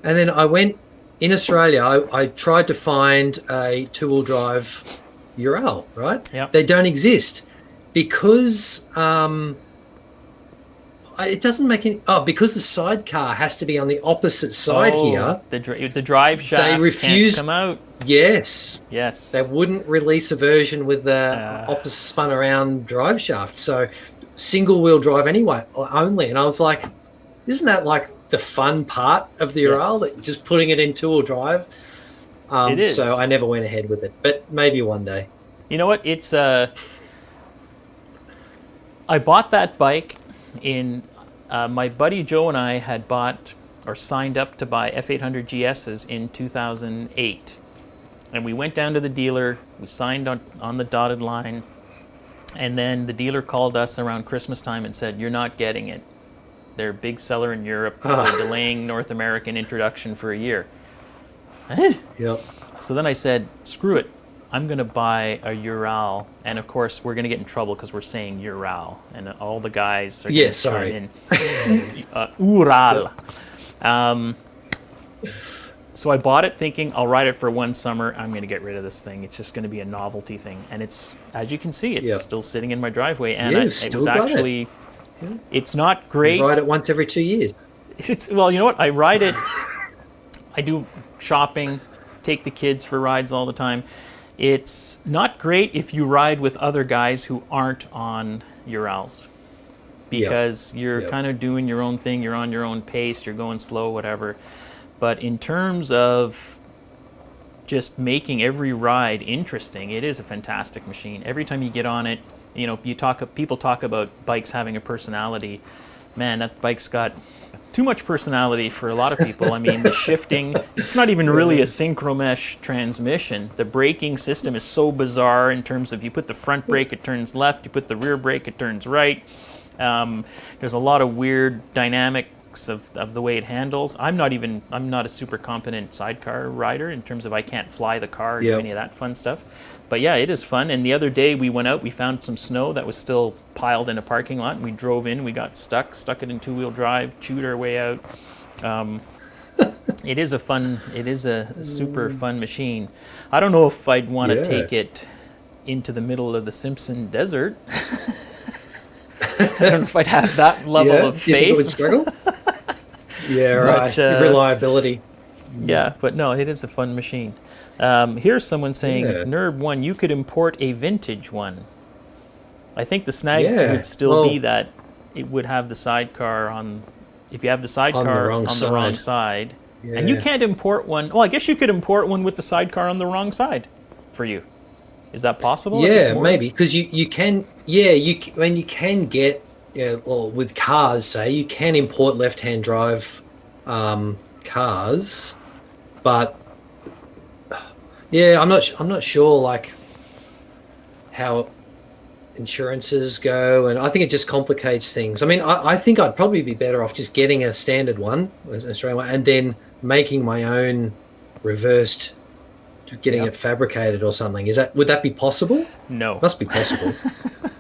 Speaker 4: And then I went... In Australia, I tried to find a 2-wheel drive Ural, right?
Speaker 1: Yep.
Speaker 4: They don't exist because it doesn't make any... Oh, because the sidecar has to be on the opposite side here.
Speaker 1: The drive shaft can't come out.
Speaker 4: Yes.
Speaker 1: They
Speaker 4: wouldn't release a version with the opposite spun around drive shaft. So single-wheel drive anyway, only. And I was like, isn't that like... the fun part of the Ural, that just putting it in 2-wheel drive.
Speaker 1: It is.
Speaker 4: So I never went ahead with it, but maybe one day.
Speaker 1: You know what? It's I bought that bike in my buddy Joe and I had bought or signed up to buy F800 GSs in 2008, and we went down to the dealer. We signed on the dotted line, and then the dealer called us around Christmas time and said, "You're not getting it. They're a big seller in Europe. They're delaying North American introduction for a year."
Speaker 4: Yep.
Speaker 1: So then I said, screw it. I'm going to buy a Ural. And of course, we're going to get in trouble because we're saying Ural. And all the guys are going to chime in. Ural. So I bought it thinking I'll ride it for one summer. I'm going to get rid of this thing. It's just going to be a novelty thing. And it's, as you can see, it's still sitting in my driveway. And it was actually... It's not great.
Speaker 4: You ride it once every 2 years.
Speaker 1: Well, you know what? I ride it. I do shopping, take the kids for rides all the time. It's not great if you ride with other guys who aren't on Urals, because you're kind of doing your own thing. You're on your own pace. You're going slow, whatever. But in terms of just making every ride interesting, it is a fantastic machine. Every time you get on it, you know, people talk about bikes having a personality. Man, that bike's got too much personality for a lot of people. I mean, the shifting, it's not even really a synchromesh transmission. The braking system is so bizarre in terms of, you put the front brake, it turns left. You put the rear brake, it turns right. There's a lot of weird dynamic mechanics of the way it handles. I'm not a super competent sidecar rider in terms of I can't fly the car or do
Speaker 4: Yep.
Speaker 1: any of that fun stuff. But yeah, it is fun. And the other day we went out, we found some snow that was still piled in a parking lot. And we drove in, we got stuck it in 2-wheel drive, chewed our way out. It is a super fun machine. I don't know if I'd want to
Speaker 4: Yeah.
Speaker 1: take it into the middle of the Simpson Desert. I don't know if I'd have that level
Speaker 4: Yeah?
Speaker 1: of
Speaker 4: Do you think it would
Speaker 1: faith.
Speaker 4: struggle? Yeah, right.
Speaker 1: But,
Speaker 4: Reliability.
Speaker 1: Yeah, but no, it is a fun machine. Here's someone saying,
Speaker 4: Yeah.
Speaker 1: Nerb one, you could import a vintage one. I think the snag
Speaker 4: Yeah,
Speaker 1: would still
Speaker 4: well-
Speaker 1: be that it would have the sidecar on. If you have the sidecar
Speaker 4: wrong
Speaker 1: on the wrong
Speaker 4: side.
Speaker 1: side, and you
Speaker 4: Yeah.
Speaker 1: can't import one. Well, I guess you could import one with the sidecar on the wrong side for you. Is that possible? if it's
Speaker 4: Yeah,
Speaker 1: more-
Speaker 4: maybe because you can. Yeah, I mean, you can get. Yeah, or with cars, say you can import left-hand drive cars, but yeah, I'm not sure like how insurances go, and I think it just complicates things. I mean, I think I'd probably be better off just getting a standard one, an Australian one, and then making my own reversed, getting
Speaker 1: Yep.
Speaker 4: it fabricated or something. Would that be possible?
Speaker 1: No.
Speaker 4: Must be possible.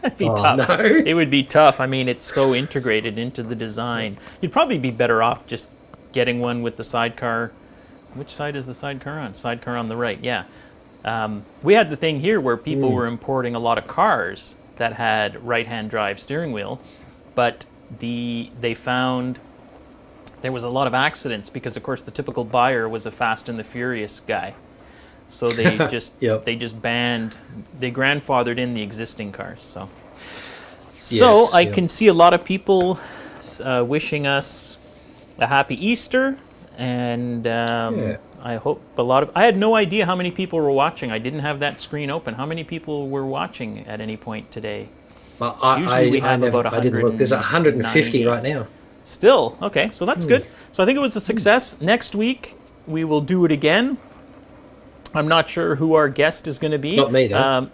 Speaker 1: It'd be
Speaker 4: Oh,
Speaker 1: tough.
Speaker 4: no.
Speaker 1: It would be tough. I mean, it's so integrated into the design. You'd probably be better off just getting one with the sidecar. Which side is the sidecar on? Sidecar on the right, yeah. We had the thing here where people were importing a lot of cars that had right-hand drive steering wheel, but they found there was a lot of accidents because, of course, the typical buyer was a Fast and the Furious guy. So they just
Speaker 4: Yep.
Speaker 1: they grandfathered in the existing cars. So
Speaker 4: Yes,
Speaker 1: I
Speaker 4: yeah.
Speaker 1: can see a lot of people wishing us a happy Easter, and
Speaker 4: Yeah.
Speaker 1: I hope I had no idea how many people were watching. I didn't have that screen open. How many people were watching at any point today?
Speaker 4: Well,
Speaker 1: Usually we have about
Speaker 4: I didn't look. There's 150 right now.
Speaker 1: Still, okay, so that's good. So I think it was a success. Next week, we will do it again. I'm not sure who our guest is going to be.
Speaker 4: Not me, though.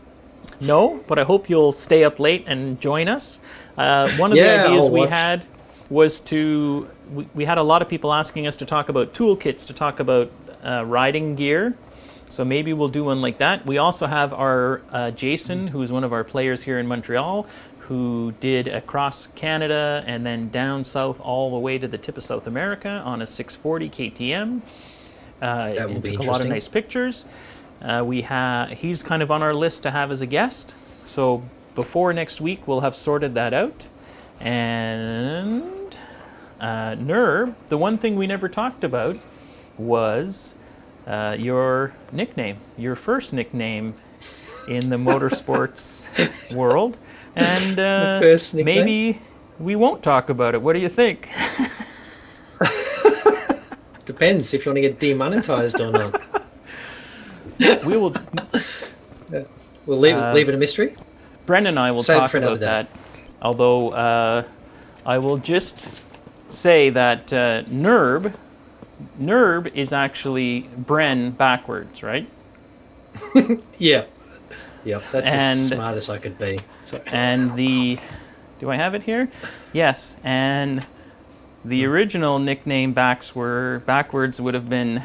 Speaker 1: No, but I hope you'll stay up late and join us. One of the
Speaker 4: Yeah,
Speaker 1: ideas
Speaker 4: I'll
Speaker 1: we
Speaker 4: watch.
Speaker 1: had was we had a lot of people asking us to talk about toolkits, to talk about riding gear. So maybe we'll do one like that. We also have our Jason, who is one of our players here in Montreal, who did across Canada and then down south all the way to the tip of South America on a 640 KTM.
Speaker 4: That will
Speaker 1: and
Speaker 4: be
Speaker 1: took a lot of
Speaker 4: interesting.
Speaker 1: nice pictures. He's kind of on our list to have as a guest. So before next week, we'll have sorted that out. And Nerb, the one thing we never talked about was your nickname, your first nickname in the motorsports world. And
Speaker 4: first nickname?
Speaker 1: maybe we won't talk about it. What do you think?
Speaker 4: Depends if you want to get demonetized or not.
Speaker 1: We will.
Speaker 4: We'll leave it a mystery.
Speaker 1: Brendan and I will
Speaker 4: Save
Speaker 1: talk
Speaker 4: for another
Speaker 1: about
Speaker 4: day.
Speaker 1: that. Although I will just say that Nerb is actually Bren backwards, right?
Speaker 4: Yeah. That's
Speaker 1: And-
Speaker 4: as smart as I could be. So-
Speaker 1: And do I have it here? Yes. And the original nickname backwards would have been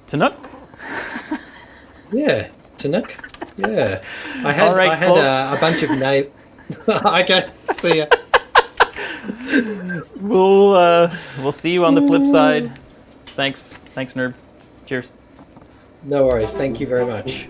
Speaker 1: Tanuk.
Speaker 4: Yeah, Tanuk. Yeah, I had
Speaker 1: All right,
Speaker 4: a
Speaker 1: folks.
Speaker 4: bunch of names. Okay, see ya.
Speaker 1: We'll see you on the flip side. Thanks, Nerb. Cheers.
Speaker 4: No worries. Thank you very much.